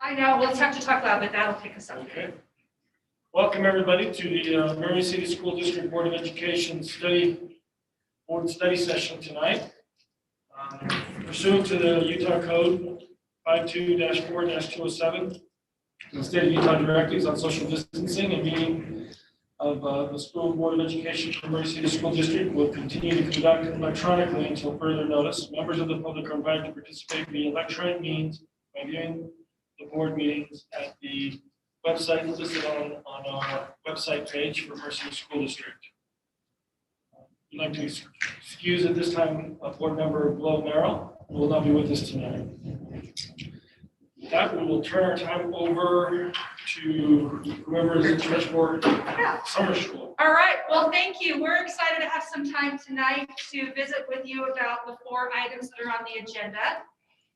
I know, we'll have to talk about it, but that'll take us up. Okay. Welcome everybody to the Murray City School District Board of Education board study session tonight. Pursuant to the Utah Code 52-4-207, the State of Utah Directives on Social Distancing, and meeting of the School Board of Education for Murray City School District will continue to conduct electronically until further notice. Members of the public are invited to participate via electronic means by viewing the board meetings at the website listed on our website page for Murray City School District. We'd like to excuse at this time board member Blow Merrill, who will not be with us tonight. With that, we will turn our time over to whoever is in charge for summer school. All right, well, thank you. We're excited to have some time tonight to visit with you about the 4 items that are on the agenda.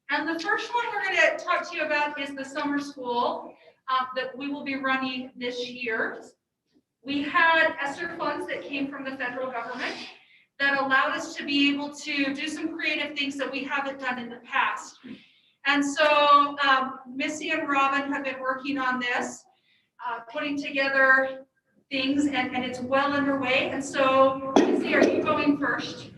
And the first one we're going to talk to you about is the summer school that we will be running this year. We had ESSER funds that came from the federal government that allowed us to be able to do some creative things that we haven't done in the past. And so Missy and Robin have been working on this, putting together things, and it's well underway. And so, Missy, are you going first?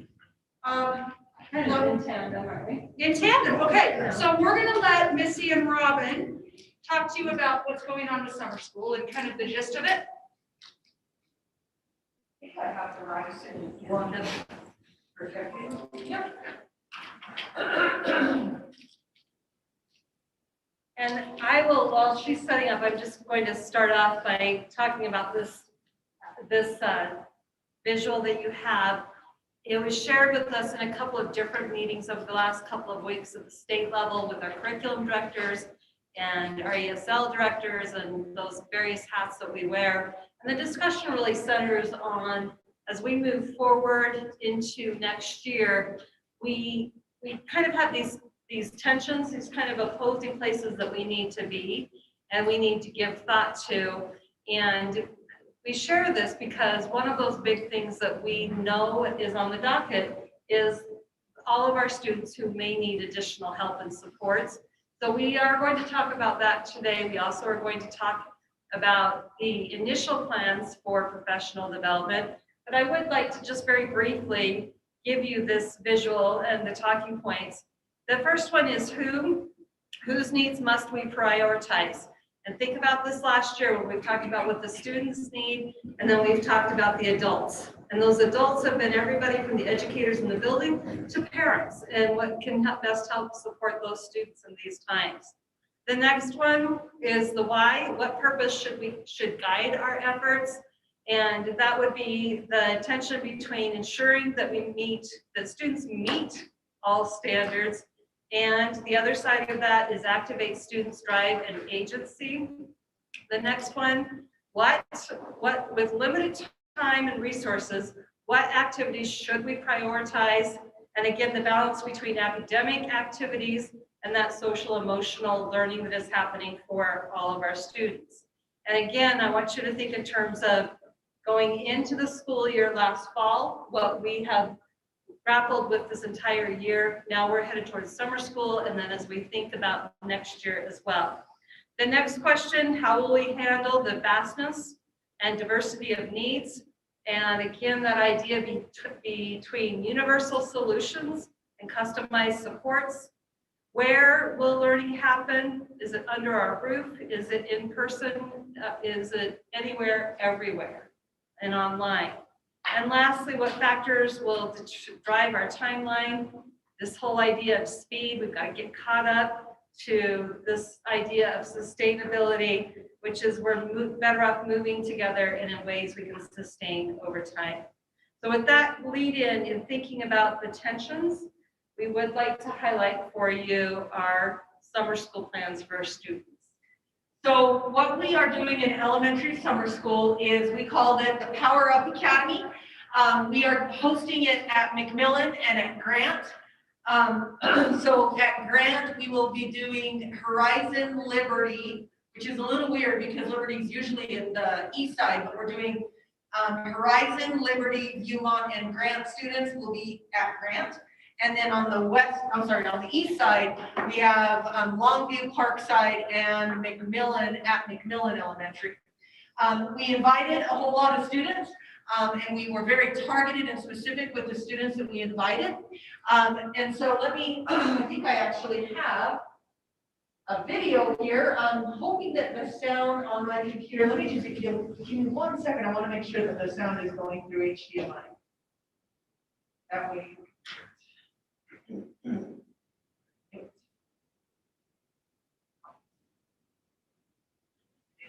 Kind of in tandem, aren't we? In tandem, okay. So we're going to let Missy and Robin talk to you about what's going on with summer school and kind of the gist of it. I think I have to rise in one of projecting. Yep. And I will, while she's setting up, I'm just going to start off by talking about this visual that you have. It was shared with us in a couple of different meetings over the last couple of weeks at the state level with our curriculum directors and our ESL directors and those various hats that we wear. And the discussion really centers on, as we move forward into next year, we kind of have these tensions, these kind of opposing places that we need to be and we need to give thought to. And we share this because one of those big things that we know is on the docket is all of our students who may need additional help and supports. So we are going to talk about that today. We also are going to talk about the initial plans for professional development. But I would like to just very briefly give you this visual and the talking points. The first one is whose needs must we prioritize? And think about this last year when we've talked about what the students need, and then we've talked about the adults. And those adults have been everybody from the educators in the building to parents, and what can best help support those students in these times. The next one is the why. What purpose should guide our efforts? And that would be the tension between ensuring that that students meet all standards. And the other side of that is activate students' drive and agency. The next one, what with limited time and resources, what activities should we prioritize? And again, the balance between academic activities and that social emotional learning that is happening for all of our students. And again, I want you to think in terms of going into the school year last fall, what we have grappled with this entire year. Now we're headed towards summer school, and then as we think about next year as well. The next question, how will we handle the vastness and diversity of needs? And again, that idea between universal solutions and customized supports. Where will learning happen? Is it under our roof? Is it in person? Is it anywhere, everywhere, and online? And lastly, what factors will drive our timeline? This whole idea of speed, we've got to get caught up to this idea of sustainability, which is we're better off moving together and in ways we can sustain over time. So with that lead in thinking about the tensions, we would like to highlight for you our summer school plans for our students. So what we are doing in elementary summer school is we called it the Power Up Academy. We are hosting it at McMillan and at Grant. So at Grant, we will be doing Horizon Liberty, which is a little weird because Liberty is usually in the east side, but we're doing Horizon, Liberty, Viewmont, and Grant students will be at Grant. And then on the on the east side, we have Longview, Parkside, and McMillan at McMillan Elementary. We invited a whole lot of students, and we were very targeted and specific with the students that we invited. And so let me, I think I actually have a video here. I'm hoping that the sound on my computer, let me just give me 1 second. I want to make sure that the sound is going through HDMI. That way. It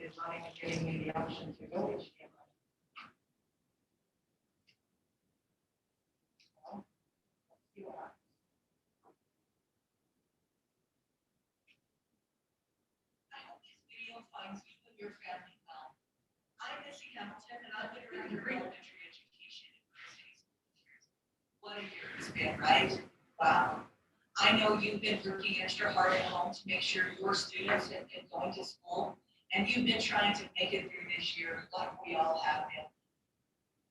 is not even giving me the option to go HDMI. Well, let's see what happens. I hope this video finds you and your family well. I'm Missy Hamilton, and I'm the Director of Elementary Education at City School District. What a year it's been, right? Wow. I know you've been working extra hard at home to make sure your students have been going to school, and you've been trying to make it through this year like we all have been.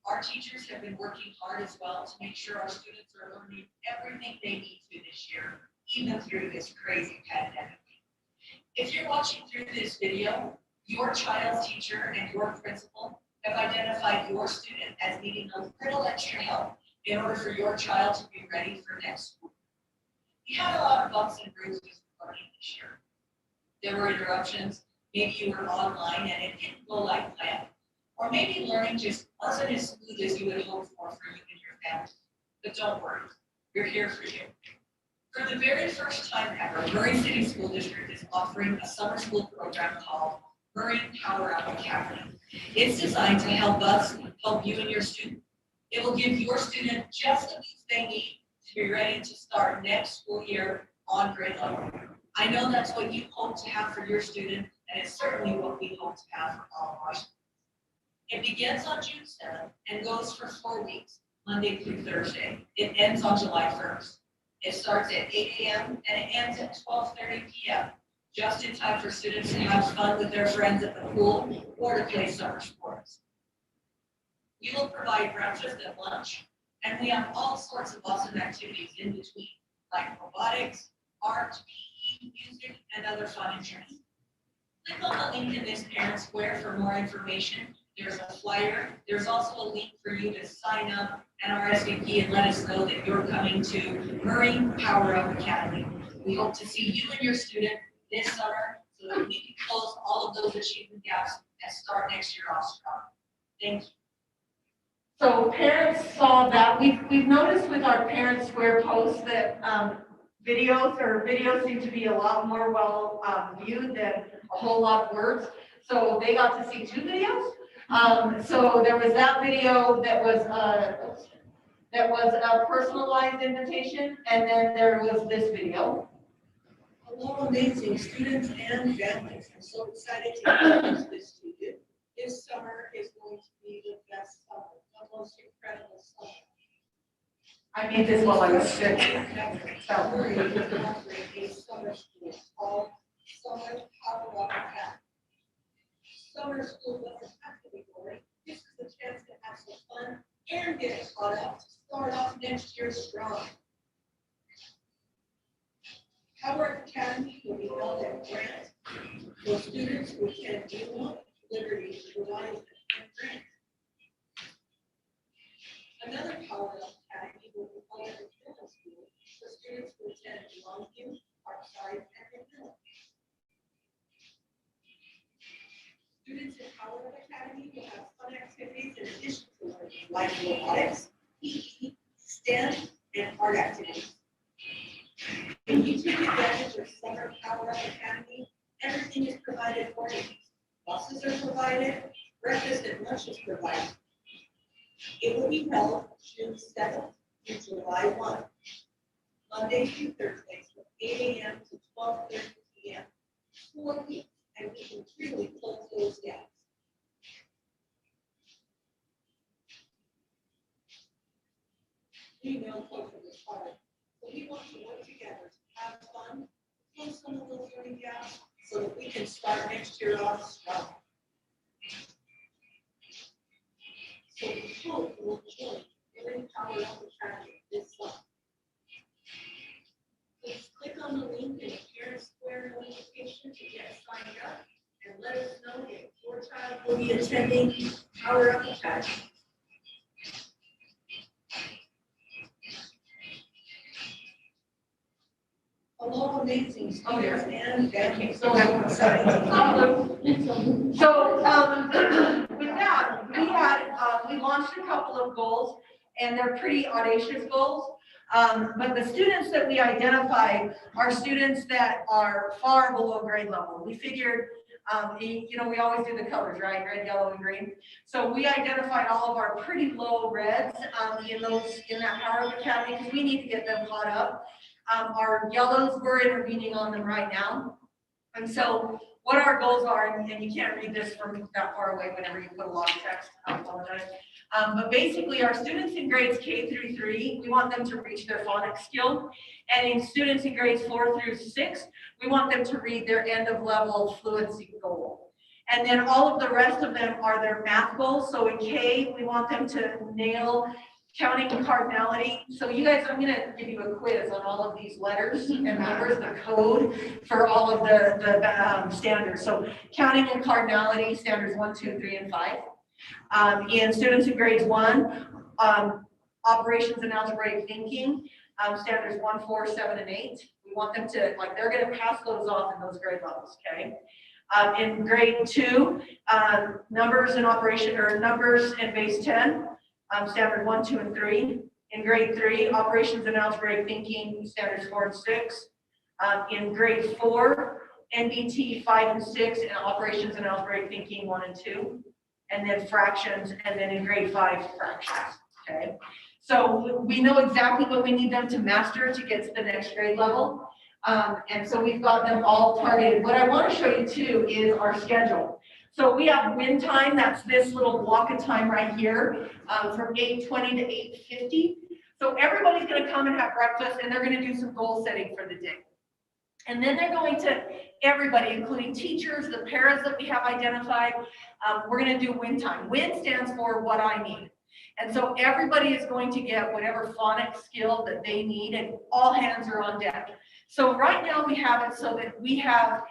Our teachers have been working hard as well to make sure our students are learning everything they need to this year, even through this crazy pandemic. If you're watching through this video, your child's teacher and your principal have identified your student as needing a little extra help in order for your child to be ready for next school. We had a lot of bumps and bruises learning this year. There were interruptions, maybe you were online and it didn't go like planned. Or maybe learning just wasn't as smooth as you would hope for you and your family. But don't worry, we're here for you. For the very first time ever, Murray City School District is offering a summer school program called Murray Power Up Academy. It's designed to help us help you and your student. It will give your student just the boost they need to be ready to start next school year on grade level. I know that's what you hope to have for your student, and it's certainly what we hope to have for all of our students. It begins on June 7th and goes for 4 weeks, Monday through Thursday. It ends on July 1st. It starts at 8 a.m. and it ends at 12:30 p.m., just in time for students to have fun with their friends at the pool or to play summer sports. We will provide breakfast and lunch, and we have all sorts of awesome activities in between, like robotics, art, PE, music, and other fun interests. Click on the link in this parent square for more information. There's a flyer. There's also a link for you to sign up and RSVP and let us know that you're coming to Murray Power Up Academy. We hope to see you and your student this summer so that we can close all of those achievement gaps and start next year off strong. Thank you. So parents saw that. We've noticed with our parent square posts that videos seem to be a lot more well viewed than a whole lot of words. So they got to see 2 videos. So there was that video that was a personalized invitation, and then there was this video. Hello, amazing students and families. I'm so excited to introduce this to you. This summer is going to be the best summer, the most incredible summer. I made this while I was sick. We're going to operate a summer school called Summer Power Up Academy. Summer school doesn't have to be boring. This is a chance to have some fun and get caught up to start off next year strong. Power Up Academy will be held at Grant for students who attend Yuma, Liberty, Robotics, and Grant. Another Power Up Academy will be held at the middle school for students who attend Longview, Parkside, and McMillan. Students in Power Up Academy will have fun activities in addition to learning, like robotics, PE, STEM, and art activities. If you take advantage of Summer Power Up Academy, everything is provided for you. Buses are provided, breakfast and lunch is provided. It will be held June 7th through July 1, Mondays through Thursdays from 8 a.m. to 12:30 p.m. 4 weeks, and we can truly close those gaps. We know COVID is hard, so we want to work together to have fun, close some of those learning gaps, so that we can start next year off strong. So we hope you will join Murray Power Up Academy this summer. let us know if your child will be attending Power Up Academy. Hello, amazing students and families. So, with that, we launched a couple of goals, and they're pretty audacious goals. But the students that we identified are students that are far below grade level. We figured, we always do the colors, right? Red, yellow, and green. So we identified all of our pretty low reds in that Power Up Academy because we need to get them caught up. Our yellows, we're intervening on them right now. And so what our goals are, and you can't read this from that far away whenever you put a lot of text, I apologize. But basically our students in grades K through 3, we want them to reach their phonics skill. And in students in grades 4 through 6, we want them to read their end of level fluency goal. And then all of the rest of them are their math goals. So in K, we want them to nail counting and cardinality. So you guys, I'm going to give you a quiz on all of these letters and numbers, the code for all of the standards. So counting and cardinality, standards 1, 2, 3, and 5. In students in grades 1, operations and algebraic thinking, standards 1, 4, 7, and 8. We want them to, they're going to pass those off in those grade levels, okay? In grade 2, numbers and base 10. Standard 1, 2, and 3. In grade 3, operations and algebraic thinking, standards 4 and 6. In grade 4, NBT 5 and 6, and operations and algebraic thinking 1 and 2. And then fractions, and then in grade 5, fractions, okay? So we know exactly what we need them to master to get to the next grade level. And so we've got them all targeted. What I want to show you too is our schedule. So we have win time, that's this little block of time right here, from 8:20 to 8:50. So everybody's going to come and have breakfast, and they're going to do some goal setting for the day. And then they're going to, everybody, including teachers, the paras that we have identified, we're going to do win time. Win stands for what I need. And so everybody is going to get whatever phonics skill that they need, and all hands are on deck. So right now we have it so that we have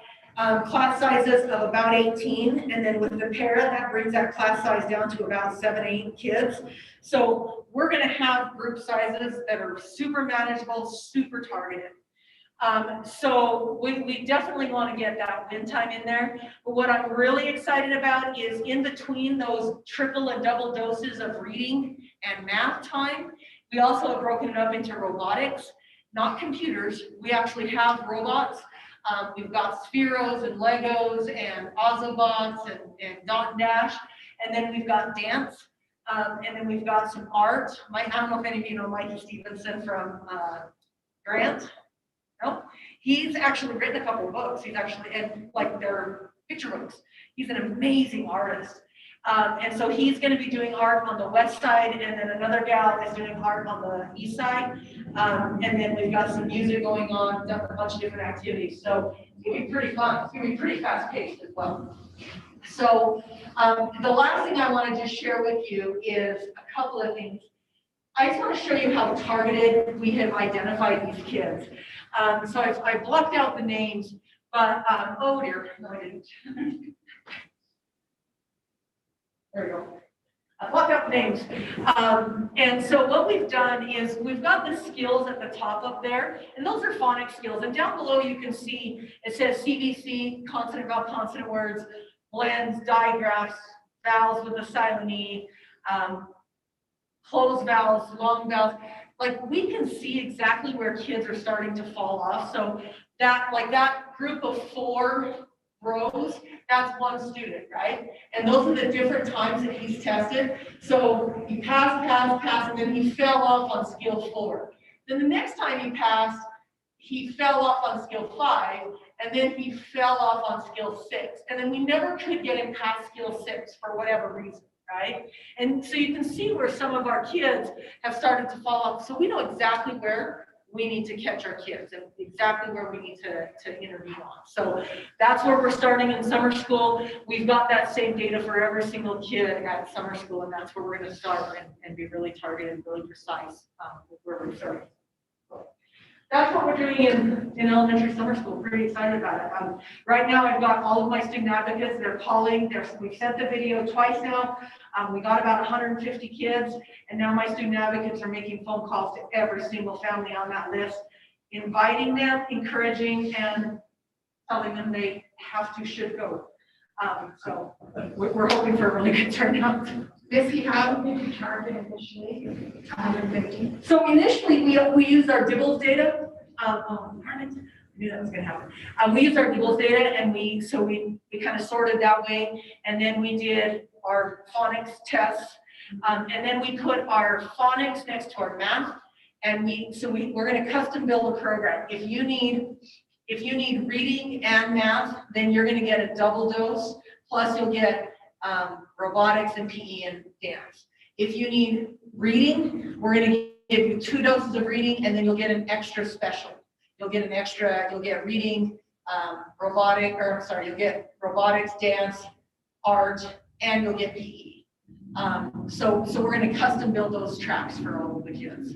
class sizes of about 18, and then with the para, that brings that class size down to about 7, 8 kids. So we're going to have group sizes that are super manageable, super targeted. So we definitely want to get that win time in there. But what I'm really excited about is in between those triple and double doses of reading and math time, we also have broken it up into robotics, not computers. We actually have robots. We've got Spheros and Legos and Ozobots and Dot and Dash. And then we've got dance. And then we've got some art. I don't know if any of you know Mikey Stevenson from Grant. No, he's actually written a couple of books. He's actually, and they're picture books. He's an amazing artist. And so he's going to be doing art on the west side, and then another gal is doing art on the east side. And then we've got some music going on, done a bunch of different activities. So it's going to be pretty fun. It's going to be pretty fast paced as well. So the last thing I want to just share with you is a couple of things. I just want to show you how targeted we have identified these kids. So I blocked out the names, but oh dear, no I didn't. There we go. I blocked out the names. And so what we've done is we've got the skills at the top up there, and those are phonics skills. And down below you can see it says CVC, consonant vowel consonant words, blends, digraphs, vowels with a silent E, closed vowels, long vowels. We can see exactly where kids are starting to fall off. So that group of 4 rows, that's one student, right? And those are the different times that he's tested. So he passed, and then he fell off on skill 4. Then the next time he passed, he fell off on skill 5, and then he fell off on skill 6. And then we never could get him past skill 6 for whatever reason. Right? And so you can see where some of our kids have started to fall off. So we know exactly where we need to catch our kids and exactly where we need to intervene on. So that's where we're starting in summer school. We've got that same data for every single kid at summer school, and that's where we're going to start and be really targeted and really precise with where we're starting. that's what we're doing in elementary summer school. Pretty excited about it. Right now, I've got all of my student advocates. They're calling. We've sent the video twice now. We got about 150 kids, and now my student advocates are making phone calls to every single family on that list, inviting them, encouraging, and telling them they should go. So we're hoping for a really good turnout. Missy, how did you target initially? 150? So initially, we used our Dibbles data. Darn it, I knew that was gonna happen. We used our Dibbles data, and we kind of sorted that way, and then we did our phonics tests, and then we put our phonics next to our math, and we're gonna custom build a program. If you need reading and math, then you're gonna get a double dose, plus you'll get robotics and PE and dance. If you need reading, we're gonna give you 2 doses of reading, and then you'll get an extra special. You'll get reading, you'll get robotics, dance, art, and you'll get PE. So we're gonna custom build those tracks for all of the kids.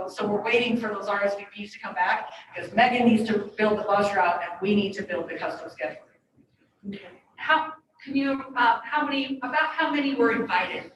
So we're waiting for those RSVPs to come back, because Megan needs to build the bus route, and we need to build the custom schedule. How many were invited?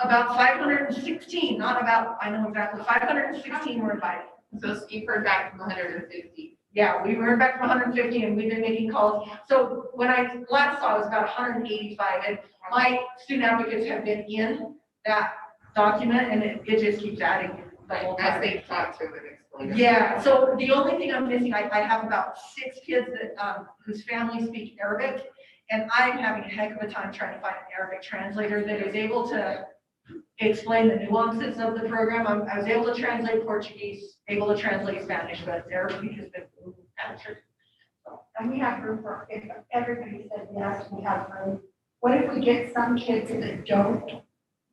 About 516, I know exactly, 516 were invited. So you've heard back from 150. Yeah, we heard back from 150, and we've been making calls. So when I last saw, it was about 185, and my student advocates have been in that document, and it just keeps adding the whole As time. they talk to them and explain. Yeah, so the only thing I'm missing, I have about 6 kids that whose families speak Arabic, and I'm having a heck of a time trying to find an Arabic translator that is able to explain the nuances of the program. I was able to translate Portuguese, able to translate Spanish, but Arabic has been answered. And we have room for, if everybody said yes, we have room. What if we get some kids that don't?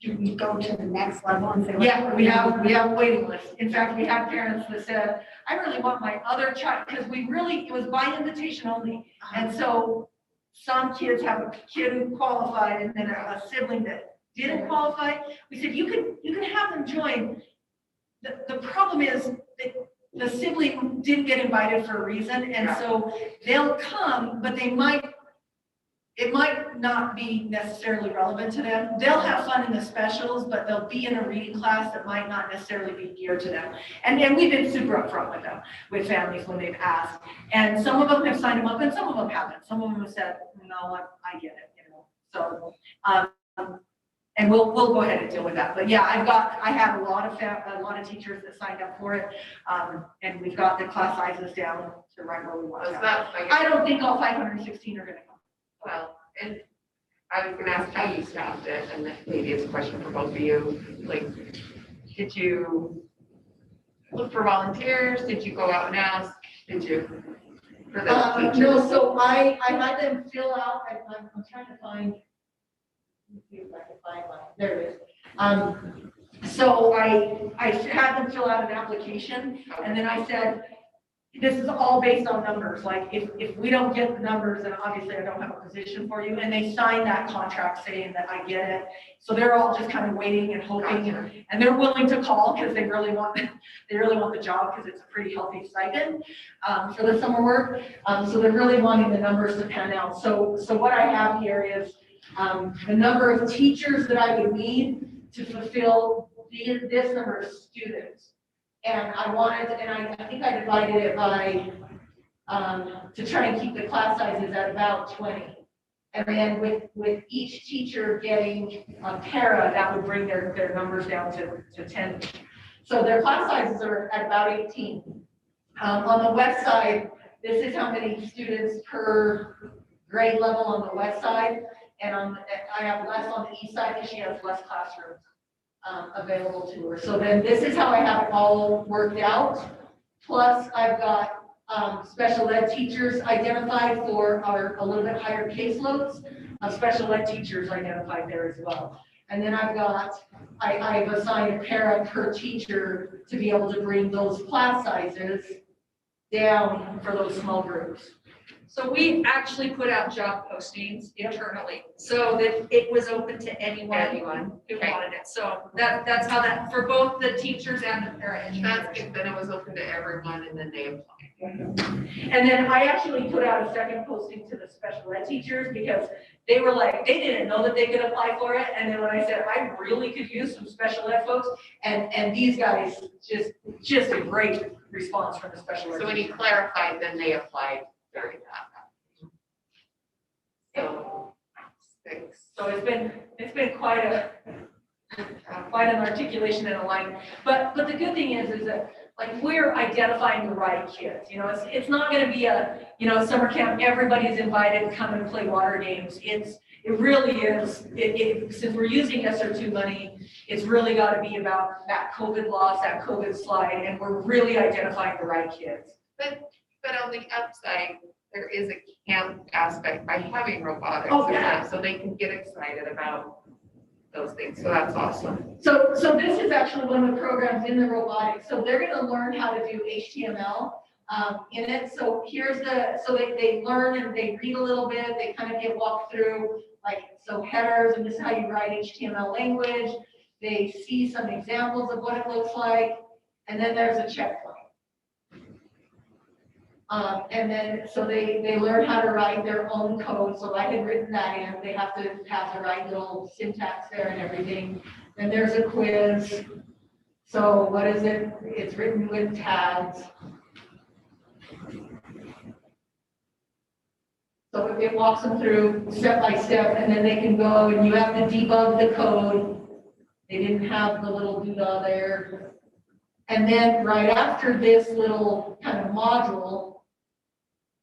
Do we go to the next level and say? Yeah, we have a waiting list. In fact, we had parents that said, I really want my other child, because it was by invitation only. And so some kids have a kid who qualified, and then a sibling that didn't qualify. We said, you can have them join. The problem is that the sibling didn't get invited for a reason, and so they'll come, but it might not be necessarily relevant to them. They'll have fun in the specials, but they'll be in a reading class that might not necessarily be geared to them. And we've been super upfront with them, with families when they've asked. And some of them have signed them up, and some of them haven't. Some of them have said, no, I get it, So, and we'll go ahead and deal with that. But yeah, I have a lot of teachers that signed up for it, and we've got the class sizes down to right where we want So them. that's like, I don't think all 516 are going to come. well, and I was gonna ask how you staffed it, and maybe it's a question for both of you. Like, did you look for volunteers? Did you go out and ask? Did you? For the teachers? No, so I had them fill out, I'm trying to find, let me see if I can find one, there it is. So I had them fill out an application, and then I said, this is all based on numbers, like if we don't get the numbers, then obviously I don't have a position for you, and they signed that contract saying that I get it. So they're all just kind of waiting and hoping, and they're willing to call because they really want the job, because it's a pretty healthy stipend for the summer work. So they're really wanting the numbers to pan out. So what I have here is the number of teachers that I would need to fulfill this number of students. And I think I divided it by, to try and keep the class sizes at about 20. And then with each teacher getting a para, that would bring their numbers down to 10. So their class sizes are at about 18. On the west side, this is how many students per grade level on the west side. And I have less on the east side because she has less classrooms available to her. So then this is how I have it all worked out. Plus I've got special ed teachers identified for a little bit higher caseloads. Special ed teachers identified there as well. And then I've assigned a para per teacher to be able to bring those class sizes down for those small groups. So we actually put out job postings internally, so that it was open to anyone who Okay. wanted it. So that's how that, for both the teachers and the parent That's educators. good, then it was open to everyone and then they applied. And then I actually put out a second posting to the special ed teachers because they were like, they didn't know that they could apply for it. And then when I said, I really could use some special ed folks, and these guys, just a great response from the special ed. So when you clarified, then they applied during that. So, 6. So it's been quite an articulation and a line. But the good thing is that like we're identifying the right kids. You know, it's not going to be a summer camp. Everybody's invited to come and play water games. It really is. Since we're using SR2 money, it's really got to be about that COVID loss, that COVID slide, and we're really identifying the right kids. But on the upside, there is a camp aspect by having robotics. Oh, yeah. So they can get excited about those things. So that's awesome. So this is actually one of the programs in the robotics. So they're going to learn how to do HTML in it. So they learn and they read a little bit. They kind of get walked through headers, and this is how you write HTML language. They see some examples of what it looks like, and then there's a checkpoint. And then, so they learn how to write their own code. So I had written that in. They have to have the right little syntax there and everything. Then there's a quiz. So what is it? It's written with tags. So it walks them through step by step, and then they can go and you have to debug the code. They didn't have the little doodah there. And then right after this little kind of module,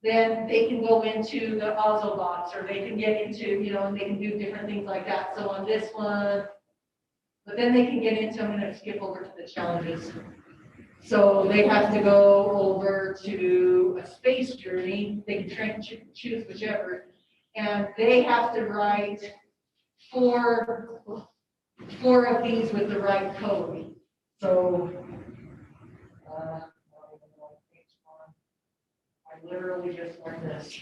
then they can go into the Ozobots, or they can get into, and they can do different things like that. So on this one, but then they can get into, I'm going to skip over to the challenges. So they have to go over to a space journey. They can choose whichever, and they have to write four of these with the right code. So, I literally just learned this.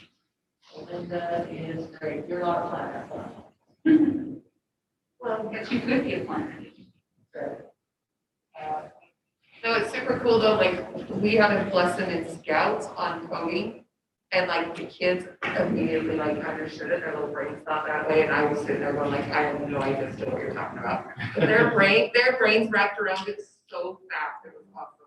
Linda is great. You're not a planner. Well, but you could be a planner. No, it's super cool though. Like we had a lesson in Scouts on coding, and like the kids immediately like understood it. Their little brains thought that way, and I was sitting there going like, I have no idea still what you're talking about. But their brains wrapped around it so fast. It was awesome.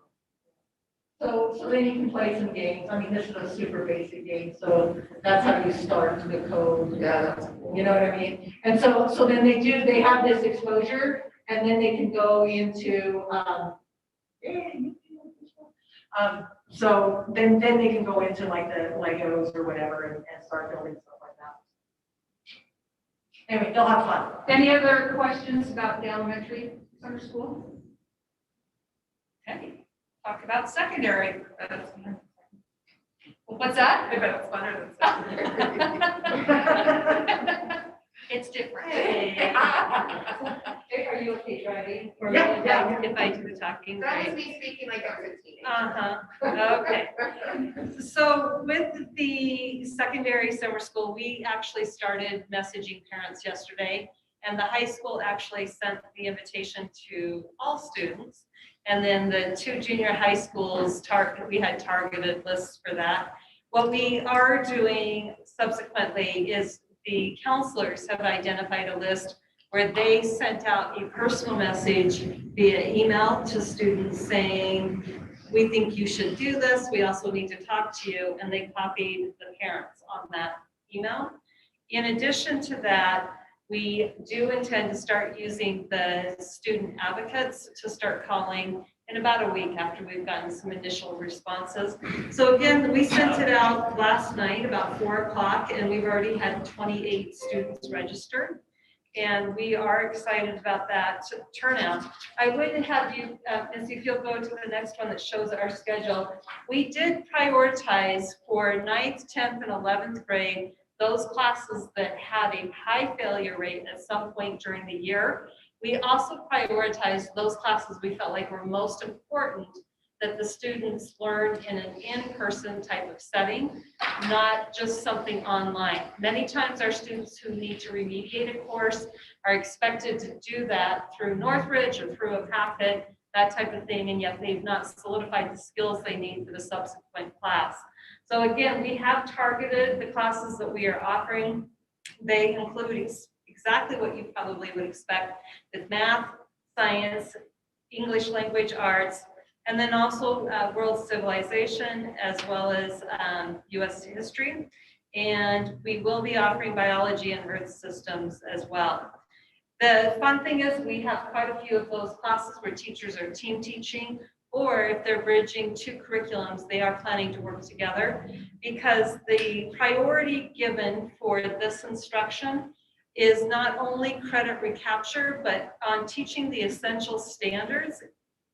So then you can play some games. I mean, this is a super basic game, so that's how you start the code. Yeah, that's cool. You know what I mean? And so then they have this exposure, and then they can go into, so then they can go into like the Legos or whatever and start building stuff like that. Anyway, they'll have fun. Any other questions about the elementary summer school? Okay, talk about secondary. What's that? I bet it's funner than secondary. It's different. Hey. Are you okay driving? Or Yeah, if I do the talking, That was right? me speaking like I was a teenager. Okay. So with the secondary summer school, we actually started messaging parents yesterday, and the high school actually sent the invitation to all students. And then the 2 junior high schools, we had targeted lists for that. What we are doing subsequently is the counselors have identified a list where they sent out a personal message via email to students saying, we think you should do this. We also need to talk to you. And they copied the parents on that email. In addition to that, we do intend to start using the student advocates to start calling in about a week after we've gotten some initial responses. So again, we sent it out last night about 4 o'clock, and we've already had 28 students registered. And we are excited about that turnout. I would have you, as if you'll go to the next one that shows our schedule, we did prioritize for 9th, 10th, and 11th grade, those classes that had a high failure rate at some point during the year. We also prioritized those classes we felt like were most important that the students learn in an in-person type of setting, not just something online. Many times our students who need to remediate a course are expected to do that through Northridge or through a packet, that type of thing, and yet they've not solidified the skills they need for the subsequent class. So again, we have targeted the classes that we are offering. They include exactly what you probably would expect with math, science, English language arts, and then also world civilization, as well as US history. And we will be offering biology and earth systems as well. The fun thing is we have quite a few of those classes where teachers are team teaching, or if they're bridging two curriculums, they are planning to work together, because the priority given for this instruction is not only credit recapture, but on teaching the essential standards.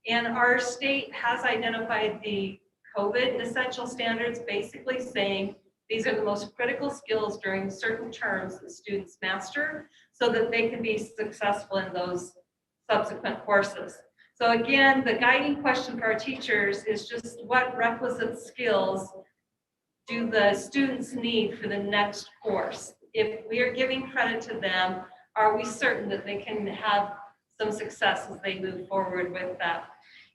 And our state has identified the COVID essential standards, basically saying these are the most critical skills during certain terms that students master so that they can be successful in those subsequent courses. So again, the guiding question for our teachers is just what requisite skills do the students need for the next course? If we are giving credit to them, are we certain that they can have some success as they move forward with that?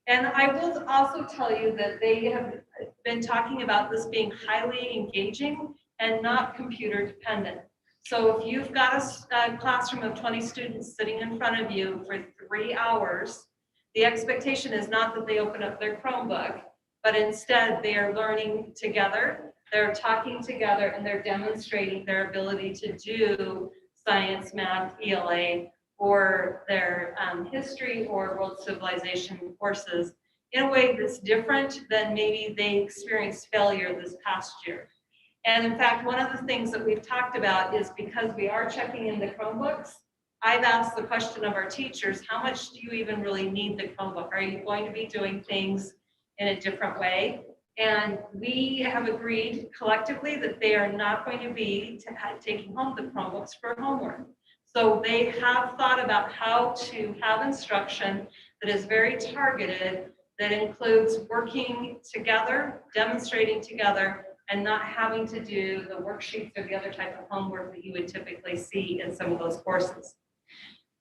And I will also tell you that they have been talking about this being highly engaging and not computer dependent. So if you've got a classroom of 20 students sitting in front of you for 3 hours, the expectation is not that they open up their Chromebook, but instead they are learning together, they're talking together, and they're demonstrating their ability to do science, math, ELA, or their history or world civilization courses in a way that's different than maybe they experienced failure this past year. And in fact, one of the things that we've talked about is because we are checking in the Chromebooks, I've asked the question of our teachers, how much do you even really need the Chromebook? Are you going to be doing things in a different way? And we have agreed collectively that they are not going to be taking home the Chromebooks for homework. So they have thought about how to have instruction that is very targeted, that includes working together, demonstrating together, and not having to do the worksheets or the other type of homework that you would typically see in some of those courses.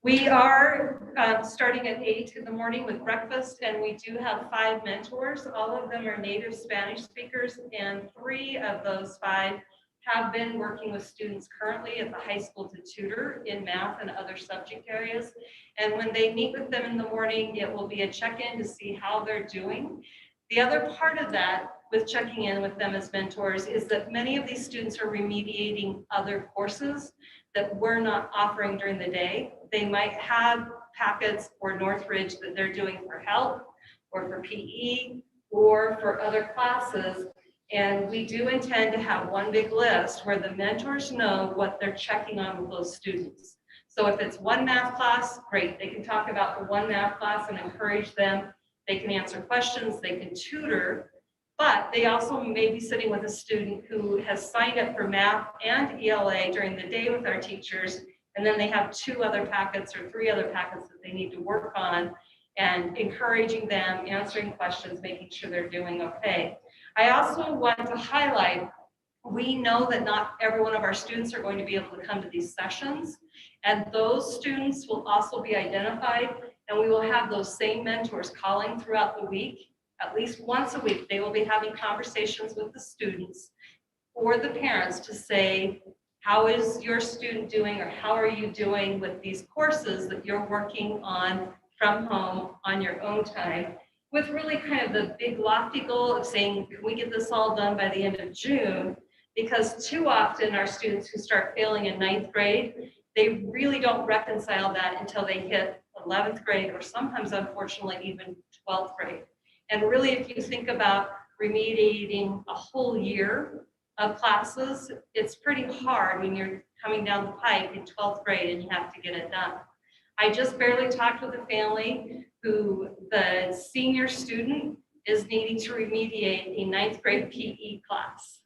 We are starting at 8 in the morning with breakfast, and we do have 5 mentors. All of them are native Spanish speakers, and 3 of those 5 have been working with students currently at the high school to tutor in math and other subject areas. And when they meet with them in the morning, it will be a check-in to see how they're doing. The other part of that with checking in with them as mentors is that many of these students are remediating other courses that we're not offering during the day. They might have packets or Northridge that they're doing for health or for PE or for other classes. And we do intend to have one big list where the mentors know what they're checking on with those students. So if it's one math class, great. They can talk about the one math class and encourage them. They can answer questions, they can tutor, but they also may be sitting with a student who has signed up for math and ELA during the day with our teachers, and then they have 2 other packets or 3 other packets that they need to work on, and encouraging them, answering questions, making sure they're doing okay. I also want to highlight, we know that not every one of our students are going to be able to come to these sessions, and those students will also be identified, and we will have those same mentors calling throughout the week. At least once a week, they will be having conversations with the students or the parents to say, how is your student doing, or how are you doing with these courses that you're working on from home on your own time, with really kind of the big lofty goal of saying, can we get this all done by the end of June? Because too often our students who start failing in 9th grade, they really don't reconcile that until they hit 11th grade, or sometimes unfortunately even 12th grade. And really, if you think about remediating a whole year of classes, it's pretty hard when you're coming down the pike in 12th grade and you have to get it done. I just barely talked with a family who the senior student is needing to remediate a 9th grade PE class.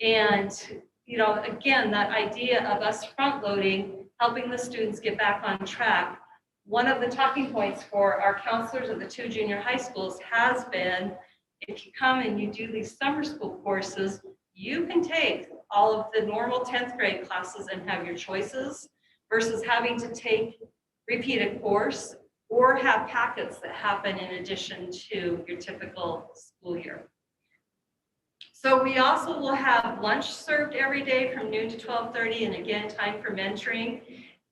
And, you know, again, that idea of us front loading, helping the students get back on track, one of the talking points for our counselors at the 2 junior high schools has been, if you come and you do these summer school courses, you can take all of the normal 10th grade classes and have your choices versus having to take repeated course or have packets that happen in addition to your typical school year. So we also will have lunch served every day from noon to 12:30, and again, time for mentoring.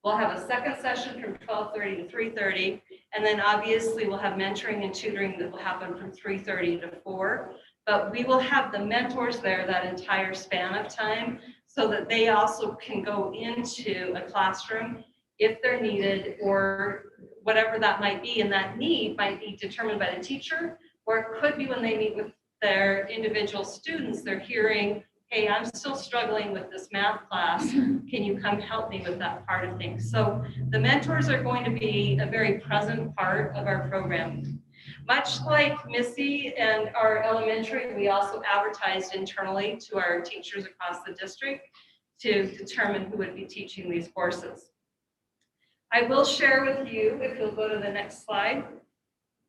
We'll have a second session from 12:30 to 3:30, and then obviously we'll have mentoring and tutoring that will happen from 3:30 to 4. But we will have the mentors there that entire span of time so that they also can go into a classroom if they're needed or whatever that might be. And that need might be determined by the teacher, or it could be when they meet with their individual students, they're hearing, hey, I'm still struggling with this math class. Can you come help me with that part of things? So the mentors are going to be a very present part of our program. Much like Missy and our elementary, we also advertised internally to our teachers across the district to determine who would be teaching these courses. I will share with you, if you'll go to the next slide,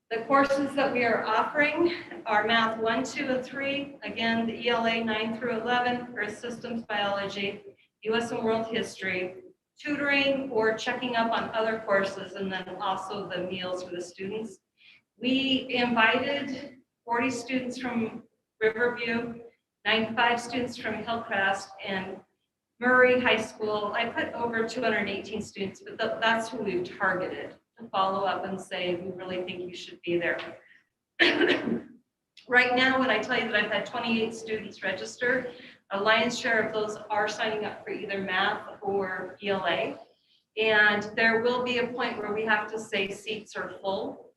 the courses that we are offering are Math 1, 2, and 3. Again, the ELA 9 through 11, Earth Systems Biology, US and World History, tutoring or checking up on other courses, and then also the meals for the students. We invited 40 students from Riverview, 95 students from Hillcrest, and Murray High School. I put over 218 students, but that's who we've targeted to follow up and say, we really think you should be there. Right now, when I tell you that I've had 28 students register, a lion's share of those are signing up for either math or ELA. And there will be a point where we have to say seats are full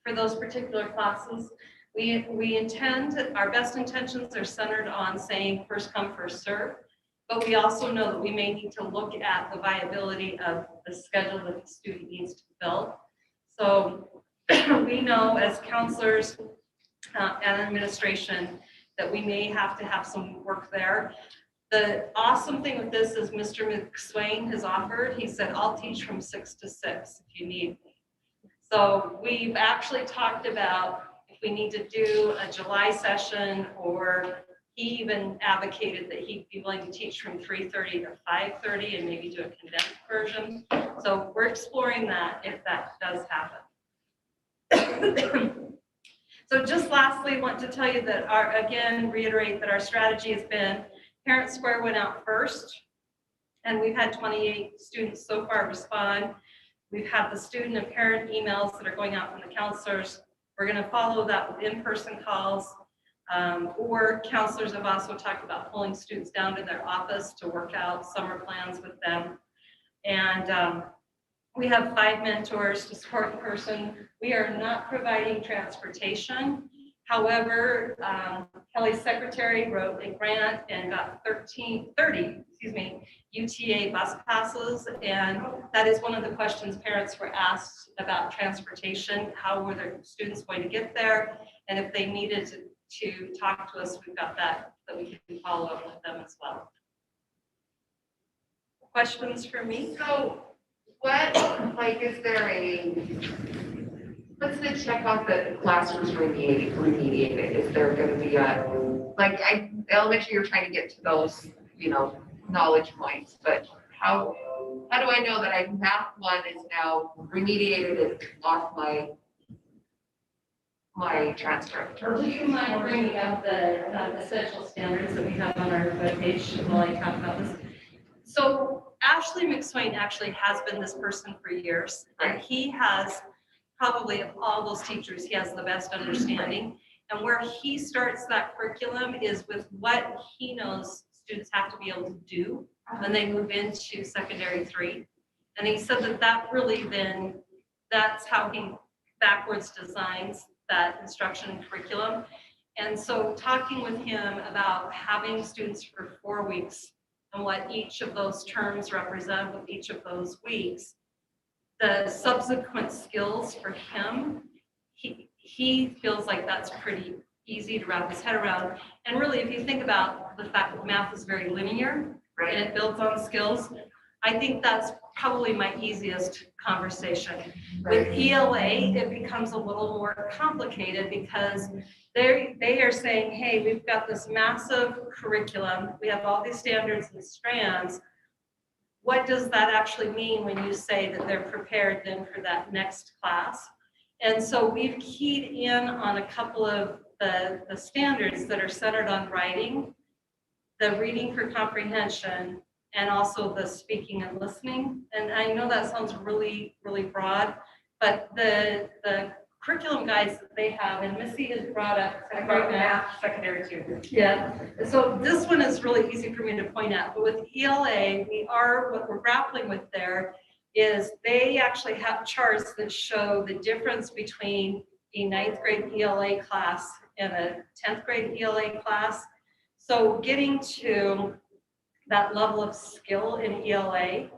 for those particular classes. We intend, our best intentions are centered on saying first come, first serve. But we also know that we may need to look at the viability of the schedule that the student needs to fill. So we know as counselors and administration that we may have to have some work there. The awesome thing with this is Mr. McSwain has offered, he said, I'll teach from 6 to 6 if you need me. So we've actually talked about if we need to do a July session, or he even advocated that he'd be willing to teach from 3:30 to 5:30 and maybe do a condensed version. So we're exploring that if that does happen. So just lastly, want to tell you that reiterate that our strategy has been Parent Square went out first, and we've had 28 students so far respond. We've had the student and parent emails that are going out from the counselors. We're going to follow that with in-person calls. Or counselors have also talked about pulling students down to their office to work out summer plans with them. And we have 5 mentors to support the person. We are not providing transportation. However, Kelly's secretary wrote a grant and got 30 UTA bus passes. And that is one of the questions parents were asked about transportation. How were their students going to get there? And if they needed to talk to us, we've got that we can follow up with them as well. Questions for me? So what, is there what's the check off that the classroom's remediated? Is there going to be elementary, you're trying to get to those, knowledge points, but how do I know that math 1 is now remediated and off my transcript? Do you mind bringing up the essential standards that we have on our webpage while I talk about this? So Ashley McSwain actually has been this person for years, and he has probably of all those teachers, he has the best understanding. And where he starts that curriculum is with what he knows students have to be able to do when they move into secondary 3. And he said that really then, that's how he backwards designs that instruction and curriculum. And so talking with him about having students for 4 weeks and what each of those terms represent with each of those weeks, the subsequent skills for him, he feels like that's pretty easy to wrap his head around. And really, if you think about the fact that math is very linear, right, and it builds on skills, I think that's probably my easiest conversation. With ELA, it becomes a little more complicated because they are saying, hey, we've got this massive curriculum. We have all these standards and strands. What does that actually mean when you say that they're prepared then for that next class? And so we've keyed in on a couple of the standards that are centered on writing, the reading for comprehension, and also the speaking and listening. And I know that sounds really, really broad, but the curriculum guides that they have, and Missy has brought up Math, secondary too. yeah, so this one is really easy for me to point out, but with ELA, what we're grappling with there is they actually have charts that show the difference between a 9th grade ELA class and a 10th grade ELA class. So getting to that level of skill in ELA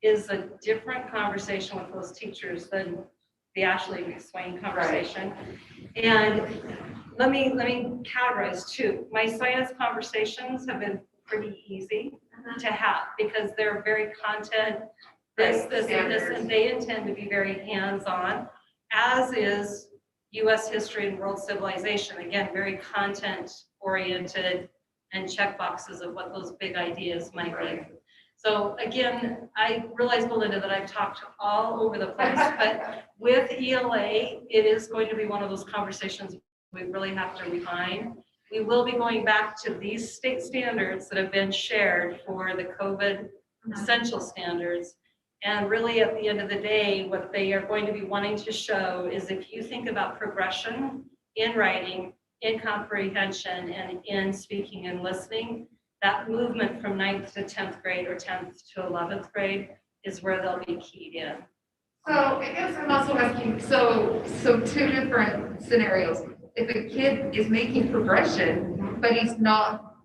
is a different conversation with those teachers than the Ashley McSwain conversation. Right. And let me categorize too. My science conversations have been pretty easy to have because they're very content, this, and they intend to be very hands-on, as is US history and world civilization. Again, very content-oriented and check boxes of what those big ideas might be. So again, I realize, Belinda, that I've talked all over the place, but with ELA, it is going to be one of those conversations we really have to refine. We will be going back to these state standards that have been shared for the COVID essential standards. And really at the end of the day, what they are going to be wanting to show is if you think about progression in writing, in comprehension, and in speaking and listening, that movement from 9th to 10th grade or 10th to 11th grade is where they'll be keyed in. So I guess I'm also asking, so two different scenarios. If a kid is making progression, but he's not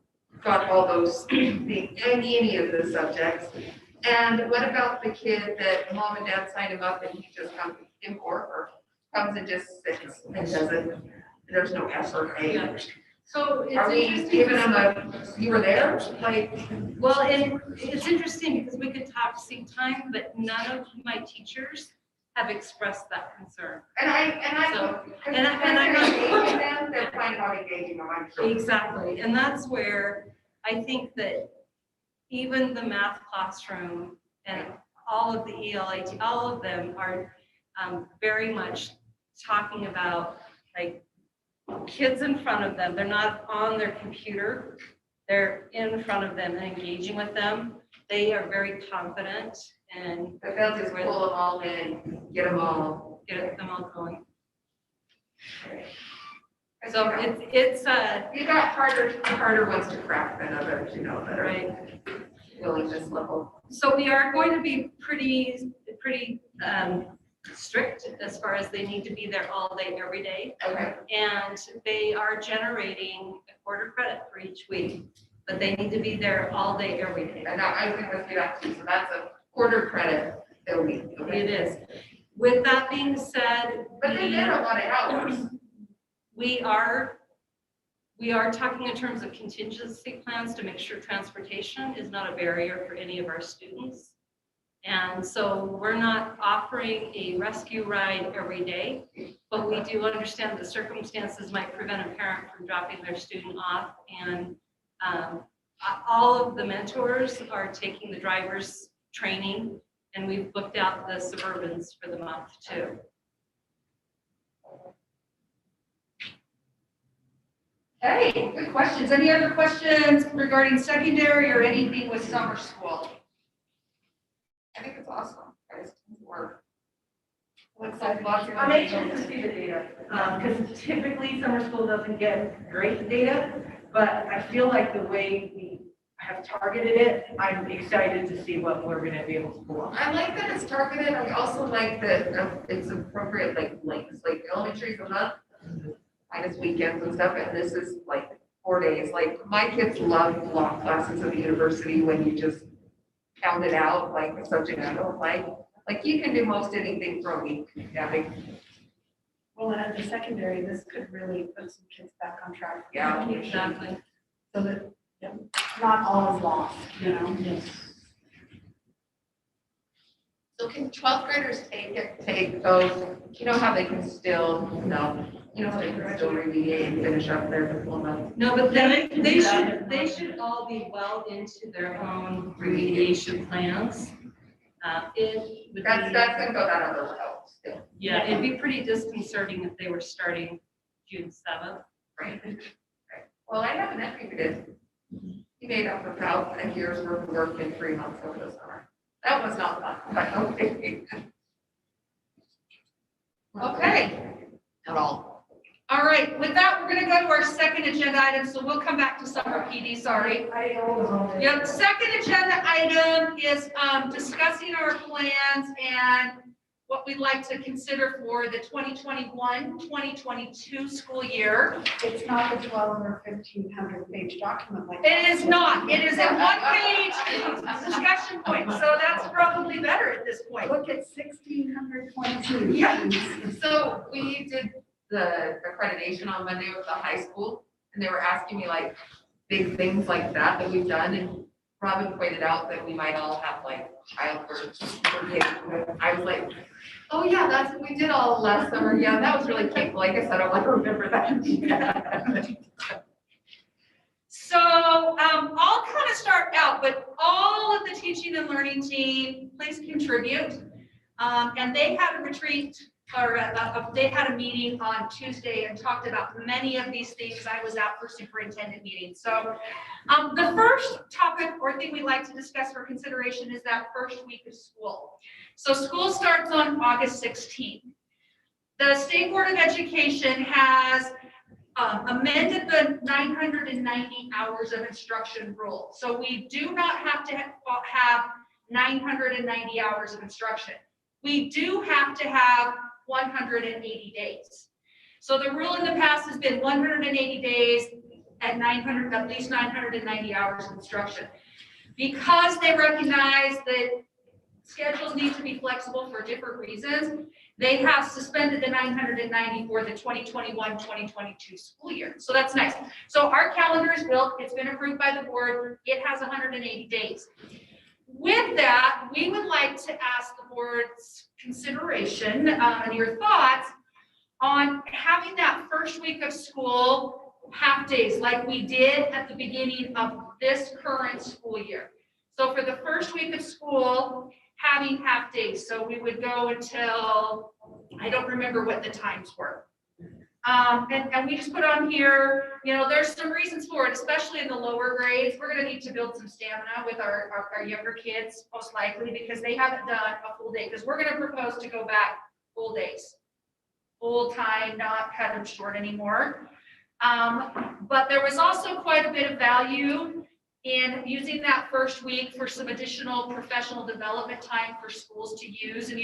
got all those things, any of the subjects, and what about the kid that mom and dad signed him up and he just comes, him or her, comes and just sits and doesn't, there's no effort made? So it's Are we interesting. giving them a, you were there? Like, well, it's interesting because we could talk seat time, but none of my teachers have expressed that concern. and I'm engaging them, they're finding out engaging them, I'm sure. Exactly, and that's where I think that even the math classroom and all of the ELA, all of them are very much talking about like kids in front of them. They're not on their computer. They're in front of them and engaging with them. They are very confident and But they'll just pull them all in, get them all. get them all going. So it's You got harder ones to crack than others, you know, that are right. willingness level. So we are going to be pretty strict as far as they need to be there all day, every day. Okay. And they are generating a quarter credit for each week, but they need to be there all day, every day. And I was gonna say that too, so that's a quarter credit a week. Okay. It is. With that being said, But they did a lot of hours. we are talking in terms of contingency plans to make sure transportation is not a barrier for any of our students. And so we're not offering a rescue ride every day, but we do understand that circumstances might prevent a parent from dropping their student off. And all of the mentors are taking the driver's training, and we've booked out the Suburbans for the month too. Hey, good questions. Any other questions regarding secondary or anything with summer school? I think it's awesome. Guys, work. I'm anxious to see the data, because typically summer school doesn't get great data, but I feel like the way we have targeted it, I'm excited to see what we're gonna be able to pull off. I like that it's targeted. I also like that it's appropriate, like lengths, like elementary is a month, minus weekends and stuff, and this is like 4 days. Like my kids love block classes at the university when you just count it out, like the subject I don't like. Like you can do most anything for a week. Yeah. Well, and at the secondary, this could really put some kids back on track. Yeah. Exactly. So that not all is lost, you know? Yes. So can 12th graders take those, you know how they can still, you know how they can still remediate and finish up their diploma? No, but they should all be well into their own remediation plans. It would That's be, gonna go that other route still. yeah, it'd be pretty disconcerting if they were starting June 7th. Right. Well, I have a nephew who did. He made up for about a year's worth of work in 3 months over the summer. That was not fun, but okay. Okay, At all. all right, with that, we're gonna go to our second agenda item, so we'll come back to summer PD, sorry. Yep, second agenda item is discussing our plans and what we'd like to consider for the 2021-2022 school year. It's not the 12 or 1,500 page document like. It is not, it is a one-page discussion point, so that's probably better at this point. Look at 1,622. Yeah. So we did the accreditation on Monday with the high school, and they were asking me like big things like that we've done, and Robin pointed out that we might all have like childbirth. I was like, oh yeah, that's what we did all last summer. Yeah, that was really painful. I guess I don't want to remember that. So I'll kind of start out, but all of the teaching and learning team, please contribute. And they had a retreat, or they had a meeting on Tuesday and talked about many of these things. I was out for superintendent meetings. So the first topic or thing we'd like to discuss for consideration is that first week of school. So school starts on August 16th. The State Board of Education has amended the 990 hours of instruction rule. So we do not have to have 990 hours of instruction. We do have to have 180 days. So the rule in the past has been 180 days at at least 990 hours of instruction. Because they recognize that schedules need to be flexible for different reasons, they have suspended the 990 for the 2021-2022 school year. So that's nice. So our calendar is built, it's been approved by the board, it has 180 days. With that, we would like to ask the board's consideration and your thoughts on having that first week of school half days like we did at the beginning of this current school year. So for the first week of school, having half days. So we would go until, I don't remember what the times were. And we just put on here, there's some reasons for it, especially in the lower grades. We're going to need to build some stamina with our younger kids, most likely, because they haven't done a full day. Because we're going to propose to go back full days, full time, not cut them short anymore. But there was also quite a bit of value in using that first week for some additional professional development time for schools to use. And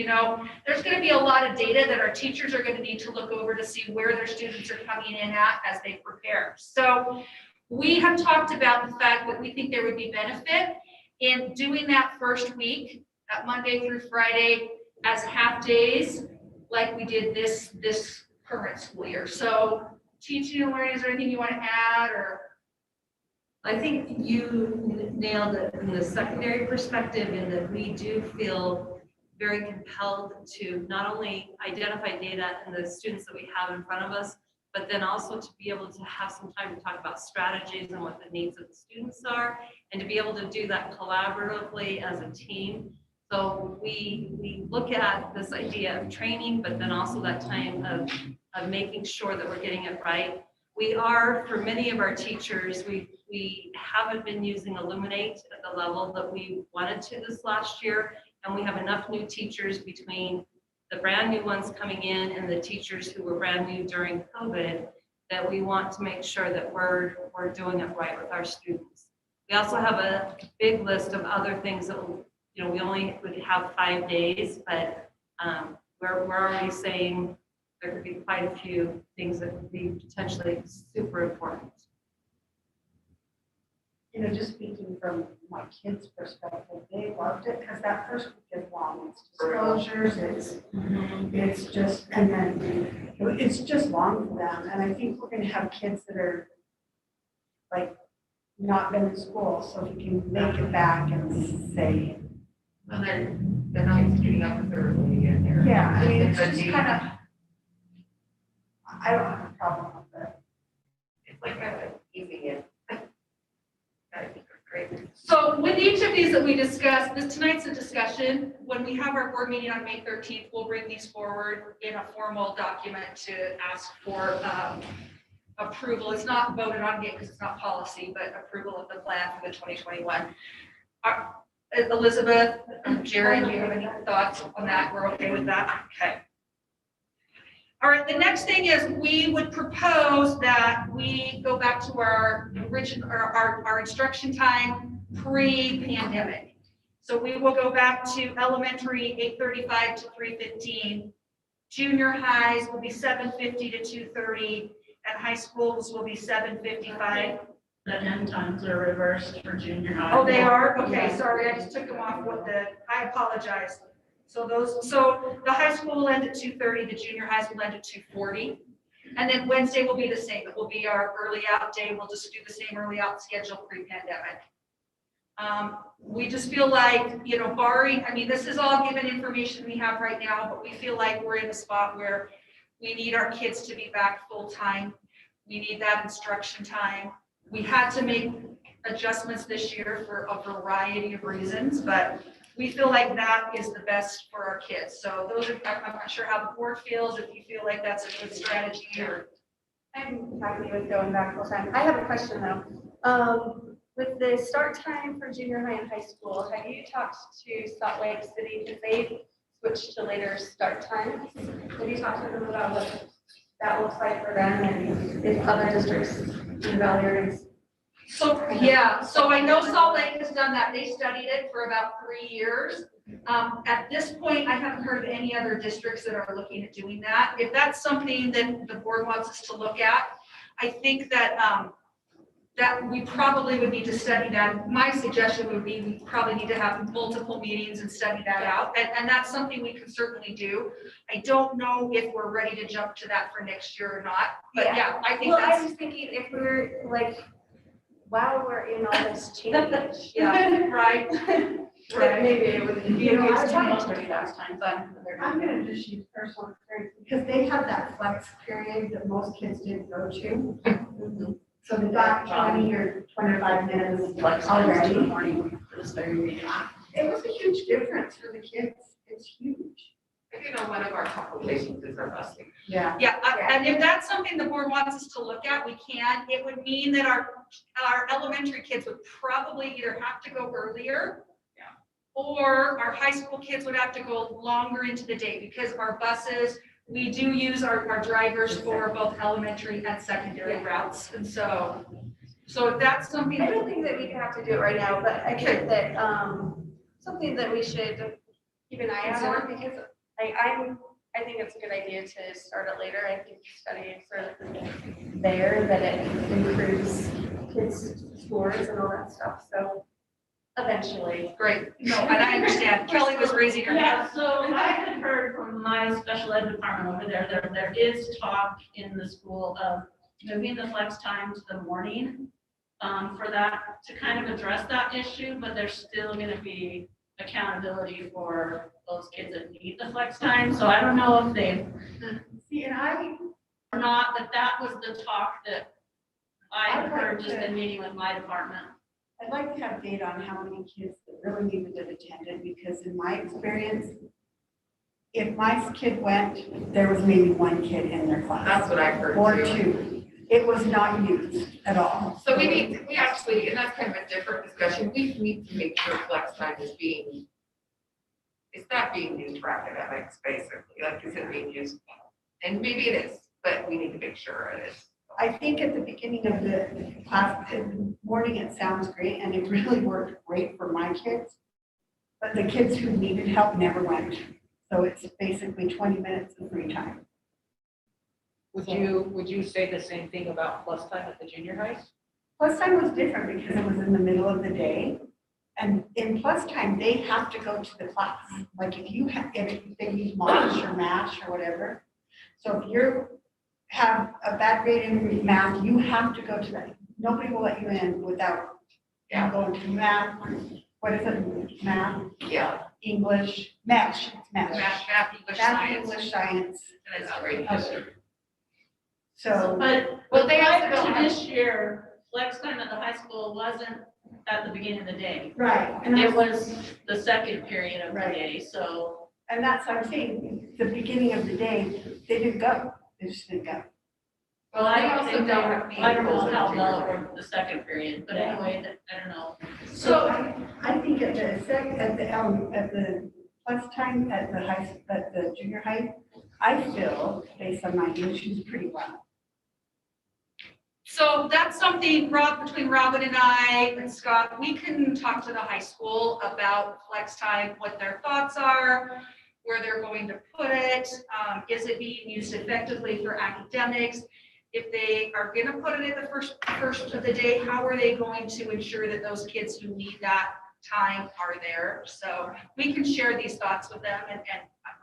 there's going to be a lot of data that our teachers are going to need to look over to see where their students are coming in at as they prepare. So we have talked about the fact that we think there would be benefit in doing that first week, that Monday through Friday, as half days, like we did this current school year. So teaching and learning, is there anything you want to add, or? I think you nailed it from the secondary perspective, in that we do feel very compelled to not only identify data and the students that we have in front of us, but then also to be able to have some time to talk about strategies and what the needs of the students are, and to be able to do that collaboratively as a team. So we look at this idea of training, but then also that time of making sure that we're getting it right. We are, for many of our teachers, we haven't been using Illuminate at the level that we wanted to this last year, and we have enough new teachers between the brand new ones coming in and the teachers who were brand new during COVID, that we want to make sure that we're doing it right with our students. We also have a big list of other things that we only would have 5 days, but we're already saying there could be quite a few things that would be potentially super important. Just speaking from my kids' perspective, they loved it because that first week is long. It's disclosures, it's just, and then it's just long for them. And I think we're going to have kids that are like not been in school, so we can make it back and say, And they're not used to getting up as early and they're. Yeah, I mean, it's But just the- kind of, I don't have a problem with it. It's like a easy in. I think it's great. So with each of these that we discussed, tonight's a discussion. When we have our board meeting on May 13th, we'll bring these forward in a formal document to ask for approval. It's not voted on yet because it's not policy, but approval of the plan for the 2021. Elizabeth, Jerry, do you have any thoughts on that? We're okay with that? Okay. All right, the next thing is we would propose that we go back to our original, our instruction time pre-pandemic. So we will go back to elementary 8:35 to 3:15. Junior highs will be 7:50 to 2:30, and high schools will be 7:55. The end times are reversed for junior high. Oh, they are? Okay, Yeah. sorry, I just took them off I apologize. So the high school will end at 2:30, the junior highs will end at 2:40. And then Wednesday will be the same. It will be our early out day. We'll just do the same early out schedule pre-pandemic. We just feel like, barring, this is all given information we have right now, but we feel like we're in a spot where we need our kids to be back full time. We need that instruction time. We had to make adjustments this year for a variety of reasons, but we feel like that is the best for our kids. So I'm not sure how the board feels, if you feel like that's a good strategy or. I'm happy with going back full time. I have a question though. With the start time for junior high and high school, have you talked to Salt Lake City because they switched to later start times? Have you talked to them about what that looks like for them and if other districts in the Valley are? So, yeah, so I know Salt Lake has done that. They studied it for about 3 years. At this point, I haven't heard of any other districts that are looking at doing that. If that's something that the board wants us to look at, I think that that we probably would need to study that. My suggestion would be we probably need to have multiple meetings and study that out. And that's something we can certainly do. I don't know if we're ready to jump to that for next year or not, but yeah, I think Well, I that's. was thinking if we're like, while we're in all this change. Yeah, right. That maybe it would be. I tried Most to of last time, but they're I'm gonna just use personal experience because they have that flex period that most kids didn't go to. So they got 20 or 25 minutes already. morning. It was very. It was a huge difference for the kids. It's huge. One of our complications is our busing. Yeah. Yeah, and if that's something the board wants us to look at, we can. It would mean that our elementary kids would probably either have to go earlier, or our high school kids would have to go longer into the day because our buses, we do use our drivers for both elementary and secondary routes. And so if that's something. I don't think that we have to do it right now, but I think that, something that we should keep an eye out on because I think it's a good idea to start it later. I think studying sort of there that it improves kids' scores and all that stuff. So eventually. Great. No, and I understand. Kelly was raising her hand. Yeah, so I had heard from my special ed department over there is talk in the school of moving the flex time to the morning for that, to kind of address that issue, but there's still gonna be accountability for those kids that need the flex time. So I don't know if they, See, and or not, that was the talk that I heard just in meeting with my department. I'd like to have data on how many kids that really needed it attended, because in my experience, if my kid went, there was maybe one kid in their class. That's what I've heard Or too. two. It was not used at all. So we actually, and that's kind of a different discussion, we need to make sure flex time is it's not being used for academics, basically, like, is it being used? And maybe it is, but we need to make sure it is. I think at the beginning of the class, in the morning, it sounds great, and it really worked great for my kids. But the kids who needed help never went. So it's basically 20 minutes of free time. Would you say the same thing about plus time at the junior highs? Plus time was different because it was in the middle of the day. And in plus time, they have to go to the class. Like if they use Mosh or MASH or whatever. So if you have a bad grade in math, you have to go to that. Nobody will let you in without going to math. What is it? Math, Yeah. English, math, Math, English, math, science. English, science. And it's great. So, But Well, they also prior don't to have- this year, flex time at the high school wasn't at the beginning of the day. right, and It was the second period of the Right. day, so. and that's what I'm saying, the beginning of the day, they didn't go, they just didn't go. Well, I they don't also think don't they- have I don't know vehicles in how junior well high. for the second period, but anyway, I don't know. So I think at the plus time at the junior high, I feel, based on my view, she's pretty well. So that's something, between Robin and I and Scott, we can talk to the high school about flex time, what their thoughts are, where they're going to put it, is it being used effectively for academics? If they are gonna put it at the first of the day, how are they going to ensure that those kids who need that time are there? So we can share these thoughts with them and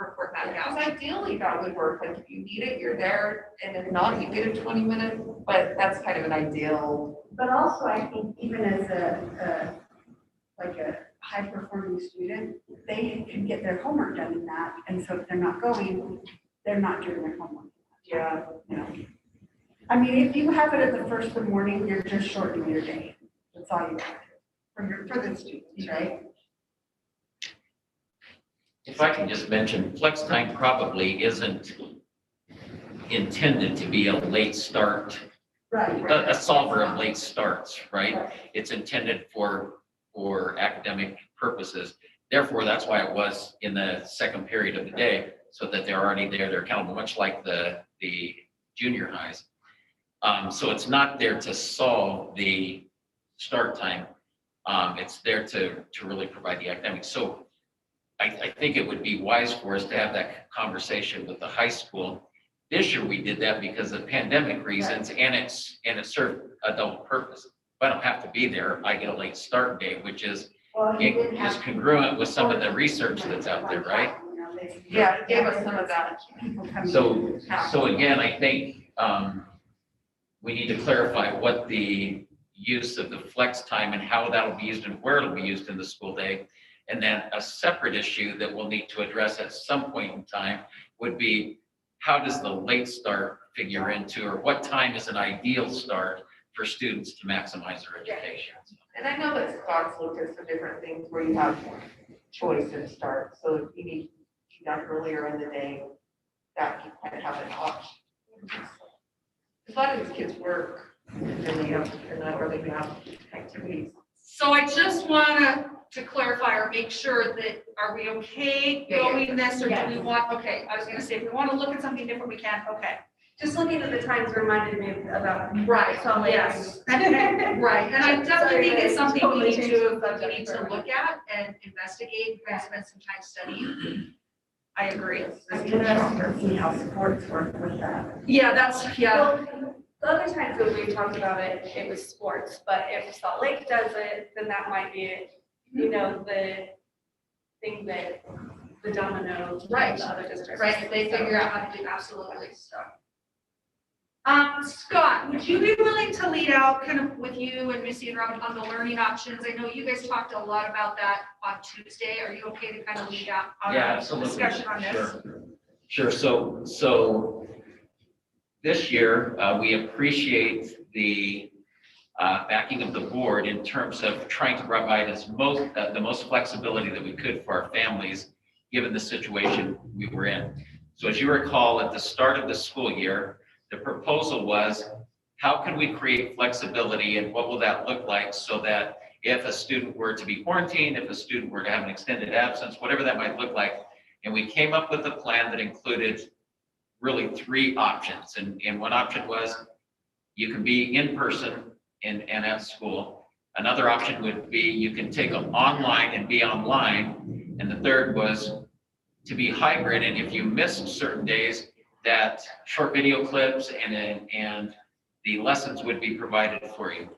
report back Because out. ideally that would work, like if you need it, you're there, and if not, you get a 20-minute, but that's kind of an ideal. But also, I think even as a high-performing student, they can get their homework done in that, and so if they're not going, they're not doing their homework. Yeah. You know? I mean, if you have it at the first of the morning, you're just shortening your day. That's all you have for the students, right? If I can just mention, flex time probably isn't intended to be a late start, Right. a solver of late starts, right? It's intended for academic purposes. Therefore, that's why it was in the second period of the day, so that they're already there, they're accountable, much like the junior highs. So it's not there to solve the start time. It's there to really provide the academics. So I think it would be wise for us to have that conversation with the high school. This year, we did that because of pandemic reasons, and it served a double purpose. If I don't have to be there, I get a late start day, which is congruent with some of the research that's out there, right? Yeah, it gave us some of that. So again, I think we need to clarify what the use of the flex time and how that'll be used and where it'll be used in the school day. And then a separate issue that we'll need to address at some point in time would be, how does the late start figure into, or what time is an ideal start for students to maximize their education? And I know that Scott's looked at some different things where you have choice in start, so if you need to do that earlier in the day, that you kind of have an option. A lot of these kids work, and they have, or they have activities. So I just want to clarify or make sure that, are we okay going this, or do we want, okay, I was gonna say, if we want to look at something different, we can, okay. Just looking at the times reminded me about. Right, Salt Lake. yes. Right, and I definitely think it's something we need to look at and investigate and spend some time studying. I agree. I'm interested to see how sports work with that. Yeah, Well, the other times that we've talked about it, it was sports, but if Salt Lake does it, then that might be, you know, the thing that the domino. Right. The other districts. Right, if they figure out how to do absolutely so. Scott, would you be willing to lead out kind of with you and Missy and Robin on the learning options? I know you guys talked a lot about that on Tuesday. Are you okay to kind of lead out on Yeah, our absolutely. discussion on this? Sure. So this year, we appreciate the backing of the board in terms of trying to provide the most flexibility that we could for our families, given the situation we were in. So as you recall, at the start of the school year, the proposal was, how can we create flexibility, and what will that look like, so that if a student were to be quarantined, if a student were to have an extended absence, whatever that might look like. And we came up with a plan that included really 3 options. And one option was, you can be in person and at school. Another option would be, you can take them online and be online. And the third was to be hybrid, and if you missed certain days, that short video clips and the lessons would be provided for you.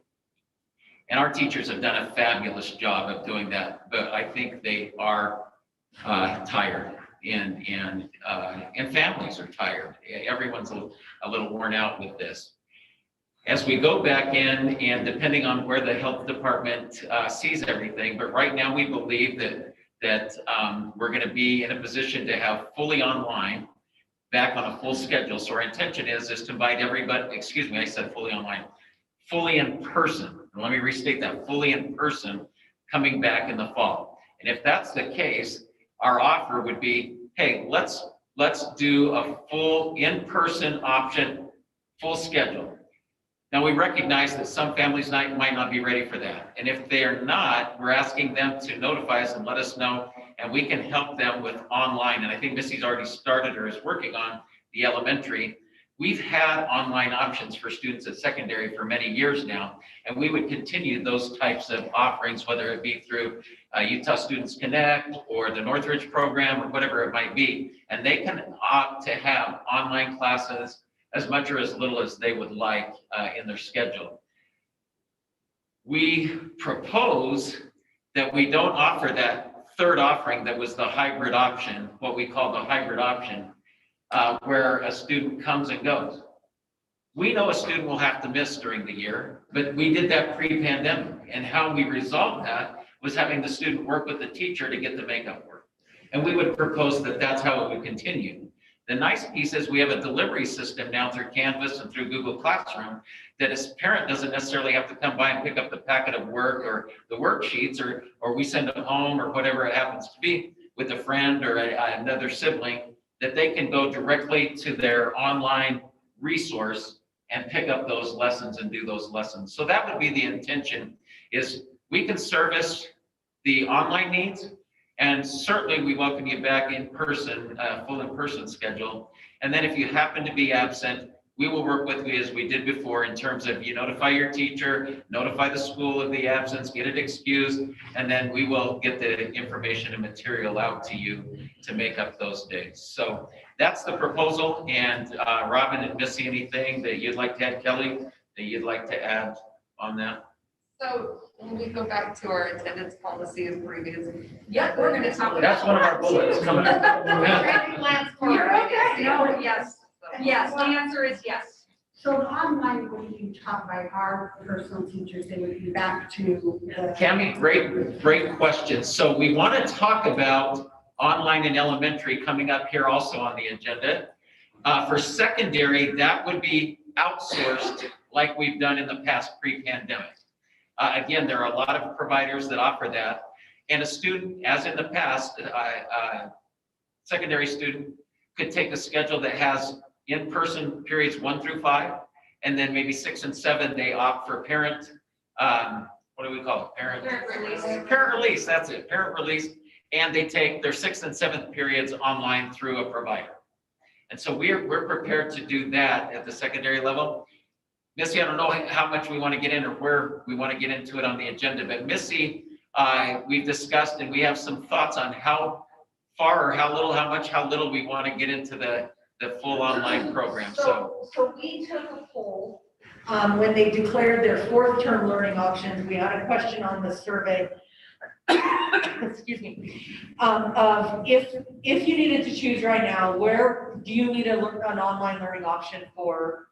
And our teachers have done a fabulous job of doing that, but I think they are tired, and families are tired. Everyone's a little worn out with this. As we go back in, and depending on where the health department sees everything, but right now we believe that that we're going to be in a position to have fully online, back on a full schedule. So our intention is to invite everybody, excuse me, I said fully online, fully in person. And let me restate that, fully in person coming back in the fall. And if that's the case, our offer would be, hey, let's do a full in-person option, full schedule. Now, we recognize that some families might not be ready for that. And if they are not, we're asking them to notify us and let us know, and we can help them with online. And I think Missy's already started or is working on the elementary. We've had online options for students at secondary for many years now, and we would continue those types of offerings, whether it be through Utah Students Connect or the Northridge program or whatever it might be. And they can opt to have online classes as much or as little as they would like in their schedule. We propose that we don't offer that third offering that was the hybrid option, what we call the hybrid option, where a student comes and goes. We know a student will have to miss during the year, but we did that pre-pandemic. And how we resolved that was having the student work with the teacher to get the makeup work. And we would propose that that's how it would continue. The nice piece is we have a delivery system now through Canvas and through Google Classroom that a parent doesn't necessarily have to come by and pick up the packet of work or the worksheets, or we send them home or whatever it happens to be with a friend or another sibling, that they can go directly to their online resource and pick up those lessons and do those lessons. So that would be the intention, is we can service the online needs. And certainly we welcome you back in person, full in-person schedule. And then if you happen to be absent, we will work with you as we did before in terms of you notify your teacher, notify the school of the absence, get it excused, and then we will get the information and material out to you to make up those days. So that's the proposal. And Robin and Missy, anything that you'd like to add, Kelly, that you'd like to add on that? So when we go back to our attendance policy as previous. Yeah, we're gonna talk about. That's one of our bullets coming up. Training plans for You're our okay. No, yes, yes, the answer is yes. So the online, when you talk about our personal teachers, they would be back to the. Cami, great question. So we want to talk about online and elementary coming up here also on the agenda. For secondary, that would be outsourced like we've done in the past pre-pandemic. Again, there are a lot of providers that offer that. And a student, as in the past, secondary student could take a schedule that has in-person periods 1 through 5, and then maybe 6 and 7, they opt for parent, what do we call it? Parent release. Parent release, that's it, parent release. And they take their 6th and 7th periods online through a provider. And so we're prepared to do that at the secondary level. Missy, I don't know how much we want to get in or where we want to get into it on the agenda, but Missy, we've discussed and we have some thoughts on how far or how little we want to get into the full online program. So we took a poll, when they declared their fourth term learning options, we had a question on the survey. Excuse me, of if you needed to choose right now, where do you need an online learning option for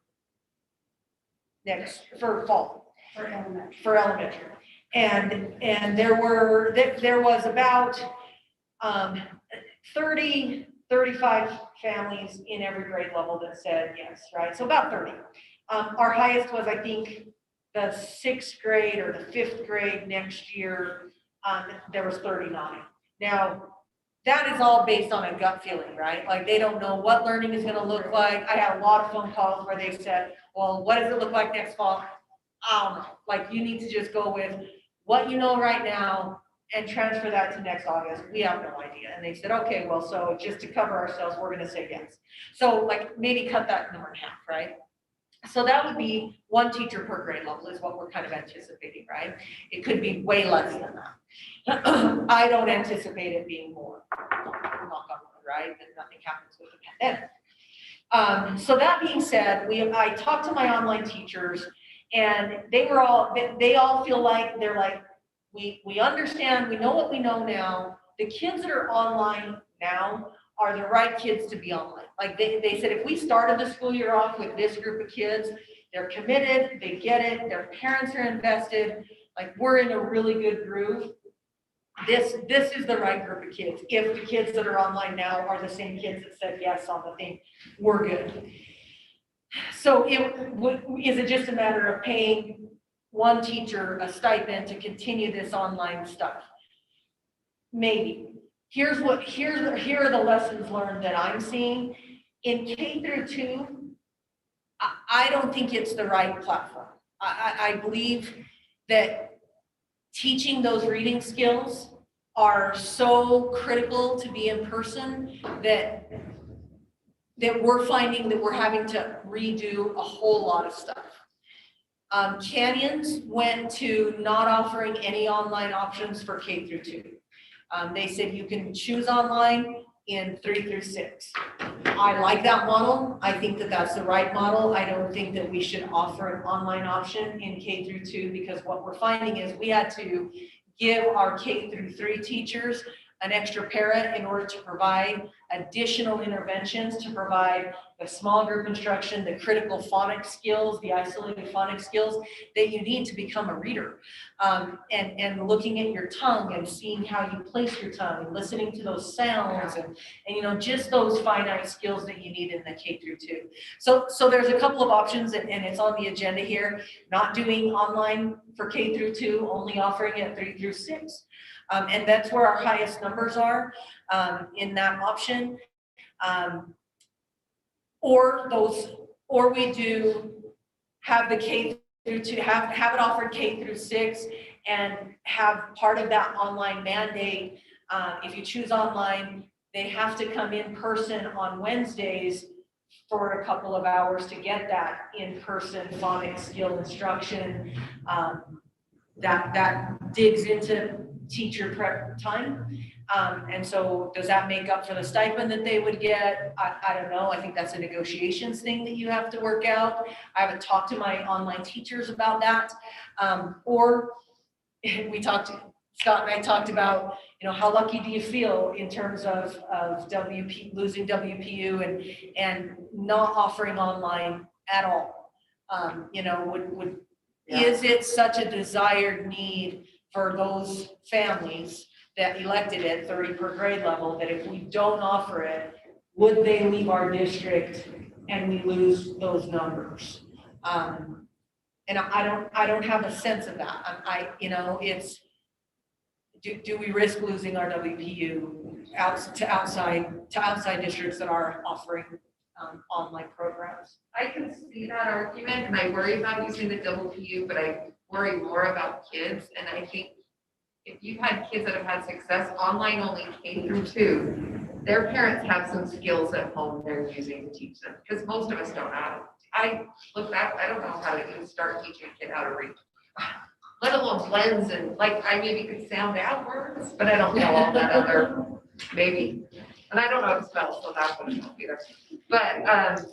fall? For elementary. And there was about 30, 35 families in every grade level that said yes, right? So about 30. Our highest was, I think, the 6th grade or the 5th grade next year. There was 39. Now, that is all based on a gut feeling, right? Like they don't know what learning is going to look like. I had a lot of phone calls where they said, well, what does it look like next fall? I don't know. Like you need to just go with what you know right now and transfer that to next August. We have no idea. And they said, okay, well, so just to cover ourselves, we're going to say yes. So like maybe cut that number in half, right? So that would be 1 teacher per grade level is what we're kind of anticipating, right? It could be way less than that. I don't anticipate it being more, knock on wood, right? That nothing happens with the pandemic. So that being said, I talked to my online teachers and they all feel like they're like, we understand, we know what we know now. The kids that are online now are the right kids to be online. Like they said, if we started the school year off with this group of kids, they're committed, they get it, their parents are invested, like we're in a really good groove. this is the right group of kids. If the kids that are online now are the same kids that said yes on the thing, we're good. So is it just a matter of paying one teacher a stipend to continue this online stuff? Maybe. Here are the lessons learned that I'm seeing. In K through 2, I don't think it's the right platform. I believe that teaching those reading skills are so critical to be in person that we're finding that we're having to redo a whole lot of stuff. Canyons went to not offering any online options for K through 2. They said you can choose online in 3 through 6. I like that model. I think that that's the right model. I don't think that we should offer an online option in K through 2 because what we're finding is we had to give our K through 3 teachers an extra parent in order to provide additional interventions, to provide the small group instruction, the critical phonics skills, the isolated phonics skills that you need to become a reader. And looking at your tongue and seeing how you place your tongue and listening to those sounds and you know, just those finite skills that you need in the K through 2. So there's a couple of options and it's on the agenda here, not doing online for K through 2, only offering it 3 through 6. And that's where our highest numbers are in that option. Or we do have the K through 2, have it offered K through 6 and have part of that online mandate. If you choose online, they have to come in person on Wednesdays for a couple of hours to get that in-person phonics skill instruction. That digs into teacher prep time. And so does that make up for the stipend that they would get? I don't know. I think that's a negotiations thing that you have to work out. I haven't talked to my online teachers about that. Or Scott and I talked about, you know, how lucky do you feel in terms of losing WPU and not offering online at all? You know, is it such a desired need for those families that elected it 30 per grade level, that if we don't offer it, would they leave our district and we lose those numbers? And I don't have a sense of that. You know, it's, do we risk losing our WPU to outside districts that are offering online programs? I can see that argument, and I worry about using the WPU, but I worry more about kids. And I think if you've had kids that have had success online only K through 2, their parents have some skills at home they're using to teach them, because most of us don't know. I don't know how to even start teaching a kid how to read, let alone blends and I maybe could sound out words, but I don't know all that other maybe. And I don't know how to spell, so that's what I don't either. But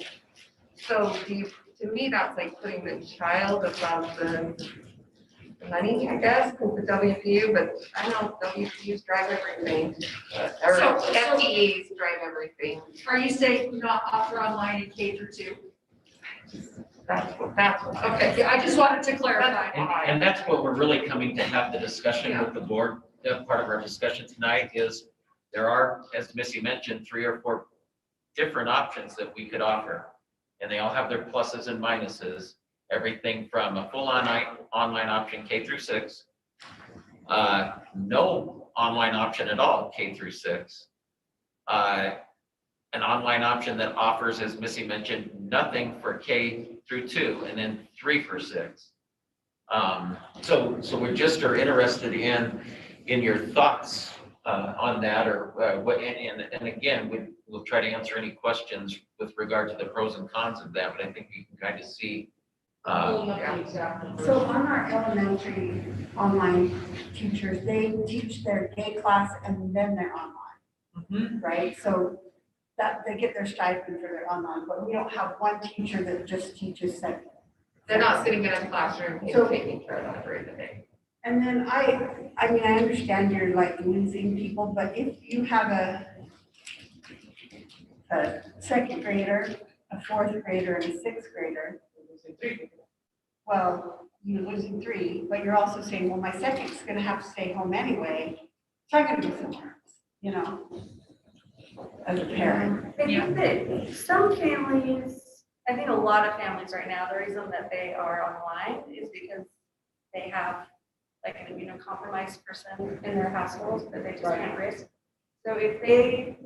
so to me, that's like putting the child above the money, I guess, because the WPU, but I know WPUs drive everything. Or FTEs drive everything. Are you saying not offer online in K through 2? That's what. Okay, yeah, I just wanted to clarify. And that's what we're really coming to have the discussion with the board. Part of our discussion tonight is there are, as Missy mentioned, 3 or 4 different options that we could offer. And they all have their pluses and minuses. Everything from a full online option K through 6, no online option at all K through 6, an online option that offers, as Missy mentioned, nothing for K through 2, and then 3 for 6. So we just are interested in your thoughts on that, or what, and again, we'll try to answer any questions with regard to the pros and cons of that, but I think you can kind of see. So on our elementary online teachers, they teach their day class and then they're online, right? So that they get their stipend for their online, but we don't have one teacher that just teaches second. They're not sitting in a classroom taking care of that during the day. And then I mean, I understand you're losing people, but if you have a second grader, a 4th grader, and a 6th grader, well, you're losing 3, but you're also saying, well, my second's gonna have to stay home anyway. I'm gonna get some parents, you know, as a parent. I think that some families, I think a lot of families right now, the reason that they are online is because they have like an immunocompromised person in their household that they just can't risk. So if they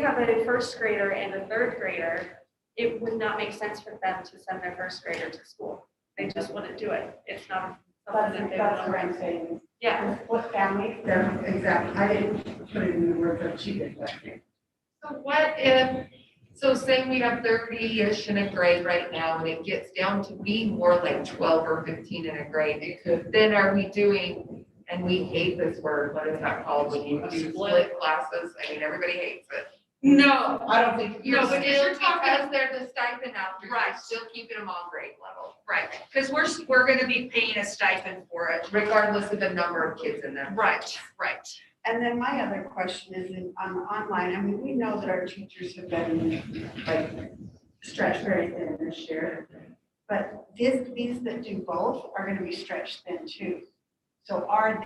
have a first grader and a third grader, it would not make sense for them to send their first grader to school. They just wouldn't do it. It's not something that they That's would. what I'm saying. Yeah. What family, they're exactly, I didn't put it in the words that she did, but. So what if, so say we have 30-ish in a grade right now, and it gets down to being more like 12 or 15 in a grade, then are we doing, and we hate this word, what is that called, when you do split classes? I mean, everybody hates it. No, I don't think. You're No, but still, you're talking- because they're the stipend after, you're Right. still keeping them on grade level, right, because we're gonna be paying a stipend for it. regardless of the number of kids in them. Right, right. And then my other question is on online, I mean, we know that our teachers have been like stretched very thin this year. But these that do both are gonna be stretched thin too. So are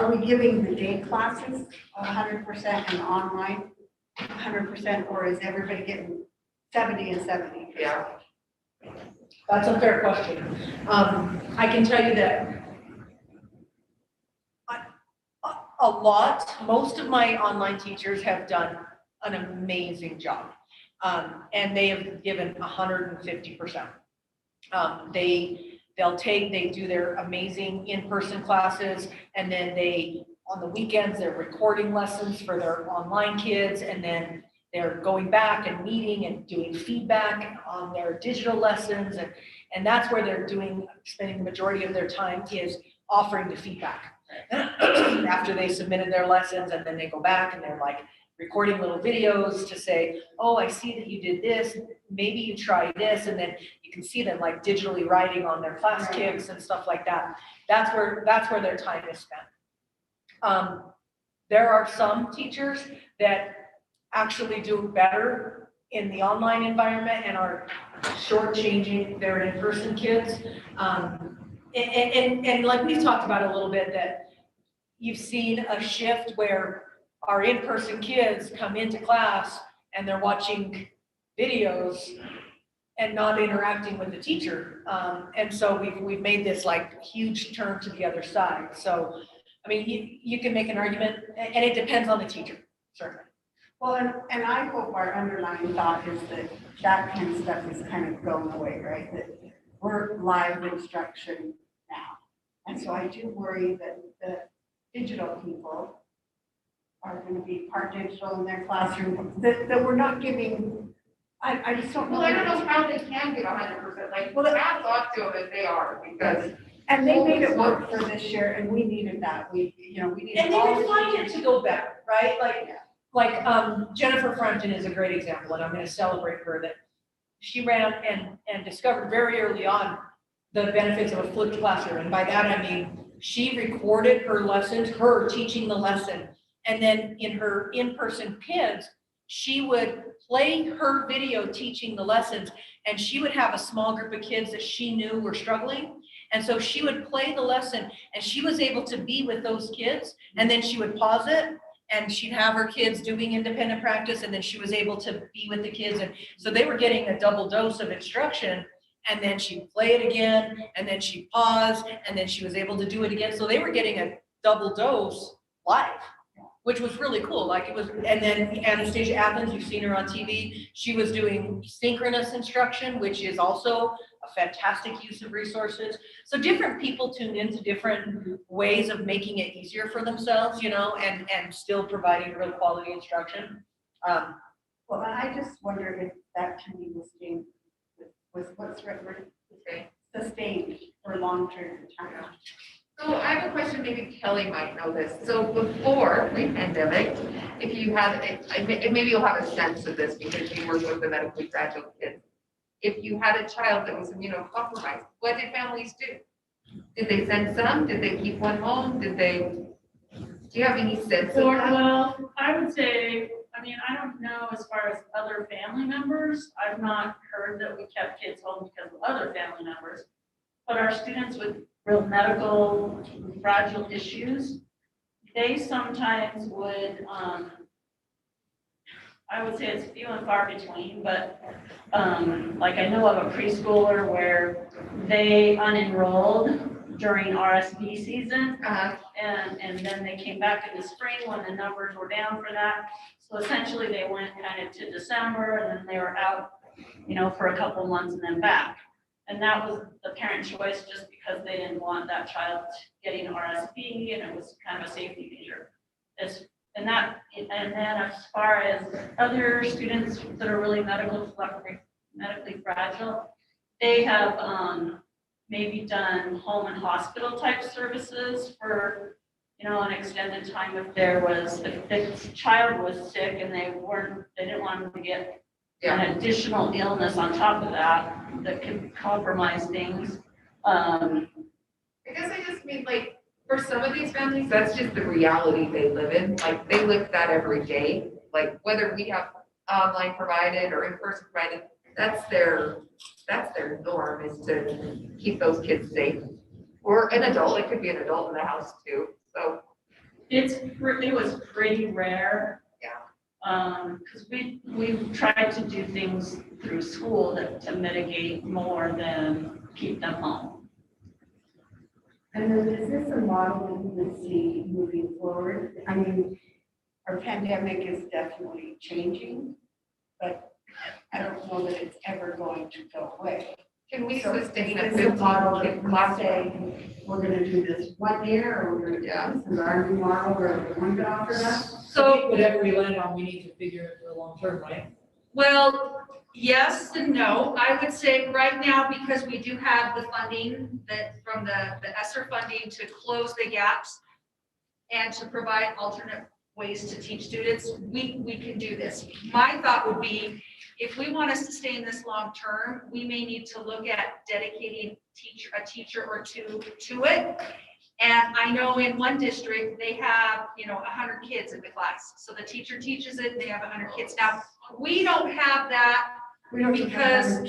we giving the day classes 100% and online 100%, or is everybody getting 70 and 70? Yeah. That's a fair question. I can tell you that most of my online teachers have done an amazing job. And they have given 150%. They do their amazing in-person classes, and then on the weekends, they're recording lessons for their online kids, and then they're going back and meeting and doing feedback on their digital lessons, and that's where they're spending the majority of their time is offering the feedback. After they submitted their lessons, and then they go back and they're like recording little videos to say, oh, I see that you did this, maybe you try this, and then you can see them like digitally writing on their class kits and stuff like that. That's where their time is spent. There are some teachers that actually do better in the online environment and are shortchanging their in-person kids. And like we've talked about a little bit, that you've seen a shift where our in-person kids come into class and they're watching videos and not interacting with the teacher. And so we've made this like huge turn to the other side. So, I mean, you can make an argument, and it depends on the teacher, certainly. Well, and I hope our underlying thought is that kind of stuff is kind of going away, right? That we're live instruction now. And so I do worry that the digital people are going to be part digital in their classroom, that we're not giving, I just don't know. Well, I don't know how they can get 100%, like, well, hats off to them if they are, because. And they made it work for this year, and we needed that, we needed. And they all the refined it teachers. to go better, right? Like Jennifer Frampton is a great example, and I'm going to celebrate her, that she ran and discovered very early on the benefits of a flipped classroom. And by that, I mean, she recorded her lessons, her teaching the lesson. And then in her in-person kids, she would play her video teaching the lessons, and she would have a small group of kids that she knew were struggling. And so she would play the lesson, and she was able to be with those kids, and then she would pause it, and she'd have her kids doing independent practice, and then she was able to be with the kids. And so they were getting a double dose of instruction, and then she'd play it again, and then she'd pause, and then she was able to do it again. So they were getting a double dose live, which was really cool. Like it was, and then Anastasia Athens, you've seen her on TV. She was doing synchronous instruction, which is also a fantastic use of resources. So different people tuned into different ways of making it easier for themselves, and still providing real quality instruction. Well, I just wonder if that can be sustained with what's sustained for long periods of time. So I have a question, maybe Kelly might know this. So before pre-pandemic, if you had, maybe you'll have a sense of this because you work with the medically fragile kids. If you had a child that was immunocompromised, what did families do? Did they send some? Did they keep one home? Do you have any sense of that? Well, I would say, I don't know as far as other family members. I've not heard that we kept kids home because of other family members. But our students with real medical fragile issues, they sometimes would, I would say it's few and far between, but, like I know of a preschooler where they unenrolled during RSV season. And then they came back in the spring when the numbers were down for that. So essentially they went kind of to December and then they were out, for a couple months and then back. And that was the parent choice just because they didn't want that child getting RSV and it was kind of a safety measure. And then as far as other students that are really medically fragile, they have maybe done home and hospital type services for, an extended time if the child was sick and they didn't want them to get an additional illness on top of that could compromise things. I guess I just mean like, for some of these families, that's just the reality they live in. Like, they live that every day. Like, whether we have online provided or in-person provided, that's their norm, is to keep those kids safe. Or an adult, it could be an adult in the house too, so. It was pretty rare. Yeah. Because we tried to do things through school to mitigate more than keep them home. And then is this a model that you would see moving forward? I mean, our pandemic is definitely changing, but I don't know that it's ever going to go away. Can we So sustain is a this model 15 that kid we classroom? say, we're gonna do this 1 year, or we're gonna do this is our new model, or one could offer that? So whatever we land on, we need to figure it for the long term, right? Well, yes and no. I would say right now, because we do have the funding that from the ESSER funding to close the gaps and to provide alternate ways to teach students, we can do this. My thought would be, if we want to sustain this long term, we may need to look at dedicating a teacher or two to it. And I know in one district, they have, 100 kids in the class. So the teacher teaches it, they have 100 kids. Now, we don't have that because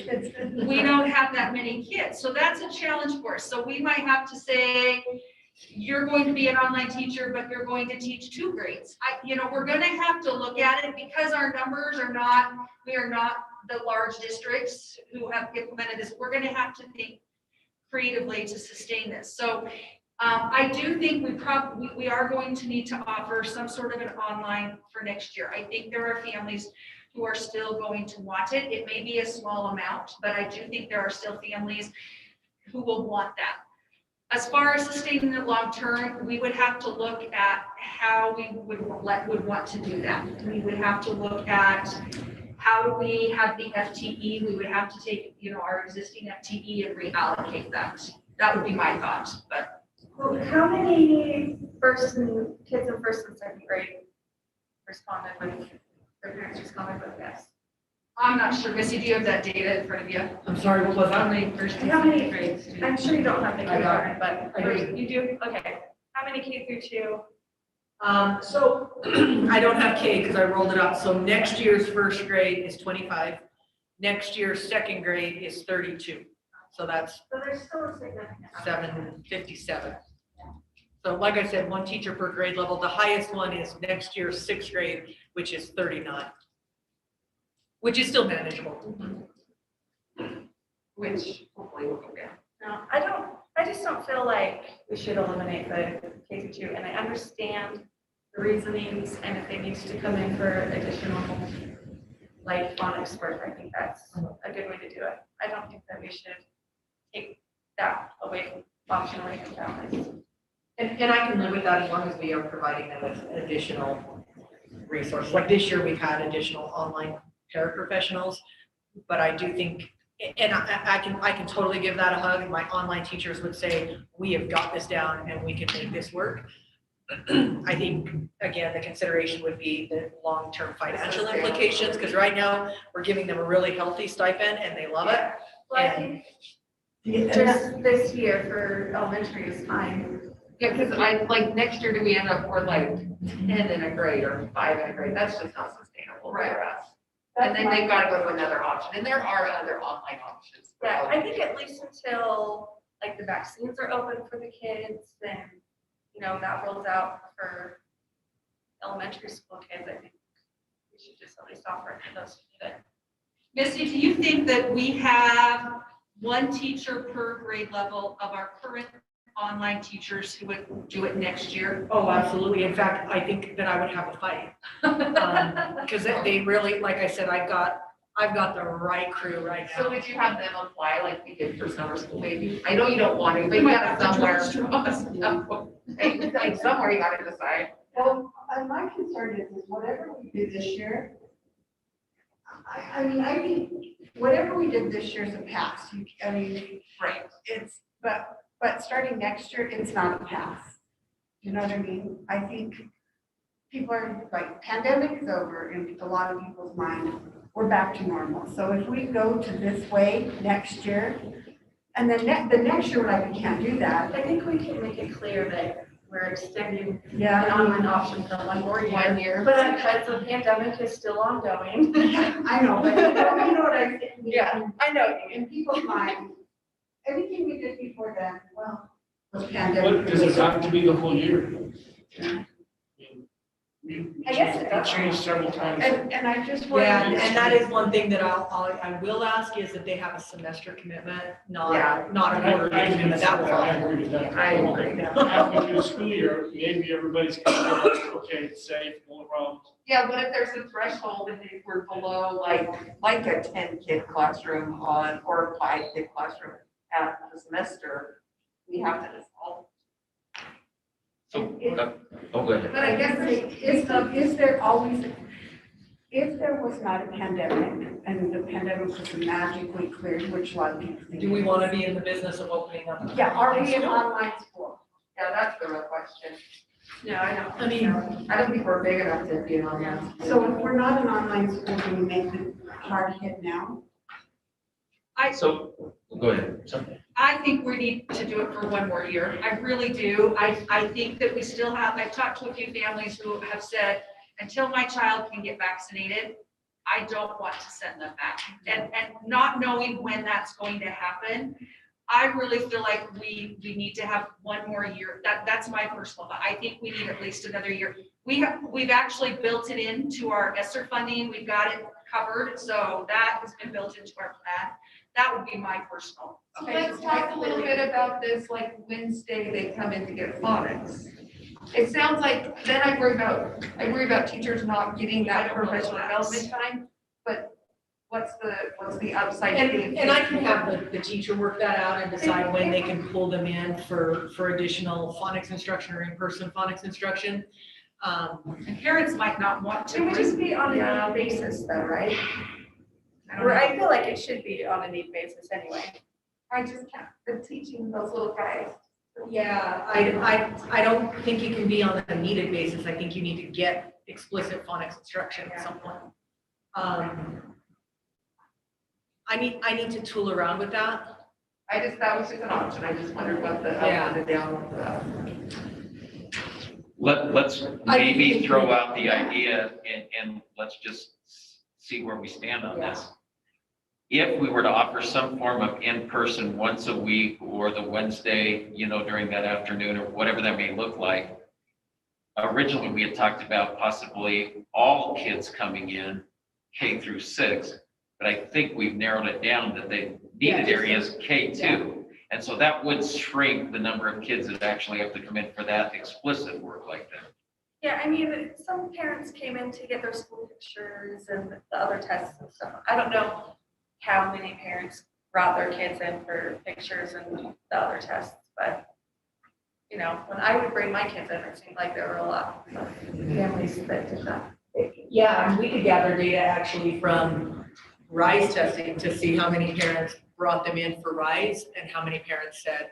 we don't have that many kids. So that's a challenge for us. So we might have to say, you're going to be an online teacher, but you're going to teach 2 grades. We're going to have to look at it because our numbers we are not the large districts who have implemented this. We're going to have to think creatively to sustain this. So I do think we are going to need to offer some sort of an online for next year. I think there are families who are still going to want it. It may be a small amount, but I do think there are still families who will want that. As far as sustaining it long term, we would have to look at how we would want to do that. We would have to look at how do we have the FTE. We would have to take, our existing FTE and reallocate that. That would be my thought, but. How many kids in first and second grade responded with, their parents responded with yes? I'm not sure. Missy, do you have that data in front of you? I'm sorry, what was How that? many first and How many- second grade students? I'm sure you don't have the I got kindergarten, but I do. you do, okay. How many K through 2? So I don't have K because I rolled it up. So next year's first grade is 25. Next year's second grade is 32. So that's So there's still a significant. 757. So like I said, 1 teacher per grade level. The highest one is next year's 6th grade, which is 39, which is still manageable. Which hopefully will go down. No, I just don't feel like we should eliminate the K through 2, and I understand the reasonings, and if they need to come in for additional, like phonics work, I think that's a good way to do it. I don't think that we should take that option away from families. And I can live with that as long as we are providing them with additional resources. Like this year, we've had additional online paraprofessionals, but I do think, and I can totally give that a hug. My online teachers would say, we have got this down and we can make this work. I think, again, the consideration would be the long-term financial implications, because right now, we're giving them a really healthy stipend and they love it. Well, I think just this year for elementary is fine. Yeah, because next year, do we end up with 10 in a grade or 5 in a grade? That's just not sustainable for us. And then they've got to go to another option, and there are other online options. Yeah, I think at least until the vaccines are open for the kids, then that rolls out for elementary school kids, I think we should just at least offer it to those who need it. Misty, do you think that we have one teacher per grade level of our current online teachers who would do it next year? Oh, absolutely. In fact, I think that I would have a fight. Because they really, like I said, I've got the right crew right So now. would you have them apply like we did for summer school maybe? I know you don't want to, but you gotta somewhere. Like somewhere you gotta decide. Well, my concern is whatever we did this year, I think whatever we did this year is a pass. Right. But starting next year, it's not a pass. You know what I mean? I think people are like, pandemic is over in a lot of people's mind. We're back to normal. So if we go to this way next year, and then the next year, we're like, we can't do that. I think we can make it clear that we're extending Yeah. an online option for one more year. 1 year. But because the pandemic is still ongoing. I know, but you know what I mean? Yeah, I know. In people's mind, everything we did before then, well, was What, pandemic. does it have to be the whole year? We I guess it does. changed several times. And I just Yeah, want. and that is one thing that I will ask is that they have a semester commitment, Yeah. not a quarterly commitment. That will. I agree with that. I agree. Halfway through the school year, maybe everybody's kind of, okay, it's safe, no problems. Yeah, what if there's a threshold if we're below like a 10-kid classroom or a 5-kid classroom at the semester, we have to dissolve. So, oh, go ahead. But I guess, is there always, if there was not a pandemic, and the pandemic was magically cleared, which a lot of people think. Do we want to be in the business of opening up? Yeah, are we in online school? Yeah, that's the real question. Yeah, I know. I mean, I don't think we're big enough to be on that. So if we're not an online school, do we make it hard hit now? So, go ahead. Sorry. I think we need to do it for one more year. I really do. I think that we still have, I've talked to a few families who have said, until my child can get vaccinated, I don't want to send them back. And not knowing when that's going to happen, I really feel like we need to have one more year. That's my personal thought. I think we need at least another year. We've actually built it into our ESSER funding. We've got it covered. So that has been built into our plan. That would be my personal. So let's talk a little bit about this, like Wednesday, they come in to get phonics. It sounds like, then I worry about teachers not getting that professional development time, but what's the upside? and I can have the teacher work that out and decide when they can pull them in for additional phonics instruction or in-person phonics instruction. And parents might not want to. It would just be on a need basis though, right? I feel like it should be on a need basis anyway. I just can't, the teaching those little guys. Yeah, I don't think it can be on a needed basis. I think you need to get explicit phonics instruction at some point. I need to tool around with that. That was just an option. I just wondered what the up and the down was about. Let's maybe throw out the idea and let's just see where we stand on this. If we were to offer some form of in-person once a week or the Wednesday, during that afternoon or whatever that may look like, originally we had talked about possibly all kids coming in K through 6, but I think we've narrowed it down that the needed area is K2. And so that would shrink the number of kids that actually have to come in for that explicit work like that. Yeah, I mean, some parents came in to get their school pictures and the other tests and stuff. I don't know how many parents brought their kids in for pictures and the other tests, but when I would bring my kids in, it seemed like there were a lot of families that did that. Yeah, and we could gather data actually from RISE testing to see how many parents brought them in for RISE and how many parents said,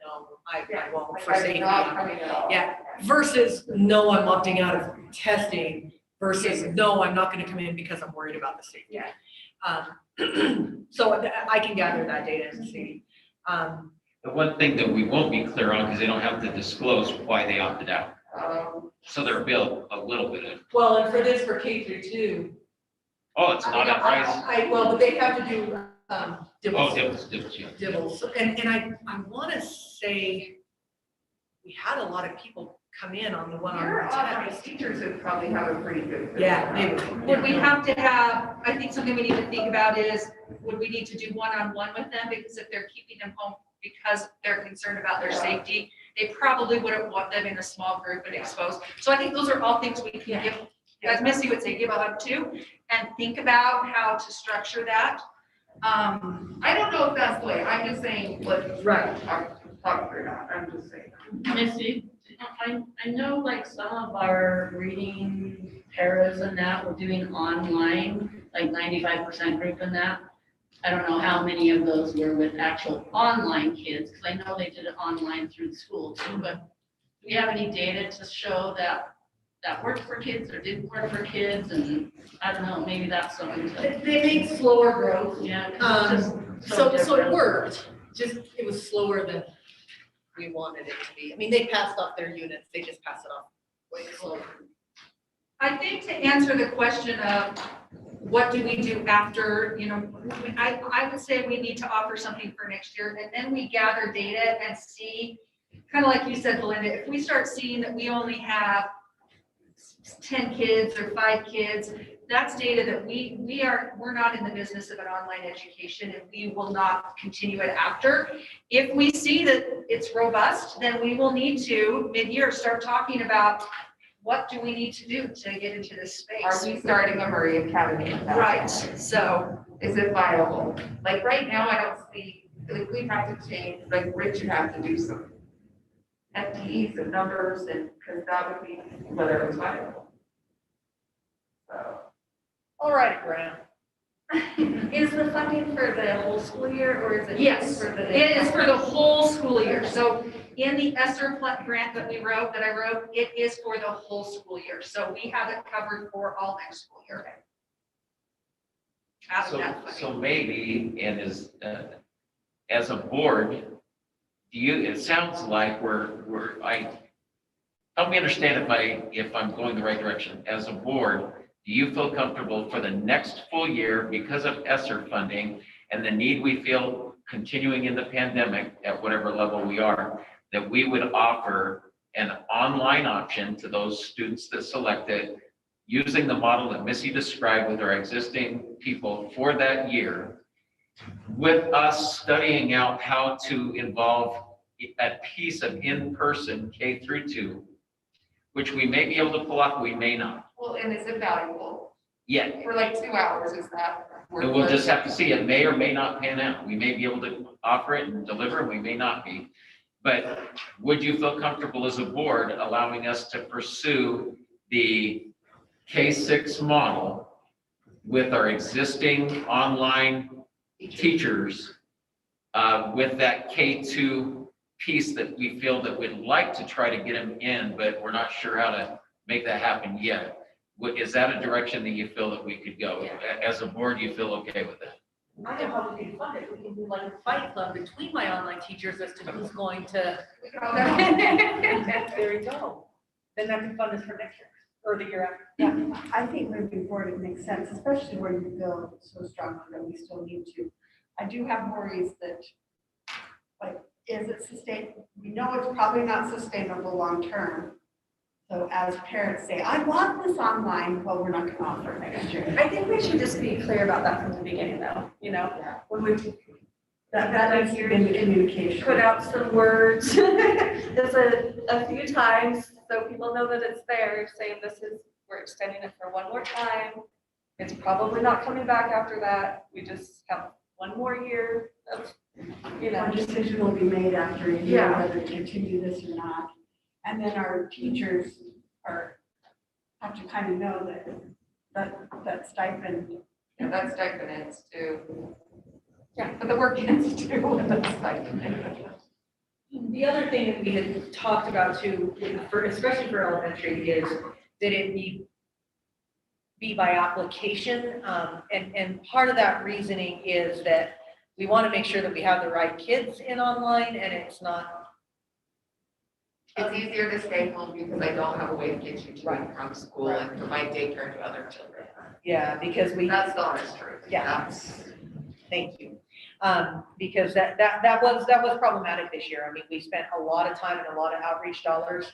no, I won't for safety. Yeah, versus no, I'm opting out of testing versus no, I'm not going to come in because I'm worried about the safety. Yeah. So I can gather that data and see. The one thing that we won't be clear on, because they don't have to disclose why they opted out. So there'll be a little bit of, Well, and for this, for K through 2. it's not at RISE. Well, but they have to do dibbles. Dibbles, yeah. Dibbles. And I want to say we had a lot of people come in on the Your one-on-one online test. teachers would probably have a pretty good. Yeah, they would. Would we have to have, I think something we need to think about is, would we need to do one-on-one with them? Because if they're keeping them home because they're concerned about their safety, they probably wouldn't want them in a small group and exposed. So I think those are all things we can give, as Missy would say, give a hug to, and think about how to structure that. I don't know if that's the way, I'm just saying, let's, Right. talk through that, I'm just saying. Missy, I know like some of our reading paras and that we're doing online, like 95% group in that. I don't know how many of those were with actual online kids, because I know they did it online through the school too, but do we have any data to show that that worked for kids or didn't work for kids? And I don't know, maybe that's something to, They made slower growth. yeah. 'cause it's just So it different. worked, just it was slower than we wanted it to be. I mean, they passed off their units, they just passed it off way slower. I think to answer the question of what do we do after, I would say we need to offer something for next year, and then we gather data and see, kind of like you said, Belinda, if we start seeing that we only have 10 kids or 5 kids, that's data that we're not in the business of an online education, and we will not continue it after. If we see that it's robust, then we will need to mid-year start talking about what do we need to do to get into this space. Are we starting a Murray Academy? Right, so Is it viable? Like right now, I don't see, like we have to change, like Rich, you have to do some FTEs and numbers, and, because that would be whether it was viable. So. All right, Graham. Is the funding for the whole school year, or is it? yes, For the? it is for the whole school year. So in the ESSER grant that I wrote, it is for the whole school year. So we have it covered for all next school year. Out of that funding. So maybe, and as a board, it sounds like help me understand if I'm going the right direction. As a board, do you feel comfortable for the next full year, because of ESSER funding and the need we feel continuing in the pandemic at whatever level we are, that we would offer an online option to those students that select it, using the model that Missy described with our existing people for that year, with us studying out how to involve a piece of in-person K through 2, which we may be able to pull off, we may not. Well, and is it valuable? Yeah, For like 2 hours, is that? and we'll just have to see. It may or may not pan out. We may be able to offer it and deliver, and we may not be. But would you feel comfortable as a board allowing us to pursue the K-6 model with our existing online teachers, with that K-2 piece that we feel that we'd like to try to get them in, but we're not sure how to make that happen yet? Is that a direction that you feel that we could go? As a board, you feel okay with that? I know how we can fund it. We can do like a fight club between my online teachers as to who's going to. There you go. Then that can fund us for next year or the year after. Yeah, I think moving forward, it makes sense, especially where you feel so strongly that we still need to. I do have worries that, like, is it sustainable? We know it's probably not sustainable long-term. So as parents say, I want this online, well, we're not gonna offer it next year. I think we should just be clear about that from the beginning though, when we That needs to be in the communication. put out some words. Just a few times, so people know that it's there, saying we're extending it for one more time. It's probably not coming back after that. We just have one more year of, A decision will be made after a year, Yeah. whether to continue this or not. And then our teachers have to kind of know that stipend. Yeah, that stipend is too. Yeah, but the work ends too with the stipend. The other thing that we had talked about too, especially for elementary, is that it be by application. And part of that reasoning is that we want to make sure that we have the right kids in online, and it's not. It's easier to stay home because I don't have a way to get you to and from school and provide daycare to other children. Yeah, because That's the honest truth. Yeah. That's- Thank you. Because that was problematic this year. I mean, we spent a lot of time and a lot of outreach dollars,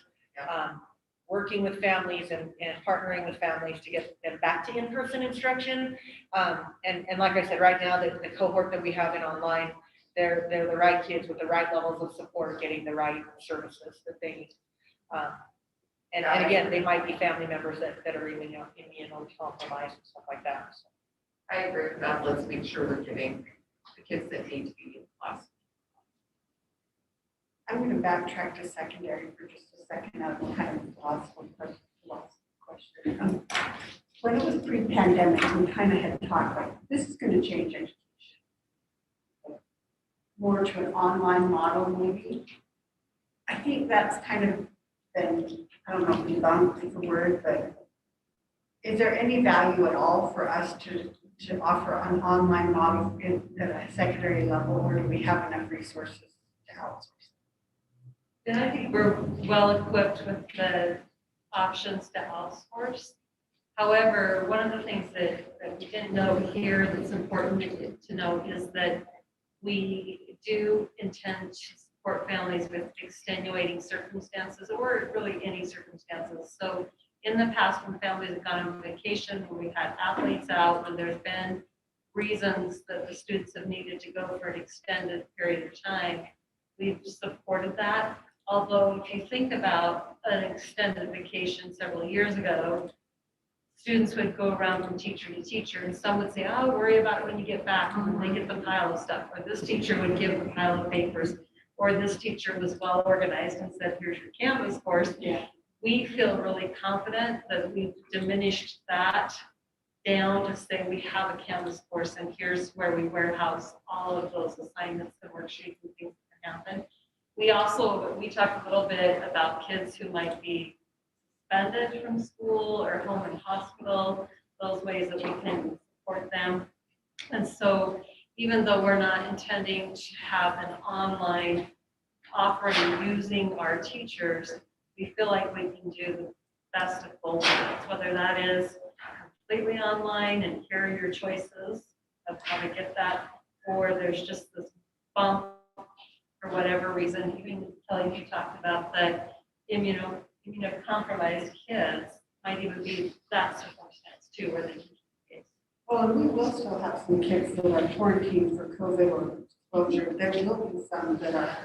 working with families and partnering with families to get them back to in-person instruction. And like I said, right now, the cohort that we have in online, they're the right kids with the right levels of support, getting the right services that they need. And again, they might be family members that are even immunocompromised and stuff like that. So. I agree with that. Let's make sure we're giving the kids that need to be in class. I'm going to backtrack to secondary for just a second. I've kind of lost question. When it was pre-pandemic, we kind of had talked like, this is going to change education. More to an online model, maybe. I think that's kind of been, I don't know if debunked is the word, but is there any value at all for us to offer an online model at a secondary level, or do we have enough resources to outsource? And I think we're well equipped with the options to outsource. However, one of the things that we didn't know here that's important to note is that we do intend to support families with extenuating circumstances, or really any circumstances. So in the past, when families have gone on vacation, when we've had athletes out, when there's been reasons that the students have needed to go for an extended period of time, we've supported that. Although if you think about an extended vacation several years ago, students would go around from teacher to teacher, and some would say, oh, worry about it when you get back, and then they get the pile of stuff. Or this teacher would give the pile of papers, or this teacher was well organized and said, here's your Canvas course. Yeah. We feel really confident that we've diminished that down to say we have a Canvas course, and here's where we warehouse all of those assignments and worksheets and things that can happen. We talked a little bit about kids who might be suspended from school or home in hospital, those ways that we can support them. And so even though we're not intending to have an online offering using our teachers, we feel like we can do the best of both worlds, whether that is completely online and here are your choices of how to get that, or there's just this bump for whatever reason. Even Kelly, you talked about that immunocompromised kids might even be that circumstance too, where they can get. Well, we will still have some kids that are quarantined for COVID or exposure. There will be some that are.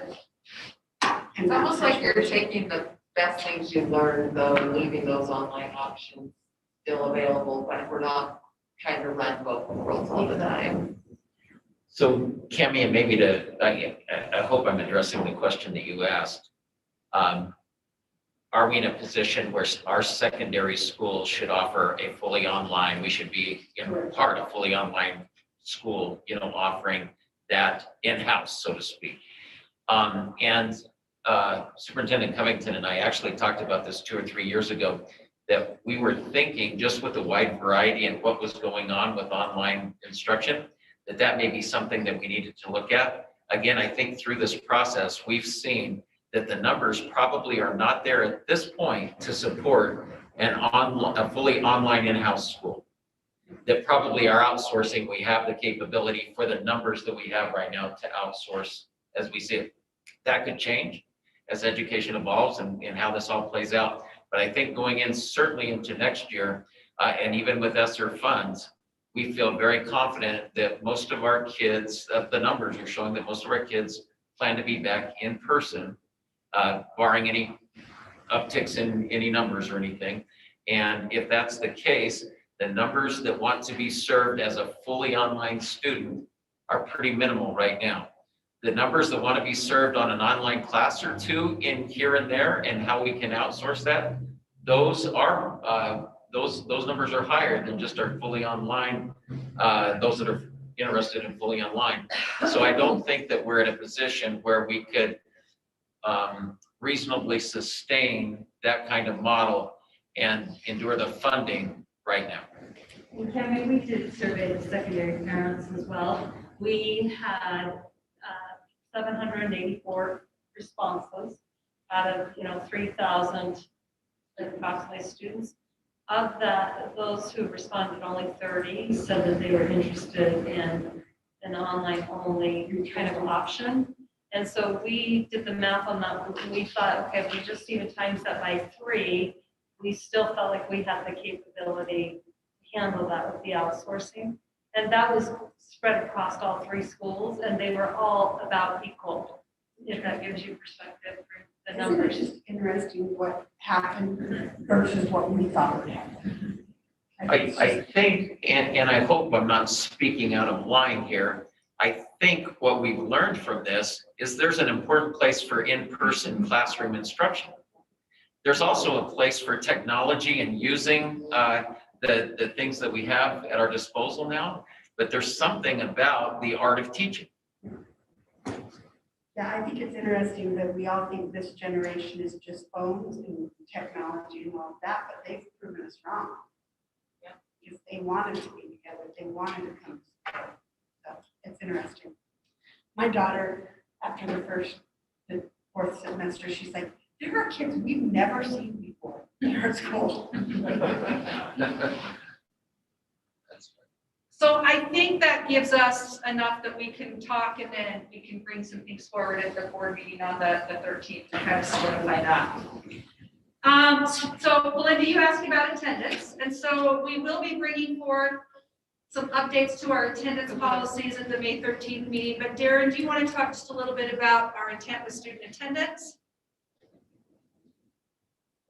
It's almost like you're taking the best things you've learned, though, and leaving those online options still available, but we're not trying to run both worlds all the time. So Cami, and maybe I hope I'm addressing the question that you asked. Are we in a position where our secondary schools should offer a fully online, we should be in part a fully online school, offering that in-house, so to speak. Superintendent Covington and I actually talked about this 2 or 3 years ago, that we were thinking, just with the wide variety and what was going on with online instruction, that may be something that we needed to look at. Again, I think through this process, we've seen that the numbers probably are not there at this point to support a fully online in-house school. That probably our outsourcing, we have the capability for the numbers that we have right now to outsource as we see it. That could change as education evolves and how this all plays out. But I think going in certainly into next year, and even with ESSER funds, we feel very confident that most of our kids, the numbers are showing that most of our kids plan to be back in person, barring any upticks in any numbers or anything. And if that's the case, the numbers that want to be served as a fully online student are pretty minimal right now. The numbers that want to be served on an online class or two in here and there, and how we can outsource that, those numbers are higher than just our fully online, those that are interested in fully online. So I don't think that we're in a position where we could reasonably sustain that kind of model and endure the funding right now. And Kevin, we did survey the secondary parents as well. We had 784 responses out of 3,000 approximately students. Of that, those who responded, only 30 said that they were interested in an online only kind of option. And so we did the math on that. We thought, okay, if we just even times that by 3, we still felt like we had the capability to handle that with the outsourcing. And that was spread across all 3 schools, and they were all about equal, if that gives you perspective for the Isn't it numbers. just interesting what happened versus what we thought would happen? I think, and I hope I'm not speaking out of line here, I think what we've learned from this is there's an important place for in-person classroom instruction. There's also a place for technology and using the things that we have at our disposal now, but there's something about the art of teaching. Yeah, I think it's interesting that we all think this generation is just phones and technology and all of that, but they've proven us wrong. Yeah. Because they wanted to be together, they wanted to come together. So it's interesting. My daughter, after the 4th semester, she's like, there are kids we've never seen before in our school. So I think that gives us enough that we can talk, and then we can bring some things forward at the board meeting on the 13th to kind of solidify that. So Belinda, you asked about attendance, and so we will be bringing forth some updates to our attendance policies at the May 13th meeting. But Darren, do you want to talk just a little bit about our intent with student attendance?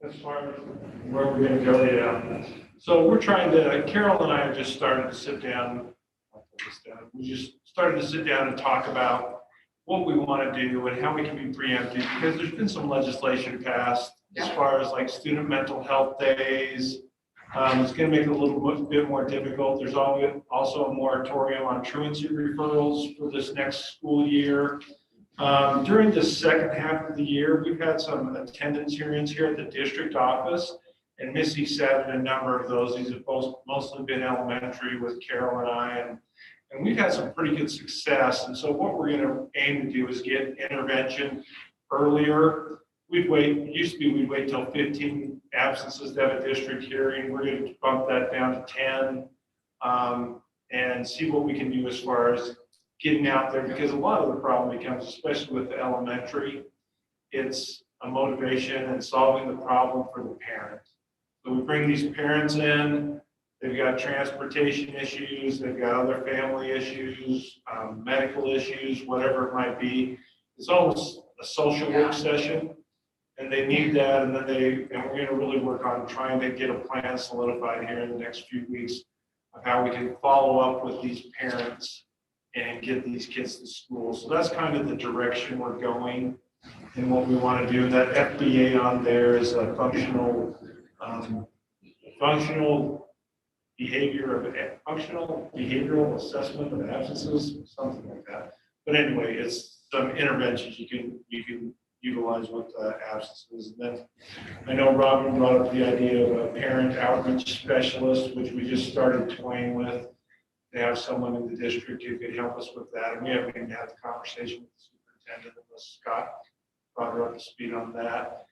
As far as where we're gonna go, yeah. So we're trying to, Carol and I are just starting to sit down. We just started to sit down and talk about what we want to do and how we can be preemptive, because there's been some legislation passed as far as like student mental health days. It's gonna make it a little bit more difficult. There's also a moratorium on truancy referrals for this next school year. During the second half of the year, we've had some attendance hearings here at the district office, and Missy sat in a number of those. These have mostly been elementary with Carol and I, and we've had some pretty good success. And so what we're gonna aim to do is get intervention earlier. We'd wait till 15 absences to have a district hearing. We're gonna bump that down to 10, and see what we can do as far as getting out there, because a lot of the problem becomes, especially with the elementary, it's a motivation and solving the problem for the parent. So we bring these parents in, they've got transportation issues, they've got other family issues, medical issues, whatever it might be. It's almost a social work session, and they need that, and we're gonna really work on trying to get a plan solidified here in the next few weeks of how we can follow up with these parents and get these kids to school. So that's kind of the direction we're going and what we want to do. That FBA on there is a functional behavioral assessment of absences, something like that. But anyway, it's some interventions you can utilize with absences. And then I know Robin brought up the idea of a parent outreach specialist, which we just started toying with. To have someone in the district who could help us with that. And we haven't even had the conversation with the superintendent unless Scott brought her up to speed on that.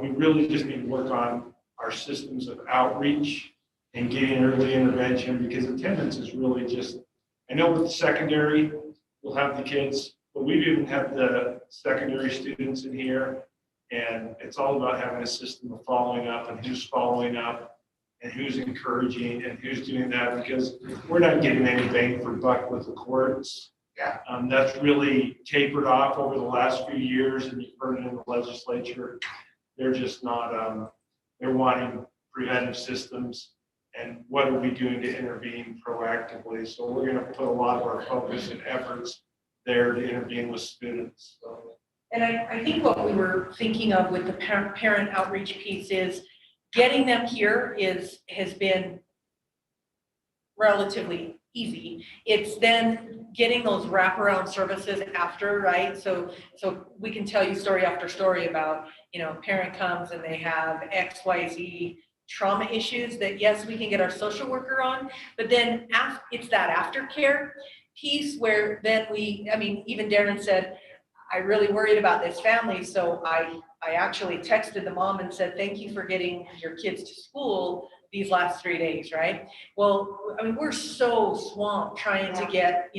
We really just need to work on our systems of outreach and getting early intervention, because attendance is really just, I know with the secondary, we'll have the kids, but we even have the secondary students in here. And it's all about having a system of following up and who's following up and who's encouraging and who's doing that, because we're not getting any bang for buck with the courts. Yeah. That's really tapered off over the last few years, and you've heard it in the legislature. They're just not, they're wanting preventive systems, and what are we doing to intervene proactively? So we're gonna put a lot of our focus and efforts there to intervene with students, so. And I think what we were thinking of with the parent outreach piece is getting them here has been relatively easy. It's then getting those wraparound services after, right? So we can tell you story after story about, parent comes and they have XYZ trauma issues that, yes, we can get our social worker on, but then it's that aftercare piece where then even Darren said, I really worried about this family, so I actually texted the mom and said, thank you for getting your kids to school, these last 3 days, right? Well, I mean, we're so swamped trying to get,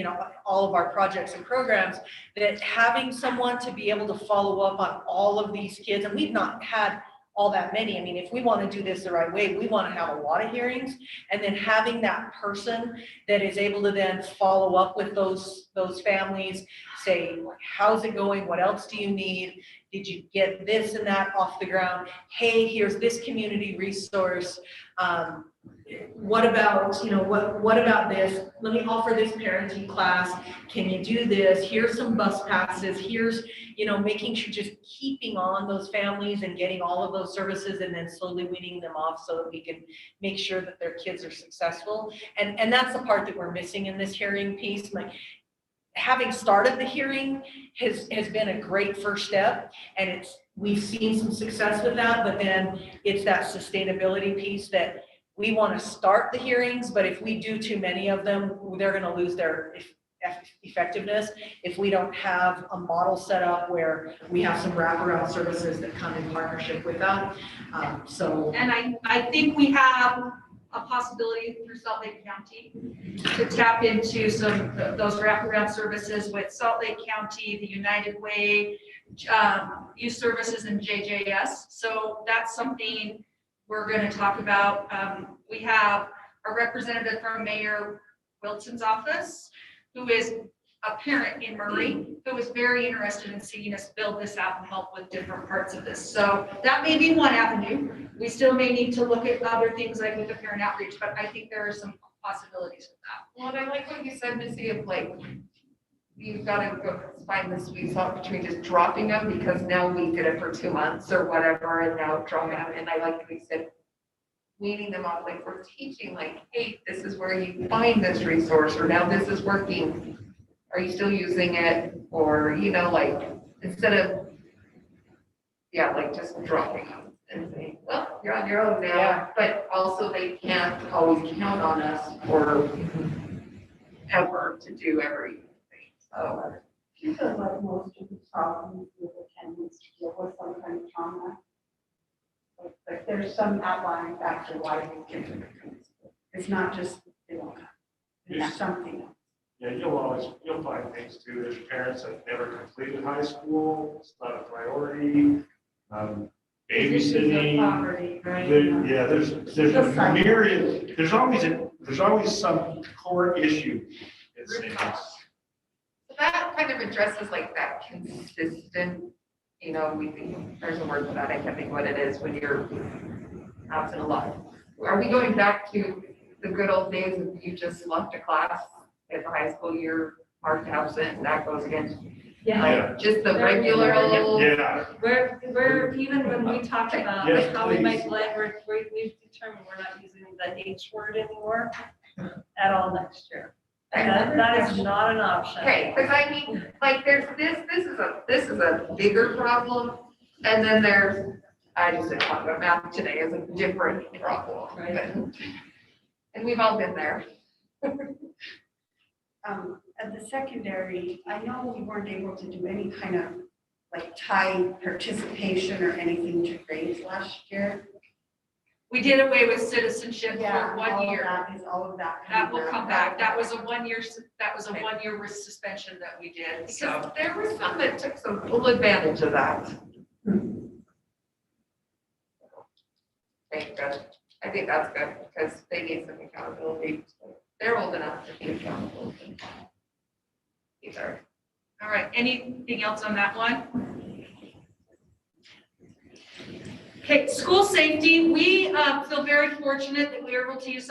all of our projects and programs that having someone to be able to follow up on all of these kids, and we've not had all that many. I mean, if we want to do this the right way, we want to have a lot of hearings, and then having that person that is able to then follow up with those families, say, how's it going? What else do you need? Did you get this and that off the ground? Hey, here's this community resource. What about, what about this? Let me offer this parenting class. Can you do this? Here's some bus passes. Here's, making sure, just keeping on those families and getting all of those services, and then slowly weaning them off so that we can make sure that their kids are successful. And that's the part that we're missing in this hearing piece. Like, having started the hearing has been a great first step, and we've seen some success with that, but then it's that sustainability piece that we want to start the hearings, but if we do too many of them, they're going to lose their effectiveness if we don't have a model set up where we have some wraparound services that come in partnership with that. And I think we have a possibility through Salt Lake County to tap into some of those wraparound services with Salt Lake County, the United Way, Youth Services, and JJS. So that's something we're going to talk about. We have a representative from Mayor Wilson's office, who is a parent in Murray, who was very interested in seeing us build this out and help with different parts of this. So that may be one avenue. We still may need to look at other things like with the parent outreach, but I think there are some possibilities with that. Well, and I like what you said, Missy, of you've got to go find the sweet spot between just dropping them, because now we did it for 2 months or whatever, and now dropping them. And I like what you said, weaning them off, we're teaching, hey, this is where you find this resource, or now this is working. Are you still using it? Or, instead of, just dropping them and saying, well, you're on your own now. Yeah. But also they can't always count on us for ever to do everything. So Do you feel like most of the problems with attendance deal with some kind of trauma? Like there's some outlying factor why they get to the kids. It's not just they don't come. It's something else. Yeah, you'll find things too. There's parents that never completed high school. It's not a priority. Babysitting. Poverty, right? There's a myriad. There's always some core issue. So that kind of addresses that consistent, we think there's a word for that. I can't think what it is when you're absent a lot. Are we going back to the good old days of you just left a class at the high school year, marked absent, and that goes against just the regular old. Yeah. We're even when we talk about Yes, how we might please. blend, we've determined we're not using the H word anymore at all next year. And that is not an option. Okay, because there's this is a bigger problem, and then I just didn't talk about math today as a different problem. Right. And we've all been there. At the secondary, I know we weren't able to do any kind of tie participation or anything to grades last year. We did away with citizenship for 1 all of year. that is all of that. That will come back. That was a 1 year, suspension that we did, so. Because there were some that took some full advantage of that. Thank God. I think that's good, because they need some accountability. They're old enough to be accountable. These are. All right, anything else on that one? Okay, school safety, we feel very fortunate that we were able to use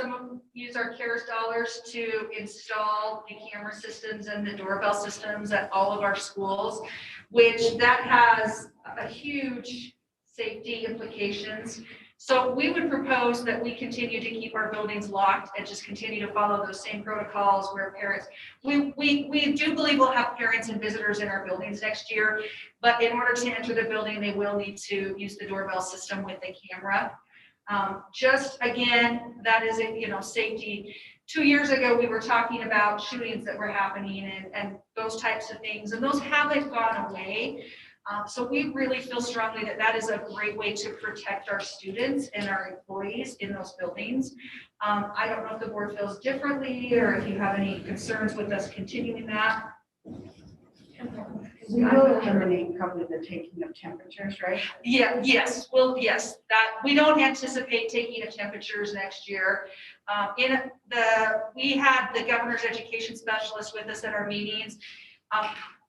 our CARES dollars to install the camera systems and the doorbell systems at all of our schools, which that has a huge safety implications. So we would propose that we continue to keep our buildings locked and just continue to follow those same protocols where parents, we do believe we'll have parents and visitors in our buildings next year, but in order to enter the building, they will need to use the doorbell system with the camera. Just again, that is safety. 2 years ago, we were talking about shootings that were happening and those types of things, and those haven't gone away. So we really feel strongly that that is a great way to protect our students and our employees in those buildings. I don't know if the board feels differently or if you have any concerns with us continuing that. We will eliminate probably the taking of temperatures, right? Yeah, yes, well, yes, that, we don't anticipate taking of temperatures next year. We had the governor's education specialist with us at our meetings.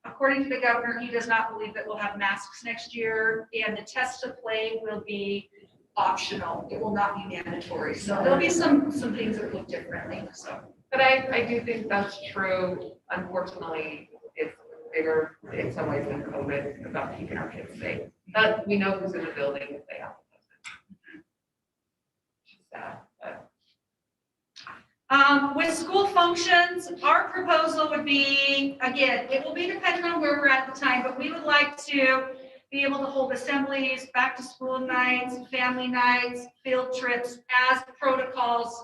According to the governor, he does not believe that we'll have masks next year, and the test to play will be optional. It will not be mandatory. So there'll be some things that look differently, so. But I do think that's true. Unfortunately, it's bigger in some ways than COVID about keeping our kids safe. But we know who's in the building if they have. Sad, but With school functions, our proposal would be, again, it will be dependent on where we're at the time, but we would like to be able to hold assemblies, back to school nights, family nights, field trips as protocols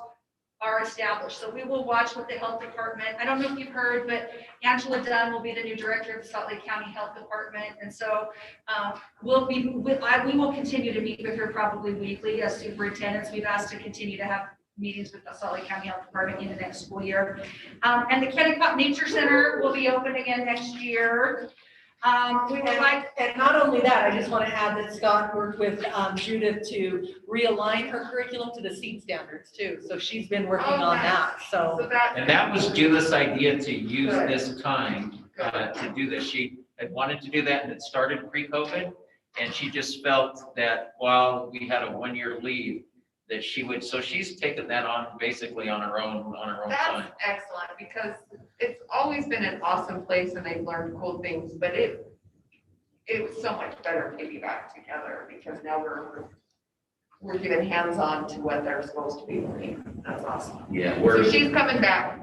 are established. So we will watch with the health department. I don't know if you've heard, but Angela Dunn will be the new director of the Salt Lake County Health Department. And so we will continue to meet with her probably weekly as superintendents. We've asked to continue to have meetings with the Salt Lake County Health Department in the next school year. And the Kennecott Nature Center will be open again next year. We would like, And not only that, I just want to add that Scott worked with Judith to realign her curriculum to the SEED standards too. So she's been working on that, so. so that. And that was Judith's idea to use this time to do this. She had wanted to do that and it started pre-COVID. And she just felt that while we had a 1-year leave, that she would, so she's taken that on basically on her own time. That's excellent, because it's always been an awesome place and they've learned cool things, but it was so much better to be back together because now we're given hands-on to what they're supposed to be learning. That's awesome. Yeah, So she's coming back.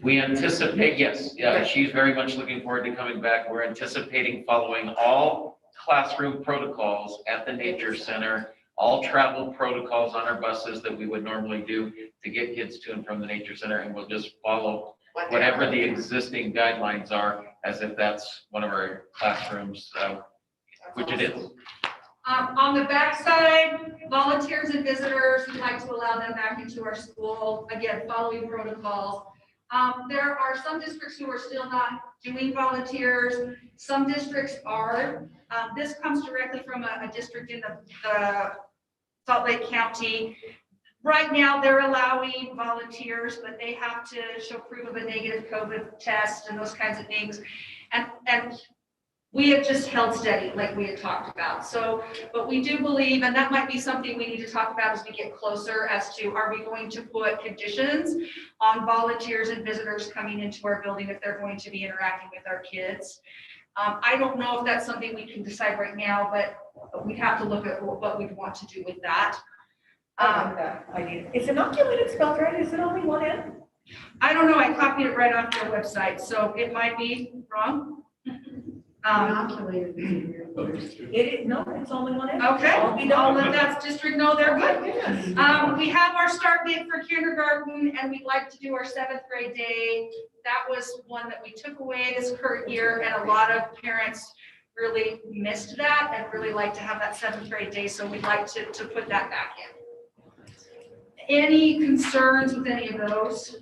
we anticipate, yes, yeah, she's very much looking forward to coming back. We're anticipating following all classroom protocols at the Nature Center, all travel protocols on our buses that we would normally do to get kids to and from the Nature Center, and we'll just follow whatever the existing guidelines are as if that's one of our classrooms, which it is. on the backside, volunteers and visitors, we'd like to allow them back into our school, again, following protocols. There are some districts who are still not doing volunteers. Some districts are. This comes directly from a district in the Salt Lake County. Right now, they're allowing volunteers, but they have to show proof of a negative COVID test and those kinds of things. And we have just held steady, like we had talked about. So, but we do believe, and that might be something we need to talk about as we get closer as to, are we going to put conditions on volunteers and visitors coming into our building if they're going to be interacting with our kids? I don't know if that's something we can decide right now, but we have to look at what we'd want to do with that. I like that idea. Is inoculated spelled right? Is it only one N? I don't know, I copied it right off their website, so it might be wrong. Inoculated. No, it's only one N. Okay, I'll be I'll done. let that district know they're good. Goodness. We have our start date for kindergarten, and we'd like to do our 7th grade day. That was one that we took away this current year, and a lot of parents really missed that and really like to have that 7th grade day, so we'd like to put that back in. Any concerns with any of those?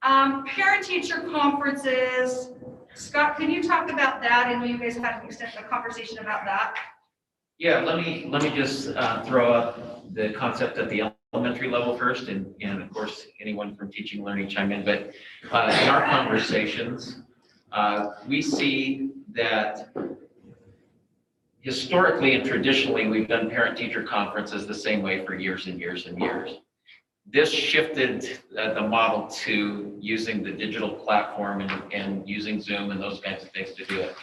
Parent-teacher conferences. Scott, can you talk about that? I know you guys had an extensive conversation about that. Yeah, let me just throw up the concept at the elementary level first, and of course, anyone from teaching and learning chime in, but in our conversations, we see that historically and traditionally, we've done parent-teacher conferences the same way for years and years and years. This shifted the model to using the digital platform and using Zoom and those kinds of things to do it.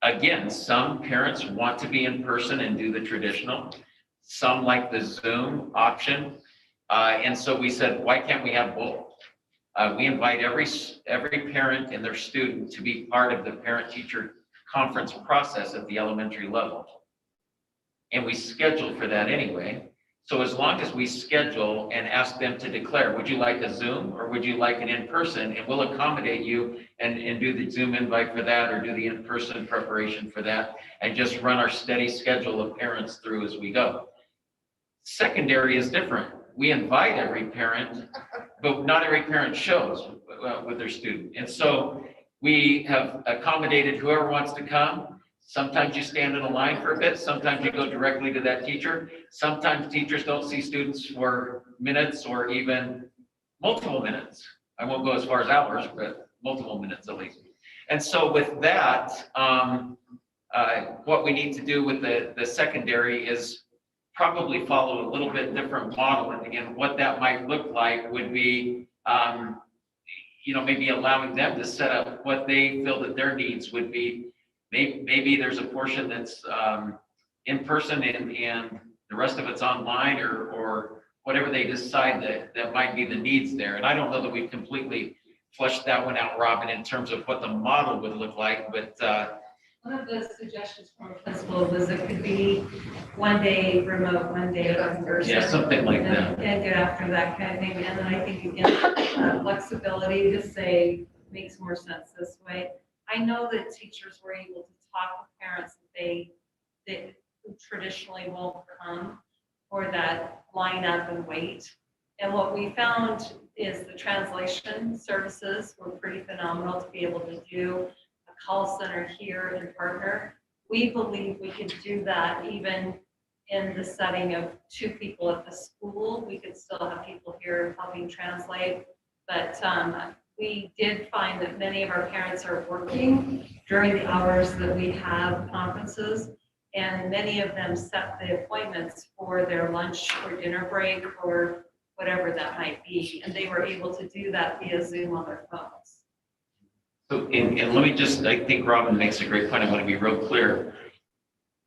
Again, some parents want to be in person and do the traditional. Some like the Zoom option. And so we said, why can't we have both? We invite every parent and their student to be part of the parent-teacher conference process at the elementary level. And we schedule for that anyway. So as long as we schedule and ask them to declare, would you like a Zoom or would you like an in-person? And we'll accommodate you and do the Zoom invite for that or do the in-person preparation for that and just run our steady schedule of parents through as we go. Secondary is different. We invite every parent, but not every parent shows with their student. And so we have accommodated whoever wants to come. Sometimes you stand in a line for a bit. Sometimes you go directly to that teacher. Sometimes teachers don't see students for minutes or even multiple minutes. I won't go as far as hours, but multiple minutes at least. And so with that, what we need to do with the secondary is probably follow a little bit different model. And again, what that might look like would be, maybe allowing them to set up what they feel that their needs would be. Maybe there's a portion that's in person and the rest of it's online or whatever they decide that might be the needs there. And I don't know that we've completely fleshed that one out, Robin, in terms of what the model would look like, but one of the suggestions from a principal was it could be one day remote, one day in person. yeah, something like that. And go after that kind of thing. And then I think again, flexibility to say makes more sense this way. I know that teachers were able to talk with parents that traditionally won't come or that line up and wait. And what we found is the translation services were pretty phenomenal to be able to do a call center here and partner. We believe we could do that even in the setting of 2 people at the school. We could still have people here helping translate, but we did find that many of our parents are working during the hours that we have conferences, and many of them set the appointments for their lunch or dinner break or whatever that might be, and they were able to do that via Zoom on their phones. So, and let me just, I think Robin makes a great point. I want to be real clear.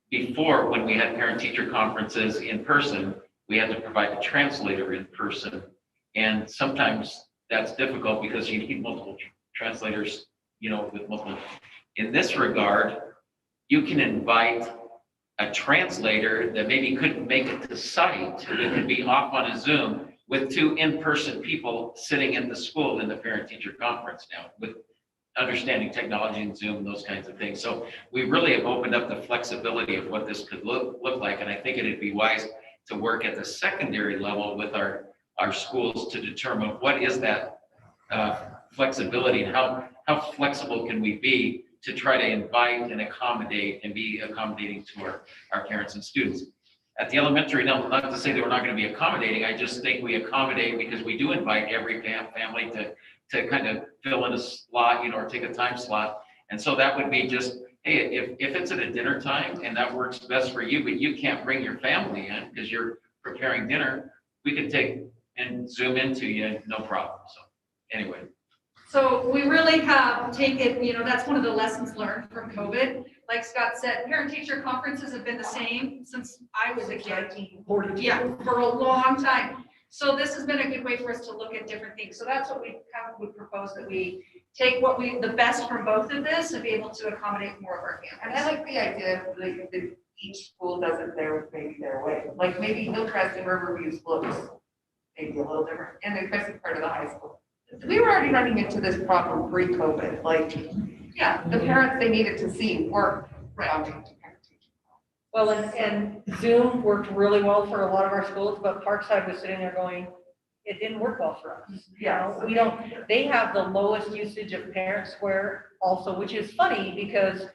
Before, when we had parent-teacher conferences in person, we had to provide a translator in person, and sometimes that's difficult because you need multiple translators, with multiple. In this regard, you can invite a translator that maybe couldn't make it to site, that could be off on a Zoom with 2 in-person people sitting in the school in the parent-teacher conference now with understanding technology and Zoom and those kinds of things. So we really have opened up the flexibility of what this could look like. And I think it'd be wise to work at the secondary level with our schools to determine what is that flexibility and how flexible can we be to try to invite and accommodate and be accommodating to our parents and students. At the elementary level, not to say that we're not going to be accommodating, I just think we accommodate because we do invite every family to kind of fill in a slot, or take a time slot. And so that would be just, hey, if it's at a dinner time and that works best for you, but you can't bring your family in because you're preparing dinner, we can take and Zoom into you, no problem. So anyway. So we really have taken, that's one of the lessons learned from COVID. Like Scott said, parent-teacher conferences have been the same since I was a kid. Yeah, for a long time. So this has been a good way for us to look at different things. So that's what we kind of would propose, that we take the best from both of this and be able to accommodate more of our And I families. like the idea of that each school does it maybe their way. Like maybe Hillcrest and Riverview's looks maybe a little different, and especially part of the high school. We were already running into this problem pre-COVID. Like, yeah, the parents they needed to see work. Well, and Zoom worked really well for a lot of our schools, but Parkside was sitting there going, it didn't work well for us. They have the lowest usage of Parent Square also, which is funny because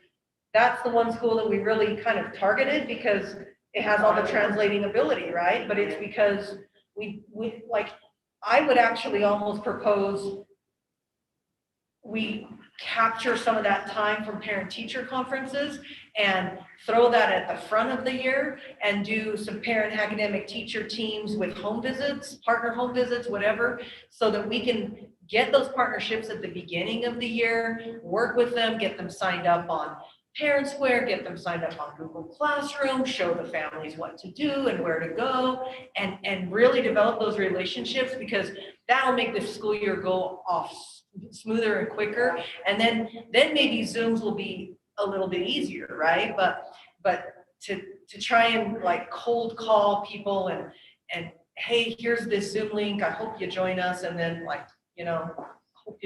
that's the one school that we really kind of targeted because it has all the translating ability, right? But it's because we I would actually almost propose we capture some of that time from parent-teacher conferences and throw that at the front of the year and do some parent academic teacher teams with home visits, partner home visits, whatever, so that we can get those partnerships at the beginning of the year, work with them, get them signed up on Parent Square, get them signed up on Google Classroom, show the families what to do and where to go, and really develop those relationships, because that'll make the school year go off smoother and quicker. And then maybe Zooms will be a little bit easier, right? But to try and like cold call people hey, here's this Zoom link, I hope you join us, and then like, hope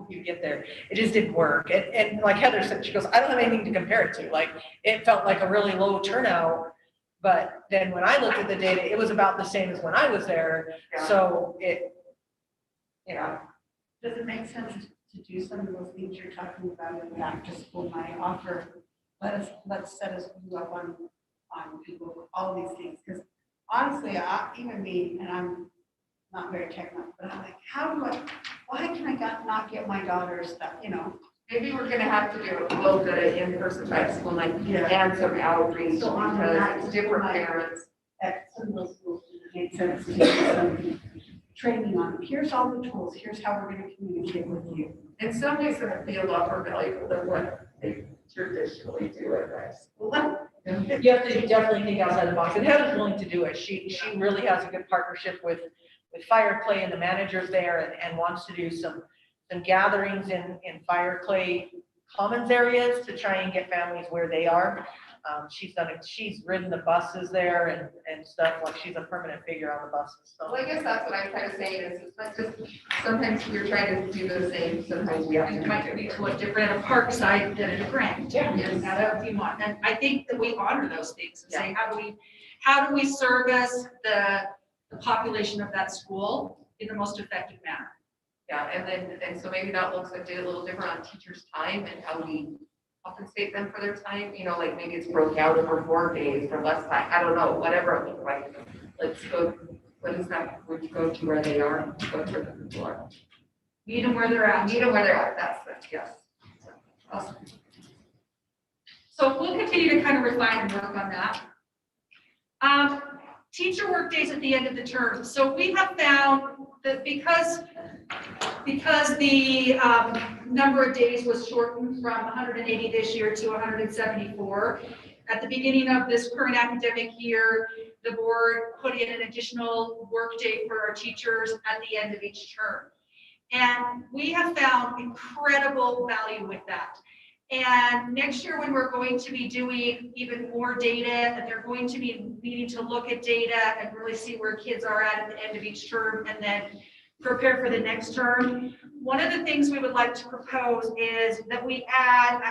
you get there. It just didn't work. And like Heather said, she goes, I don't have anything to compare it to. Like, it felt like a really low turnout. But then when I looked at the data, it was about the same as when I was there. So it, Does it make sense to do some of those things you're talking about in back to school might offer? Let's set us up on Google, all these things, because honestly, even me, and I'm not very technical, but I'm like, why can I not get my daughter's stuff, Maybe we're gonna have to do a little bit of in-person back to school, like, and some outreach, So on because that it's different school night, parents. at some of those schools, it makes sense to do some training on, here's all the tools, here's how we're gonna communicate with you. In some ways, it would be a lot more valuable than what they traditionally do at that school. you have to definitely think outside the box. And Heather's willing to do it. She really has a good partnership with Fire Clay and the managers there, and wants to do some gatherings in Fire Clay Commons areas to try and get families where they are. She's ridden the buses there and stuff, like she's a permanent figure on the buses. So Well, I guess that's what I'm kind of saying, is it's not just, sometimes you're trying to do the same, sometimes we have to It do might be to a different, at a Parkside than at a Grant. Yes. That's what you want. And I think that we honor those things and say, how do we service the population of that school in the most effective manner? Yeah, and so maybe that looks a little different on teachers' time and how we compensate them for their time, like maybe it's broke out over 4 days for less time, I don't know, whatever it looks like. Let's go, what is that, would you go to where they are, go to where people are? Meet them where they're at. Meet them where they're at, that's it, yes. Awesome. So we'll continue to kind of refine and work on that. Teacher work days at the end of the term. So we have found that because the number of days was shortened from 180 this year to 174, at the beginning of this current academic year, the board put in an additional work day for our teachers at the end of each term. And we have found incredible value with that. And next year, when we're going to be doing even more data, and they're going to be needing to look at data and really see where kids are at the end of each term, and then prepare for the next term. One of the things we would like to propose is that we add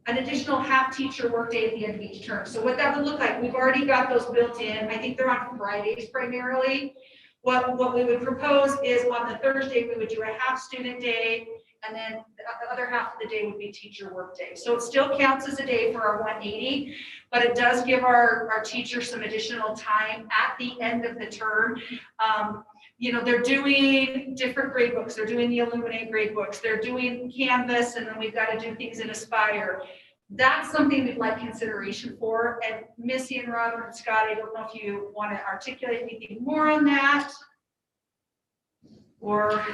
an additional half teacher workday at the end of each term. So what that would look like, we've already got those built in. I think they're on Fridays primarily. What we would propose is on the Thursday, we would do a half student day, and then the other half of the day would be teacher work day. So it still counts as a day for our 180, but it does give our teachers some additional time at the end of the term. They're doing different grade books. They're doing the Illuminate grade books. They're doing Canvas, and then we've got to do things in Aspire. That's something we'd like consideration for. And Missy and Robert and Scott, I don't know if you want to articulate anything more on that. Or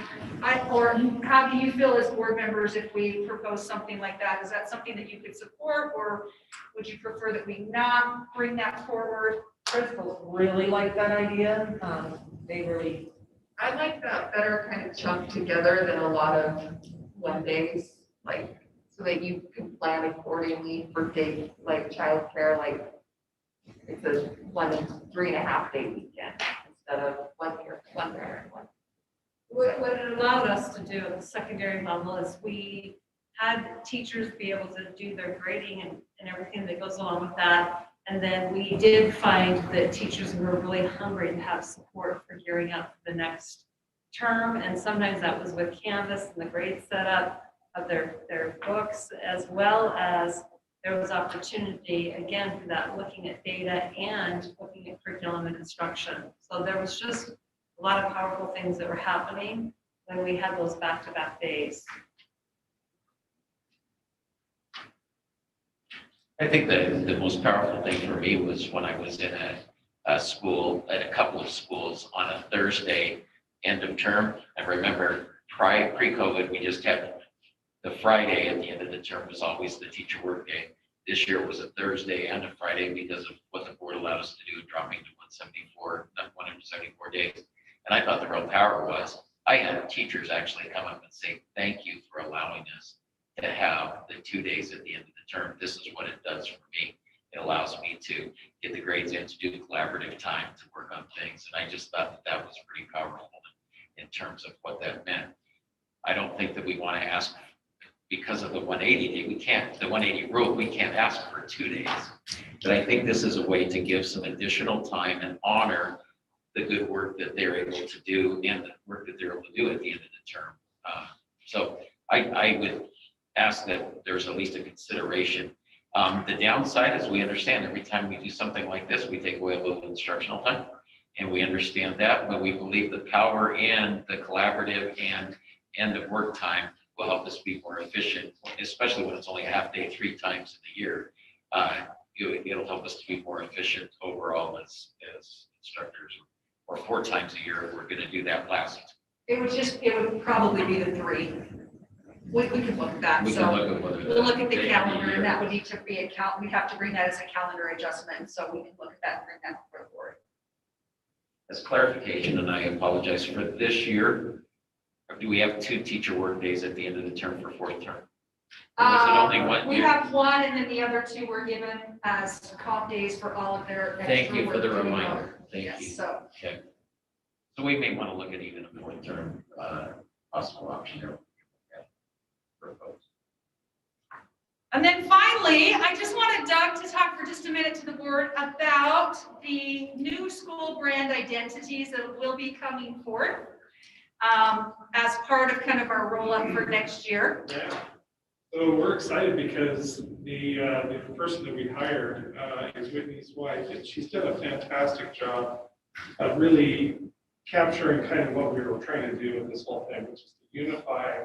how do you feel as board members if we propose something like that? Is that something that you could support, or would you prefer that we not bring that forward? principals really like that idea. I like that better kind of chunked together than a lot of 1 days, like, so that you can plan accordingly for day, like childcare, like it's a 3.5 day weekend instead of 1 year, 1 parent, one. What it allowed us to do at the secondary level is we had teachers be able to do their grading and everything that goes along with that. And then we did find that teachers were really hungry to have support for gearing up for the next term. And sometimes that was with Canvas and the grade setup of their books, as well as there was opportunity, again, for that looking at data and looking at curriculum and instruction. So there was just a lot of powerful things that were happening when we had those back-to-back days. I think the most powerful thing for me was when I was in a school, at a couple of schools on a Thursday end of term. I remember pre-COVID, we just had the Friday at the end of the term was always the teacher work day. This year was a Thursday and a Friday because of what the board allowed us to do, dropping to 174 days. And I thought the real power was, I had teachers actually come up and say, thank you for allowing us to have the 2 days at the end of the term. This is what it does for me. It allows me to get the grades in, to do the collaborative time, to work on things. And I just thought that that was pretty powerful in terms of what that meant. I don't think that we want to ask, because of the 180 day, we can't, the 180 rule, we can't ask for 2 days. But I think this is a way to give some additional time and honor the good work that they're able to do and the work that they're able to do at the end of the term. So I would ask that there's at least a consideration. The downside is we understand every time we do something like this, we take away a little instructional time. And we understand that, but we believe the power in the collaborative and end of work time will help us be more efficient, especially when it's only a half day 3 times in the year. It'll help us to be more efficient overall as instructors, or 4 times a year if we're going to do that last. It would probably be the 3. We could look at that, We so can look at whether. we'll look at the day of calendar, and that year. would need to be we'd have to bring that as a calendar adjustment, so we can look at that and bring that before the board. As clarification, and I apologize for this year, do we have 2 teacher work days at the end of the term for 4th term? Or was it only 1 We year? have 1, and then the other 2 were given as comp days for all of their Thank extra you for the work going on. reminder. Thank Yes, you. so, Okay. So we may want to look at even a 4th term possible option there. Proposed. and then finally, I just wanted Doug to talk for just a minute to the board about the new school brand identities that will be coming forth as part of kind of our roll-up for next year. Yeah. So we're excited because the person that we hired is Whitney's wife, and she's done a fantastic job of really capturing kind of what we were trying to do with this whole thing, which is to unify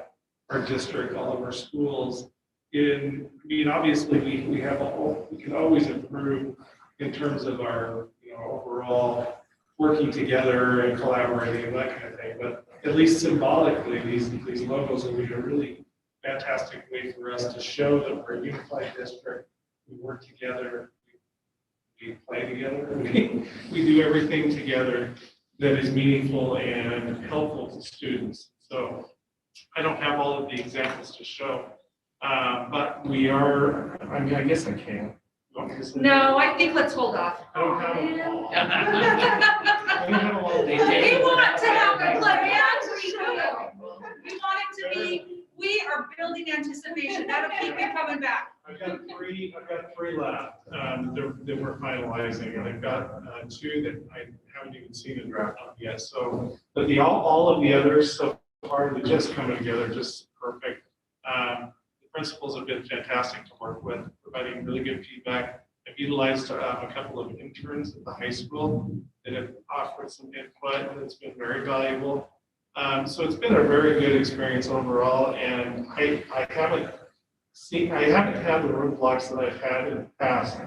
our district, all of our schools. Obviously we can always improve in terms of our, overall working together and collaborating and that kind of thing. But at least symbolically, these logos will be a really fantastic way for us to show that we're a unified district. We work together, we play together, we do everything together that is meaningful and helpful to students. So I don't have all of the examples to show, but we are, I guess I can. You want me to say No, I think let's hold off. I don't have them all. I don't have them all. We want to have a plan. We want it to be, we are building anticipation. That'll keep me coming back. I've got three left that we're finalizing, and I've got 2 that I haven't even seen a draft on yet. So, but all of the others so far, they're just coming together, just perfect. The principals have been fantastic to work with, providing really good feedback. I've utilized a couple of interns at the high school that have offered some input, and it's been very valuable. So it's been a very good experience overall, and I haven't had the roadblocks that I've had in the past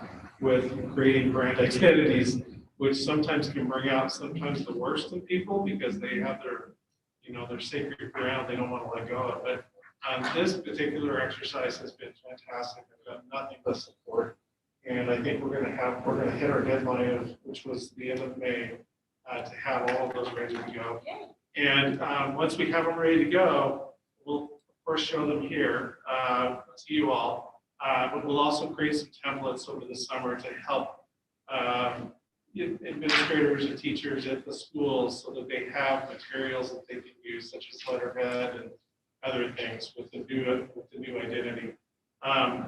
with creating brand identities, which sometimes can bring out sometimes the worst in people because they have their, their sacred ground they don't want to let go of. But this particular exercise has been fantastic. I've got nothing but support, and I think we're going to hit our deadline, which was the end of May, to have all of those ready to go. And once we have them ready to go, we'll of course show them here to you all, but we'll also create some templates over the summer to help administrators and teachers at the schools so that they have materials that they can use, such as letterhead and other things with the new identity.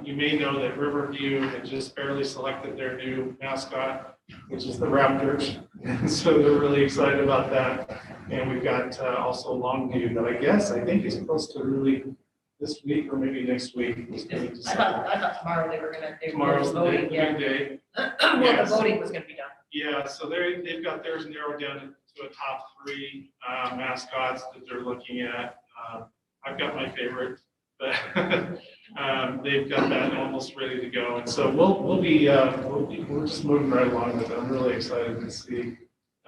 You may know that Riverview had just barely selected their new mascot, which is the Raptors. So they're really excited about that. And we've got also Longview that I think is supposed to really this week or maybe next week. I thought tomorrow they were Tomorrow's the voting, big yeah. day. Well, the voting was gonna be done. Yeah, so they've got theirs narrowed down to a top 3 mascots that they're looking at. I've got my favorite, but they've got that almost ready to go. And so we're just moving right along with it. I'm really excited to see,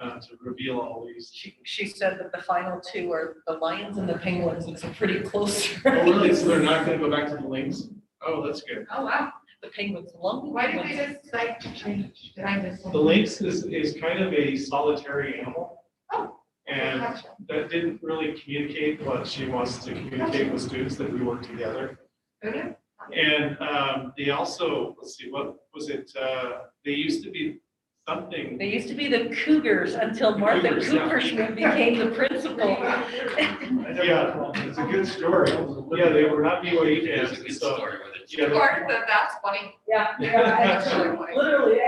to reveal all these. She said that the final 2 are the Lions and the Penguins. It's a pretty close. Oh, really? So they're not going to go back to the Lynx? Oh, that's good. Oh, wow. The Penguins, long. Why did they decide to change? Did I miss The something? Lynx is kind of a solitary animal. Oh, And gotcha. that didn't really communicate what she wants to communicate with students, that we work together. Okay. And they also, let's see, what was it? They used to be something. They used to be the Cougars until Martha Cougars, yeah. Cooperschmidt became the principal. Yeah, it's a good story. Yeah, they were not BYU There's a fans, good so. story with it. Yeah, they- Martha, that's funny. Yeah, literally,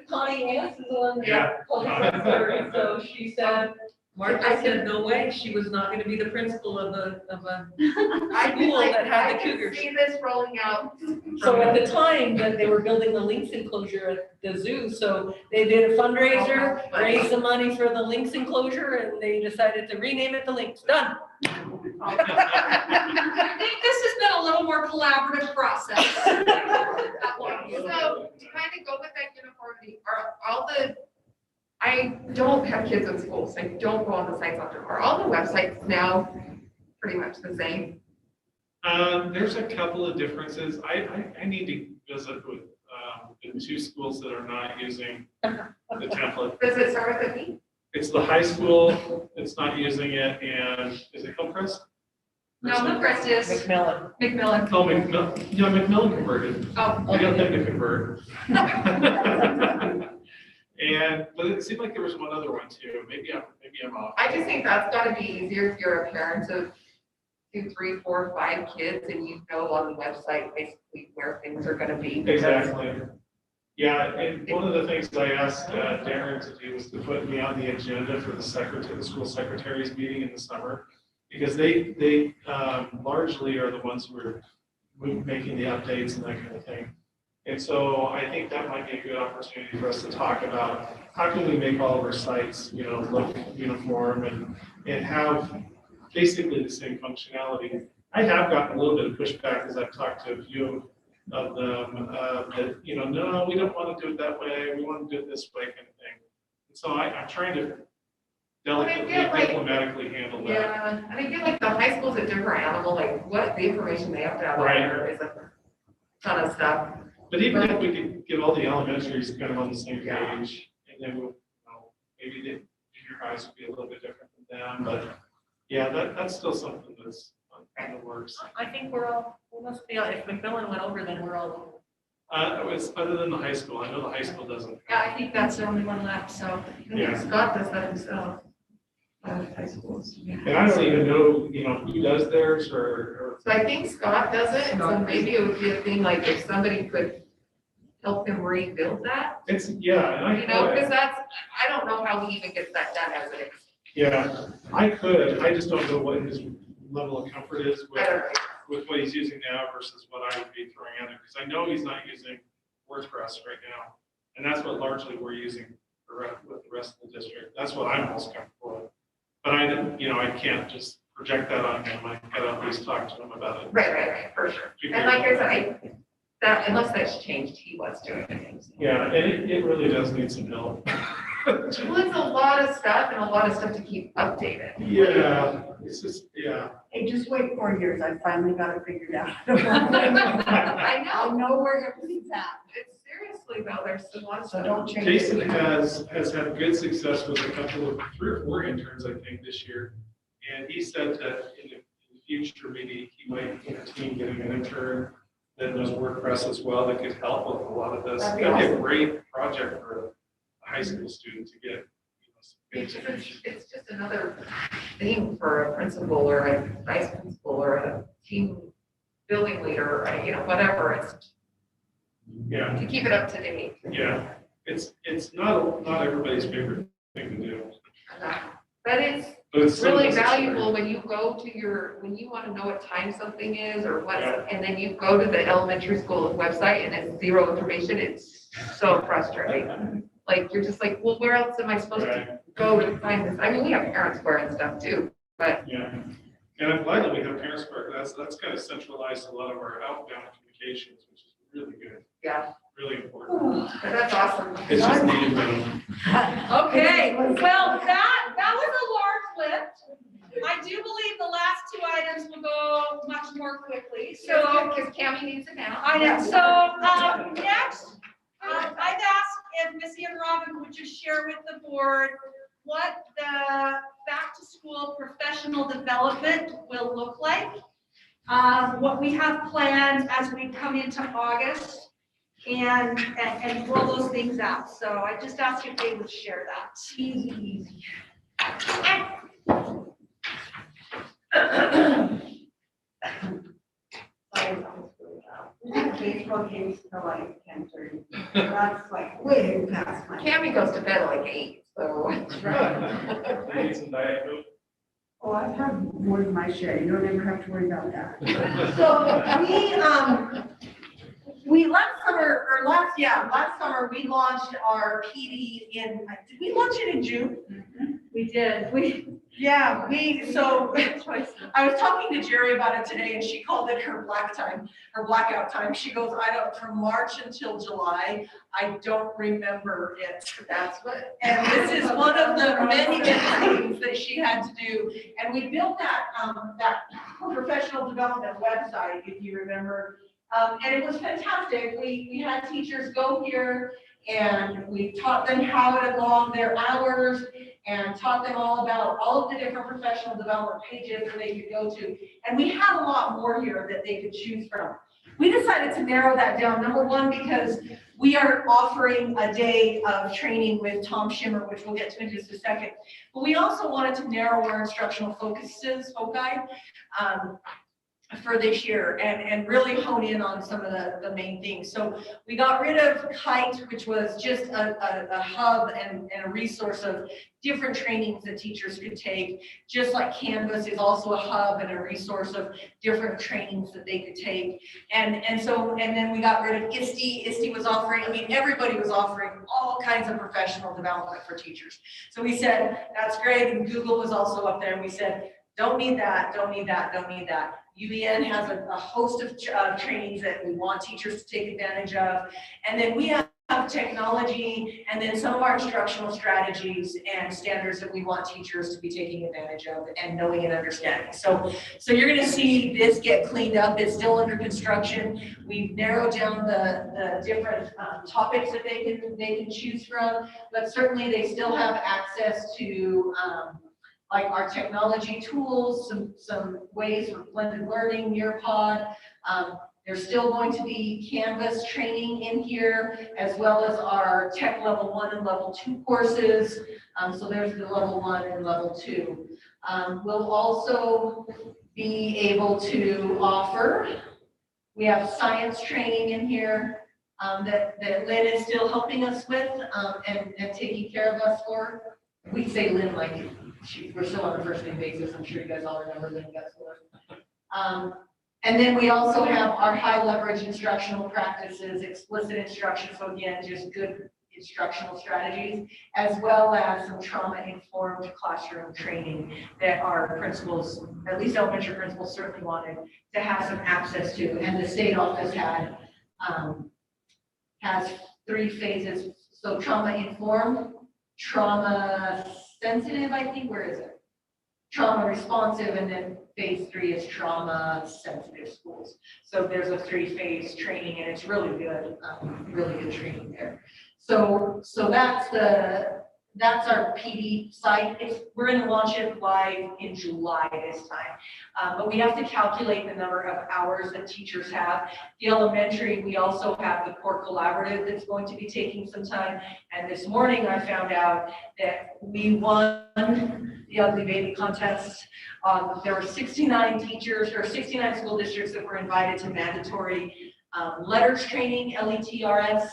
Connie Ants is the one that Yeah. told us that story, so she said, Martha said, no way, she was not gonna be the principal of a I School that had the I can Cougars. see this rolling out. so at the time that they were building the lynx enclosure at the zoo, so they did a fundraiser, raised the money for the lynx enclosure, and they decided to rename it the Lynx, done. I think this has been a little more collaborative process. So to kind of go with that uniformity, are all the, I don't have kids in school, so I don't go on the sites often. Are all the websites now pretty much the same? There's a couple of differences. I need to visit with the two schools that are not using the template. Does it start with a B? It's the high school, it's not using it, and is it Hillcrest? No, the rest is Macmillan. Macmillan. Oh, Macmillan, yeah, Macmillan converted. Oh, I got them to convert. And, but it seemed like there was one other one too. Maybe I'm off. I just think that's gotta be easier if you're a parent of 2, 3, 4, 5 kids and you know on the website basically where things are gonna be. Exactly. Yeah, and one of the things I asked Darren to do was to put me on the agenda for the school secretaries meeting in the summer. Because they largely are the ones who are making the updates and that kind of thing. And so I think that might be a good opportunity for us to talk about how can we make all of our sites, look uniform and have basically the same functionality. I have gotten a little bit of pushback as I've talked to a few of them that, no, we don't want to do it that way. We want to do it this way kind of thing. And so I'm trying to delicately, diplomatically handle that. Yeah, and I feel like the high school's a different animal, like what the information they have to have on there is a ton of stuff. But even if we could get all the elementaries kind of on the same page, and then we'll, maybe the junior highs would be a little bit different than them, but yeah, that's still something that's in the works. I think we must be, if Macmillan went over, then we're all over. It was other than the high school. I know the high school doesn't. yeah, I think that's the only one left, so. I think Yeah. Scott does that himself. High schools. And I don't even know, who does theirs or. So I think Scott does it, and so maybe it would be a thing like if somebody could help him rebuild that, It's, yeah, and I could. because I don't know how he even gets that done as it is. Yeah, I could. I just don't know what his level of comfort is I don't know. with what he's using now versus what I would be throwing at him. Because I know he's not using WordPress right now. And that's what largely we're using with the rest of the district. That's what I'm most comfortable with. But I can't just project that on him. I gotta at least talk to him about it. Right, for sure. And like I said, that unless that's changed, he was doing it. Yeah, and it really does need some help. Well, it's a lot of stuff and a lot of stuff to keep updated. Yeah, it's just, yeah. Hey, just wait 4 years, I finally got it figured out. I I know, know where everything's at, it's seriously though, there's a lot of so stuff. don't change Jason it. has had good success with a couple of 3 or 4 interns, I think, this year. And he said that in the future, maybe he might entertain getting an intern that knows WordPress as well, that could help with a lot of this. That'd be That'd be a awesome. great project for a high school student to get. Some It's good just, information. it's just another thing for a principal or a vice principal or a team building leader, or, whatever, it's Yeah, to keep it up to date. yeah. It's not everybody's favorite thing to do. But it's But it's so really necessary. valuable when you go to when you want to know what time something is or what, Yeah. and then you go to the elementary school website and it's zero information, it's so frustrating. Like, you're just like, well, where else am I supposed to Right, go to find this? I mean, we have parent square and stuff too, but yeah. And I'm glad that we have Parents Square. That's kind of centralized a lot of our outbound communications, which is really good, yeah, really important. but that's awesome. It's just needed though. Okay, well, that was a large lift. I do believe the last 2 items will go much more quickly, so. Because Cammy needs it now. I know, so, next, I've asked if Missy and Robin would just share with the board what the back-to-school professional development will look like. what we have planned as we come into August and roll those things out. So I just asked if they would share that. Easy. Baseball games till like 10:30. That's like way past my. Cammy goes to bed at like 8, so. Need some Diet Coke. Oh, I've had more than my share. You don't ever have to worry about that. So we last summer, we launched our PD did we launch it in June? We did, So I was talking to Jerry about it today and she called it her blackout time. She goes, from March until July, I don't remember it. That's what. And this is one of the many things that she had to do. And we built that professional development website, if you remember. And it was fantastic. We had teachers go here and we taught them how to log their hours and taught them all about all of the different professional development pages that they could go to. And we had a lot more here that they could choose from. We decided to narrow that down, number one, because we are offering a day of training with Tom Schimmer, which we'll get to in just a second. But we also wanted to narrow our instructional foci for this year and really hone in on some of the main things. So we got rid of Kite, which was just a hub and a resource of different trainings that teachers could take, just like Canvas is also a hub and a resource of different trainings that they could take. And then we got rid of ISTE. ISTE was offering, everybody was offering all kinds of professional development for teachers. So we said, that's great. And Google was also up there. And we said, don't need that, don't need that, don't need that. UEN has a host of trainings that we want teachers to take advantage of. And then we have technology and then some of our instructional strategies and standards that we want teachers to be taking advantage of and knowing and understanding. So you're going to see this get cleaned up. It's still under construction. We've narrowed down the different topics that they can choose from, but certainly they still have access to like our technology tools, some ways for blended learning, Nearpod. There's still going to be Canvas training in here, as well as our tech level 1 and level 2 courses. So there's the level 1 and level 2. We'll also be able to offer, we have science training in here that Lynn is still helping us with and taking care of us for. We say Lynn like we're still on a first name basis. I'm sure you guys all remember Lynn Gessler. And then we also have our high leverage instructional practices, explicit instruction. So again, just good instructional strategies, as well as some trauma-informed classroom training that our principals, at least elementary principals, certainly wanted to have some access to. And the state office has 3 phases. So trauma-informed, trauma-sensitive, I think, where is it? Trauma-responsive, and then phase 3 is trauma-sensitive schools. So there's a 3-phase training, and it's really good training there. So that's our PD site. We're going to launch it live in July this time, but we have to calculate the number of hours that teachers have. The elementary, we also have the core collaborative that's going to be taking some time. And this morning I found out that we won the Ugly Baby contest. There were 69 teachers or 69 school districts that were invited to mandatory letters training, LETRS,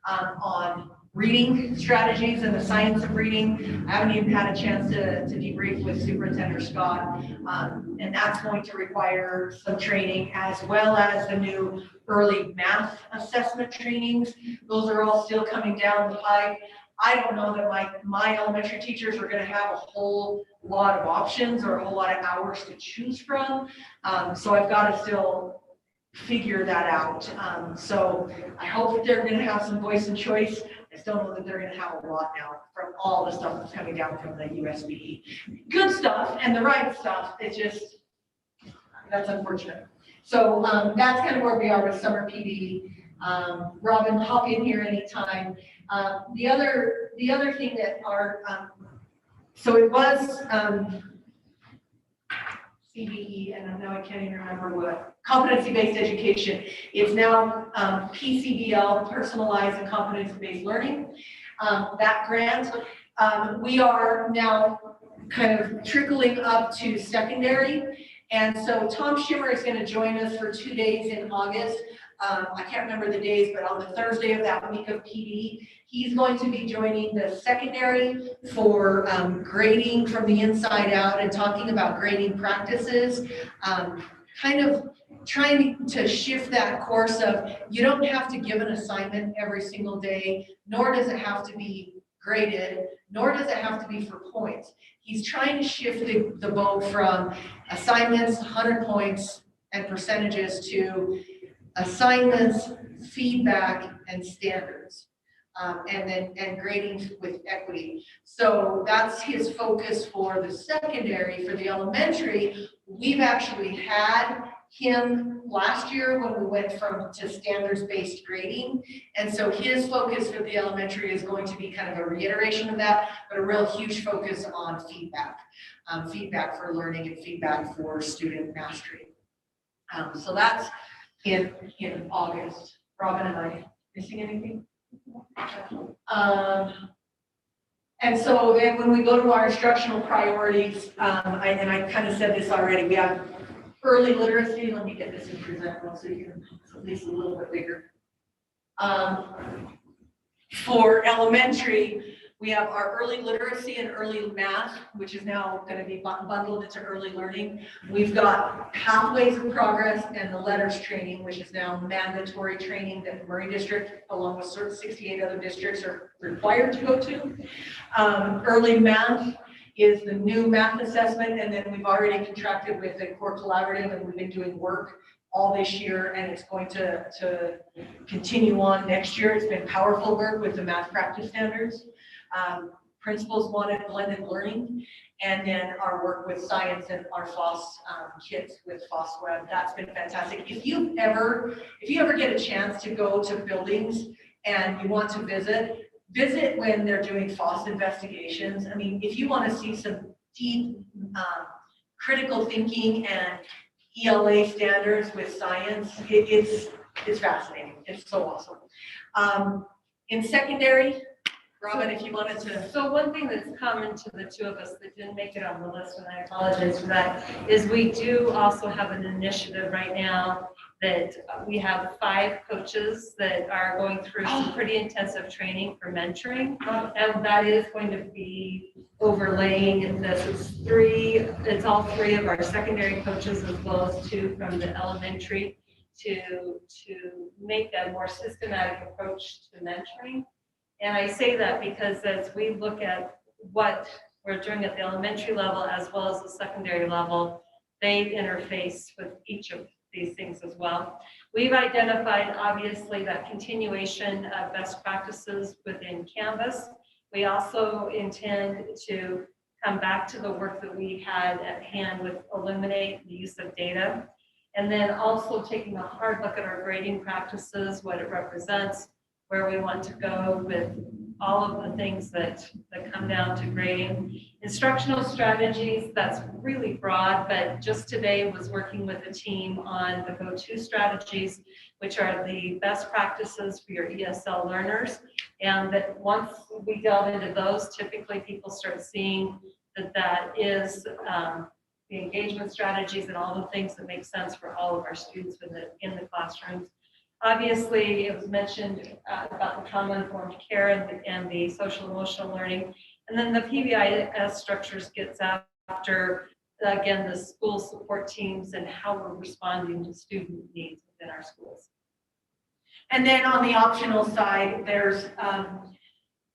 on reading strategies and the science of reading. I haven't even had a chance to debrief with Superintendent Scott, and that's going to require some training, as well as the new early math assessment trainings. Those are all still coming down the pipe. I don't know that my elementary teachers are going to have a whole lot of options or a whole lot of hours to choose from. So I've got to still figure that out. So I hope that they're going to have some voice and choice. I still know that they're going to have a lot now from all the stuff that's coming down from the USBE. Good stuff and the right stuff. It's just, that's unfortunate. So that's kind of where we are with summer PD. Robin, hop in here anytime. The other thing that our, so it was, CBE, and now I can't even remember what, competency-based education. It's now PCBL, personalized and competency-based learning. That grant, we are now kind of trickling up to secondary. And so Tom Schimmer is going to join us for 2 days in August. I can't remember the days, but on the Thursday of that week of PD, he's going to be joining the secondary for grading from the inside out and talking about grading practices, kind of trying to shift that course of you don't have to give an assignment every single day, nor does it have to be graded, nor does it have to be for points. He's trying to shift the bow from assignments, 100 points and percentages to assignments, feedback, and standards, and grading with equity. So that's his focus for the secondary. For the elementary, we've actually had him last year when we went to standards-based grading. And so his focus for the elementary is going to be kind of a reiteration of that, but a real huge focus on feedback, feedback for learning and feedback for student mastery. So that's in August. Robin, am I missing anything? And so then when we go to our instructional priorities, and I kind of said this already, we have early literacy. Let me get this in presentable so you can at least a little bit bigger. For elementary, we have our early literacy and early math, which is now going to be bundled into early learning. We've got pathways of progress and the letters training, which is now mandatory training that the Murray District, along with 68 other districts, are required to go to. Early math is the new math assessment, and then we've already contracted with the core collaborative, and we've been doing work all this year, and it's going to continue on next year. It's been powerful work with the math practice standards. Principals wanted blended learning, and then our work with science and our FOSS kits with FOSS Web. That's been fantastic. If you ever get a chance to go to buildings and you want to visit when they're doing FOSS investigations. I mean, if you want to see some deep critical thinking and ELA standards with science, it's fascinating. It's so awesome. In secondary, Robin, if you wanted to. So one thing that's common to the two of us that didn't make it on the list, and I apologize for that, is we do also have an initiative right now that we have 5 coaches that are going through some pretty intensive training for mentoring. And that is going to be overlaying this. It's all 3 of our secondary coaches as well as 2 from the elementary to make a more systematic approach to mentoring. And I say that because as we look at what we're doing at the elementary level as well as the secondary level, they interface with each of these things as well. We've identified obviously that continuation of best practices within Canvas. We also intend to come back to the work that we had at hand with Illuminate, the use of data, and then also taking a hard look at our grading practices, what it represents, where we want to go with all of the things that come down to grading. Instructional strategies, that's really broad, but just today was working with a team on the go-to strategies, which are the best practices for your ESL learners. And that once we delve into those, typically people start seeing that is the engagement strategies and all the things that make sense for all of our students in the classrooms. Obviously, it was mentioned about the trauma-informed care and the social emotional learning. And then the PBIS structures gets after, again, the school support teams and how we're responding to student needs within our schools. And then on the optional side, there's,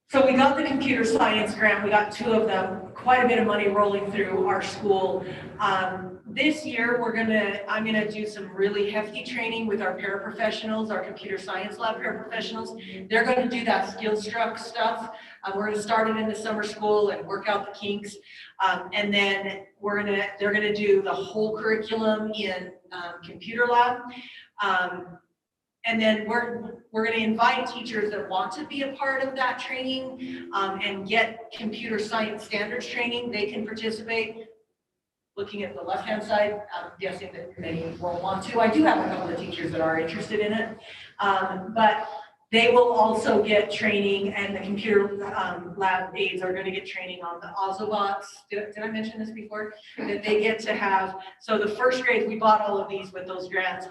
so we got the computer science grant, we got 2 of them, quite a bit of money rolling through our school. This year, I'm gonna do some really hefty training with our paraprofessionals, our computer science lab paraprofessionals. They're gonna do that Skillstruck stuff. We're gonna start it in the summer school and work out the kinks. And then they're gonna do the whole curriculum in computer lab. And then we're going to invite teachers that want to be a part of that training and get computer science standards training. They can participate. looking at the left-hand side, I'm guessing that many will want to. I do have a couple of teachers that are interested in it. But they will also get training, and the computer lab aides are gonna get training on the Ozobots. Did I mention this before? That they get to have, so the first grade, we bought all of these with those grants.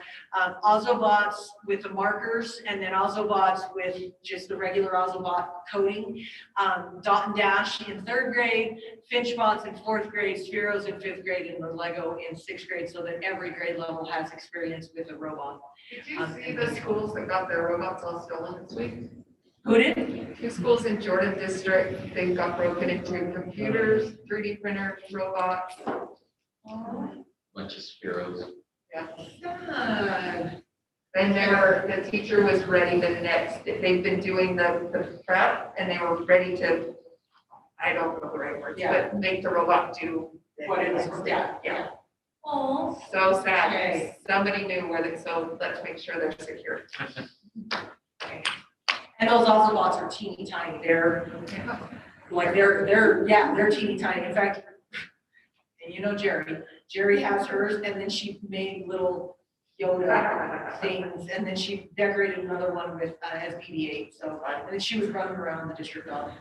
Ozobots with the markers, and then Ozobots with just the regular Ozobot coding. Dot and Dash in third grade, Finchbots in fourth grade, Spheros in fifth grade, and the Lego in sixth grade, so that every grade level has experience with a robot. Did you see the schools that got their robots all stolen this week? Who did? 2 schools in Jordan District, they got broken into computers, 3D printers, robots. Bunch of Spiros. Yeah. And the teacher was ready they've been doing the prep, and they were ready to, I don't know the right words, but make the robot do What it is, Yeah. Oh. So sad. Okay. Somebody knew so let's make sure they're secure. And those Ozobots are teeny tiny. They're like, they're teeny tiny. In fact, and you know Jerry has hers, and then she made little Yoda things, and then she decorated another one with as BB-8. So, and then she was running around the district dog.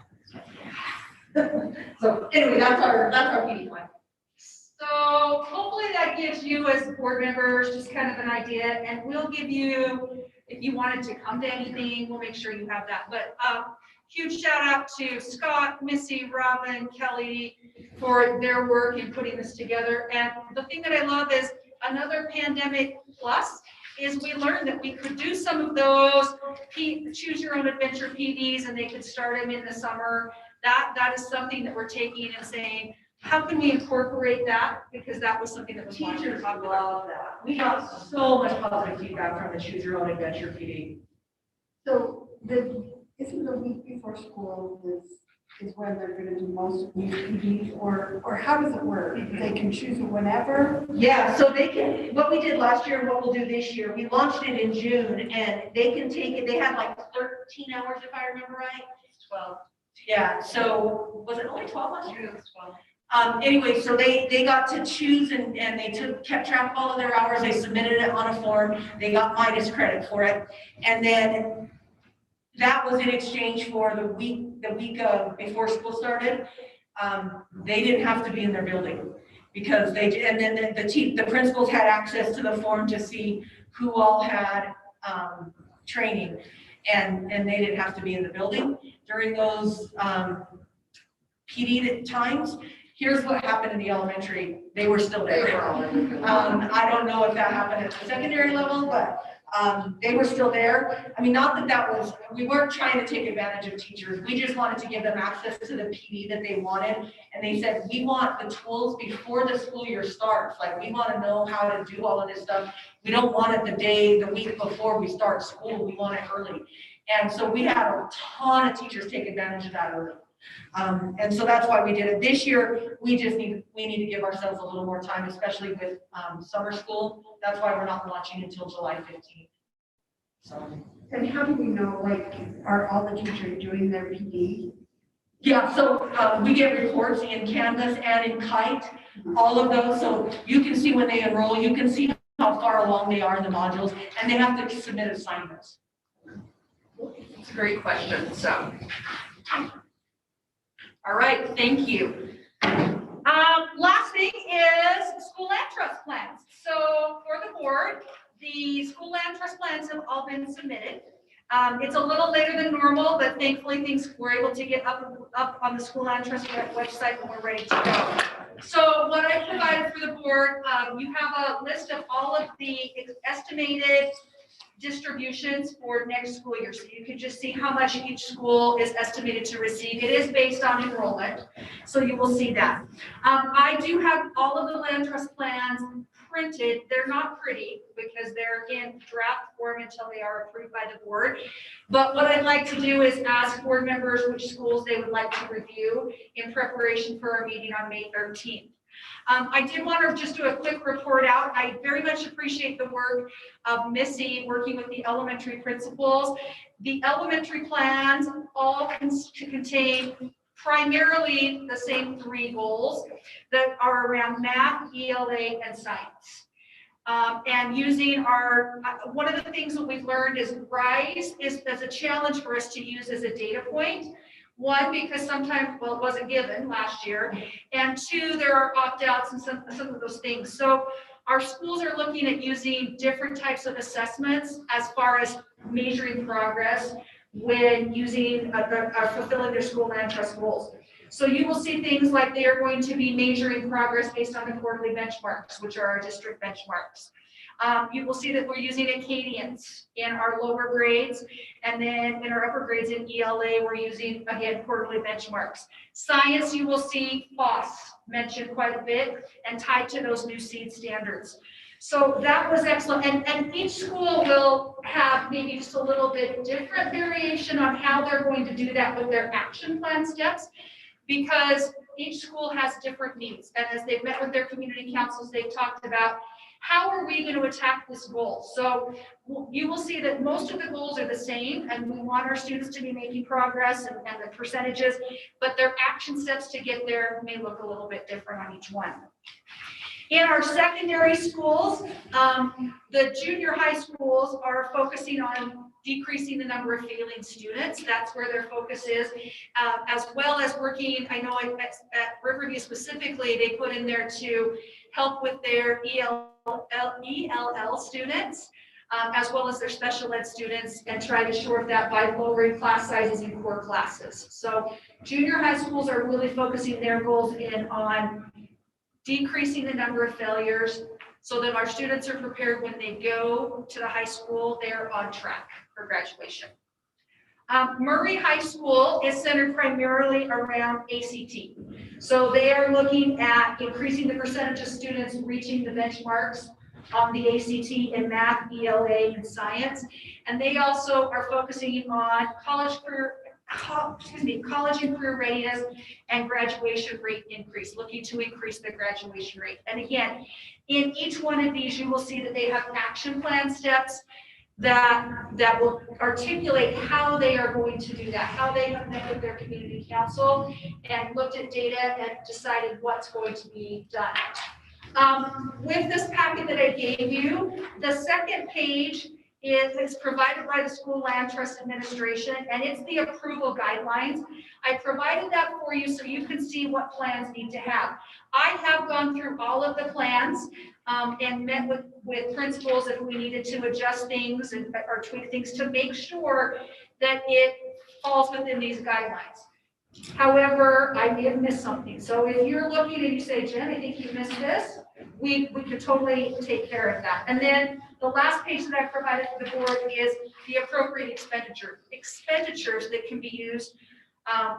So anyway, that's our PD plan. So hopefully that gives you as board members just kind of an idea, and we'll give you, if you wanted to come to anything, we'll make sure you have that. But huge shout out to Scott, Missy, Robin, Kelly for their work in putting this together. And the thing that I love is another pandemic plus is we learned that we could do some of those choose your own adventure PDs, and they could start them in the summer. That is something that we're taking and saying, how can we incorporate that? Because that was something that was Teachers love that. We got so much positive feedback from the Choose Your Own Adventure PD. So isn't the week before school is when they're gonna do most of these PDs, or how does it work? They can choose it whenever? Yeah, so they can, what we did last year and what we'll do this year, we launched it in June, and they can take it, they had like 13 hours if I remember right. 12. Yeah, so was it only 12 last year? It was 12. Anyway, so they got to choose, and they kept track of all of their hours. They submitted it on a form. They got Midas credit for it. And then that was in exchange for the week before school started. They didn't have to be in their building because and then the principals had access to the form to see who all had training, and they didn't have to be in the building during those PD times. Here's what happened in the elementary. They were still there. I don't know if that happened at the secondary level, but they were still there. I mean, not that we weren't trying to take advantage of teachers. We just wanted to give them access to the PD that they wanted. And they said, we want the tools before the school year starts. Like, we want to know how to do all of this stuff. We don't want it the week before we start school. We want it early. And so we had a ton of teachers take advantage of that early. And so that's why we did it. This year, we need to give ourselves a little more time, especially with summer school. That's why we're not launching until July 15th. So. And how do we know, like, are all the teachers doing their PD? Yeah, so we get reports in Canvas and in Kite, all of those. So you can see when they enroll, you can see how far along they are in the modules, and they have to submit assignments. It's a great question, so. All right, thank you. Last thing is school land trust plans. So for the board, the school land trust plans have all been submitted. It's a little later than normal, but thankfully things were able to get up on the school land trust website and we're ready to go. So what I provided for the board, you have a list of all of the estimated distributions for next school year. So you can just see how much each school is estimated to receive. It is based on enrollment. So you will see that. I do have all of the land trust plans printed. They're not pretty because they're in draft form until they are approved by the board. But what I'd like to do is ask board members which schools they would like to review in preparation for our meeting on May 13th. I did want to just do a quick report out. I very much appreciate the work of Missy working with the elementary principals. The elementary plans all contain primarily the same 3 goals that are around math, ELA, and science. And using our, one of the things that we've learned is RISE is a challenge for us to use as a data point. 1, because sometimes, well, it wasn't given last year, and 2, there are opt-outs and some of those things. So our schools are looking at using different types of assessments as far as measuring progress when using, fulfilling their school land trust goals. So you will see things like they are going to be measuring progress based on the quarterly benchmarks, which are our district benchmarks. You will see that we're using Acadians in our lower grades, and then in our upper grades in ELA, we're using, again, quarterly benchmarks. Science, you will see FOSS mentioned quite a bit and tied to those new SEED standards. So that was excellent, and each school will have maybe just a little bit different variation on how they're going to do that with their action plan steps, because each school has different needs. And as they've met with their community councils, they've talked about how are we going to attack this goal. So you will see that most of the goals are the same, and we want our students to be making progress and the percentages, but their action steps to get there may look a little bit different on each one. In our secondary schools, the junior high schools are focusing on decreasing the number of failing students. That's where their focus is, as well as working, I know at Riverview specifically, they put in there to help with their ELL students, as well as their special ed students, and try to shore that by lowering class sizes in core classes. So junior high schools are really focusing their goals in on decreasing the number of failures so that our students are prepared when they go to the high school, they're on track for graduation. Murray High School is centered primarily around ACT. So they are looking at increasing the percentage of students reaching the benchmarks on the ACT in math, ELA, and science. And they also are focusing on college and career readiness and graduation rate increase, looking to increase the graduation rate. And again, in each one of these, you will see that they have action plan steps that will articulate how they are going to do that, how they have met with their community council and looked at data and decided what's going to be done. With this packet that I gave you, the second page is provided by the School Land Trust Administration, and it's the approval guidelines. I provided that for you so you can see what plans need to have. I have gone through all of the plans and met with principals if we needed to adjust things or tweak things to make sure that it falls within these guidelines. However, I may have missed something. So if you're looking and you say, Jen, I think you missed this, we could totally take care of that. And then the last page that I provided for the board is the appropriate expenditures that can be used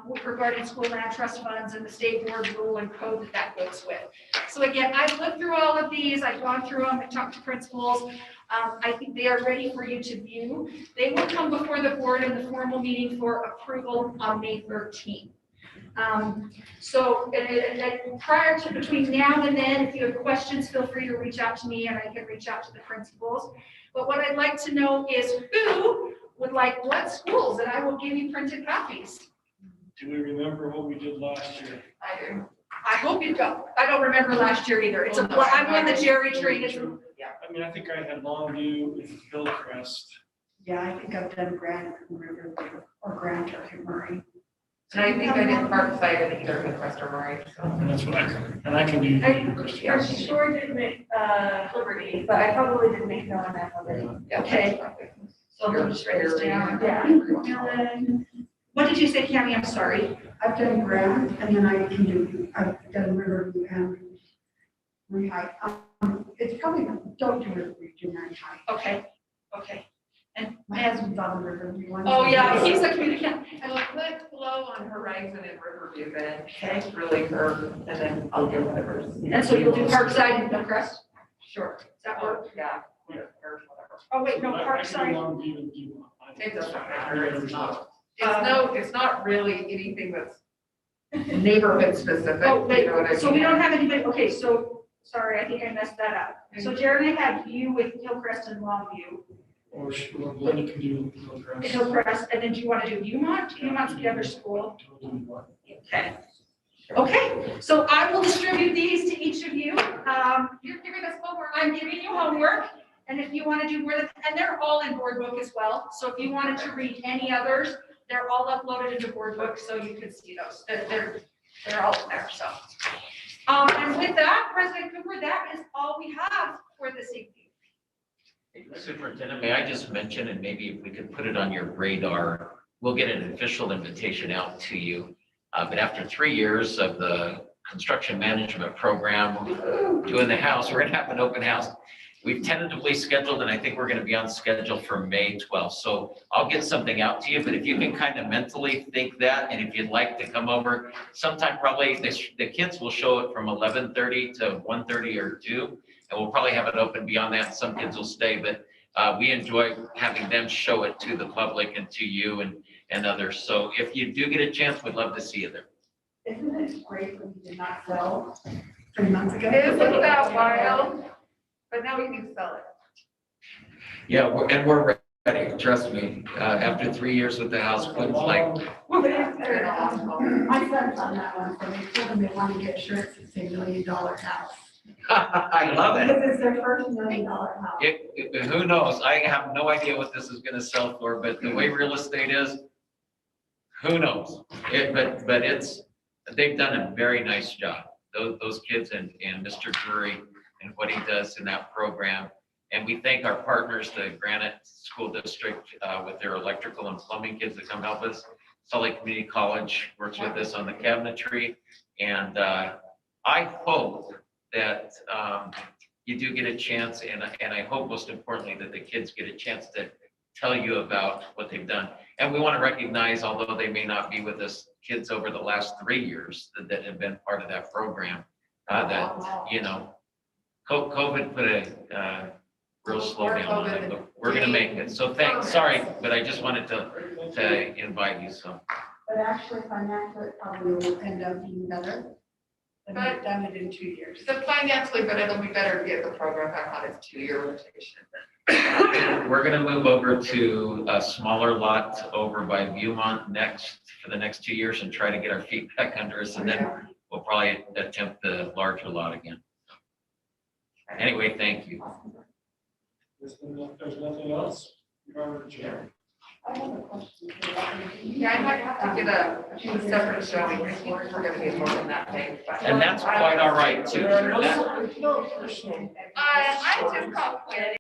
with regard to school land trust funds and the state board rule and code that goes with. So again, I've looked through all of these, I've gone through them, I talked to principals. I think they are ready for you to view. They will come before the board in the formal meeting for approval on May 13th. So prior to, between now and then, if you have questions, feel free to reach out to me and I can reach out to the principals. But what I'd like to know is who would like what schools, and I will give you printed copies. Do we remember what we did last year? I do. I hope you don't. I don't remember last year either. It's I'm on the Jerry tree. Yeah. I mean, I think I had Longview with Hillcrest. Yeah, I think I've done Grant and Riverview or Grant or Murray. And I think I did Parkside and either Hillcrest or Murray. So. And that's what I can do. I sure did make Liberty, but I probably didn't make no on that one. Okay. So we'll just write this down. Yeah. What did you say, Cammie? I'm sorry. I've done Grant and then I've done Riverview and Murray High. It's probably, don't do Riverview Junior High. Okay. Okay. And My husband's on the Riverview one. oh yeah, he's a communicator. And we'll put Flow on Horizon and Riverview then. That's really her, and then I'll do whatever. And so you'll do Parkside and Hillcrest? Sure. Does that work? Yeah. Or whatever. Oh, wait, no, I can do Parkside. Longview and Devon. It doesn't matter. It's not really anything that's neighborhood specific. Oh, wait, you know what I mean? so we don't have anybody, okay, so, sorry, I think I messed that up. So Jared, I have you with Hillcrest and Longview. Or Linda can do Hillcrest. Hillcrest, and then do you want to do Viewmont? Viewmont's the other school. Okay. Okay, so I will distribute these to each of you. You're giving us homework. I'm giving you homework. And if you want to do more, and they're all in board book as well. So if you wanted to read any others, they're all uploaded into board book, so you can see those. They're all there, so. And with that, President Cooper, that is all we have for this evening. Superintendent, may I just mention, and maybe if we could put it on your radar, we'll get an official invitation out to you. But after 3 years of the construction management program doing the house, we're gonna have an open house. We've tentatively scheduled, and I think we're gonna be on schedule for May 12th. So I'll get something out to you, but if you can kind of mentally think that, and if you'd like to come over, sometime probably the kids will show it from 11:30 to 1:30 or 2, and we'll probably have it open beyond that. Some kids will stay, but we enjoy having them show it to the public and to you and others. So if you do get a chance, we'd love to see you there. Isn't it great when you did not sell 3 months ago? Isn't that wild? But now we can sell it. Yeah, we're ready, trust me. After 3 years with the house, Quinn's like, My son's on that one, so they told him they want to get shirts that say $1 million house. I love it. Because it's their first $1 million house. Who knows? I have no idea what this is gonna sell for, but the way real estate is, who knows? But they've done a very nice job. Those kids and Mr. Drury and what he does in that program. And we thank our partners, the Granite School District, with their electrical and plumbing kids that come help us. Salt Lake Community College works with us on the cabinetry. And I hope that you do get a chance, and I hope most importantly that the kids get a chance to tell you about what they've done. And we want to recognize, although they may not be with us, kids over the last 3 years that have been part of that program, that, you know, COVID put a real slowdown on it, but we're gonna make it. So thanks, sorry, but I just wanted to invite you, so. But actually financially, it probably will end up being better. And But- we've done it in 2 years. So financially, but it'll be better to get the program back on its 2-year rotation. We're gonna move over to a smaller lot over by Viewmont for the next 2 years and try to get our feet back under us, and then we'll probably attempt the larger lot again. Anyway, thank you. If there's nothing else, you're adjourned. I have a question. Yeah, I might have to get a separate showing. I think we're gonna be involved in that thing. But And that's quite all right too. There are no personal. I just called Quinn.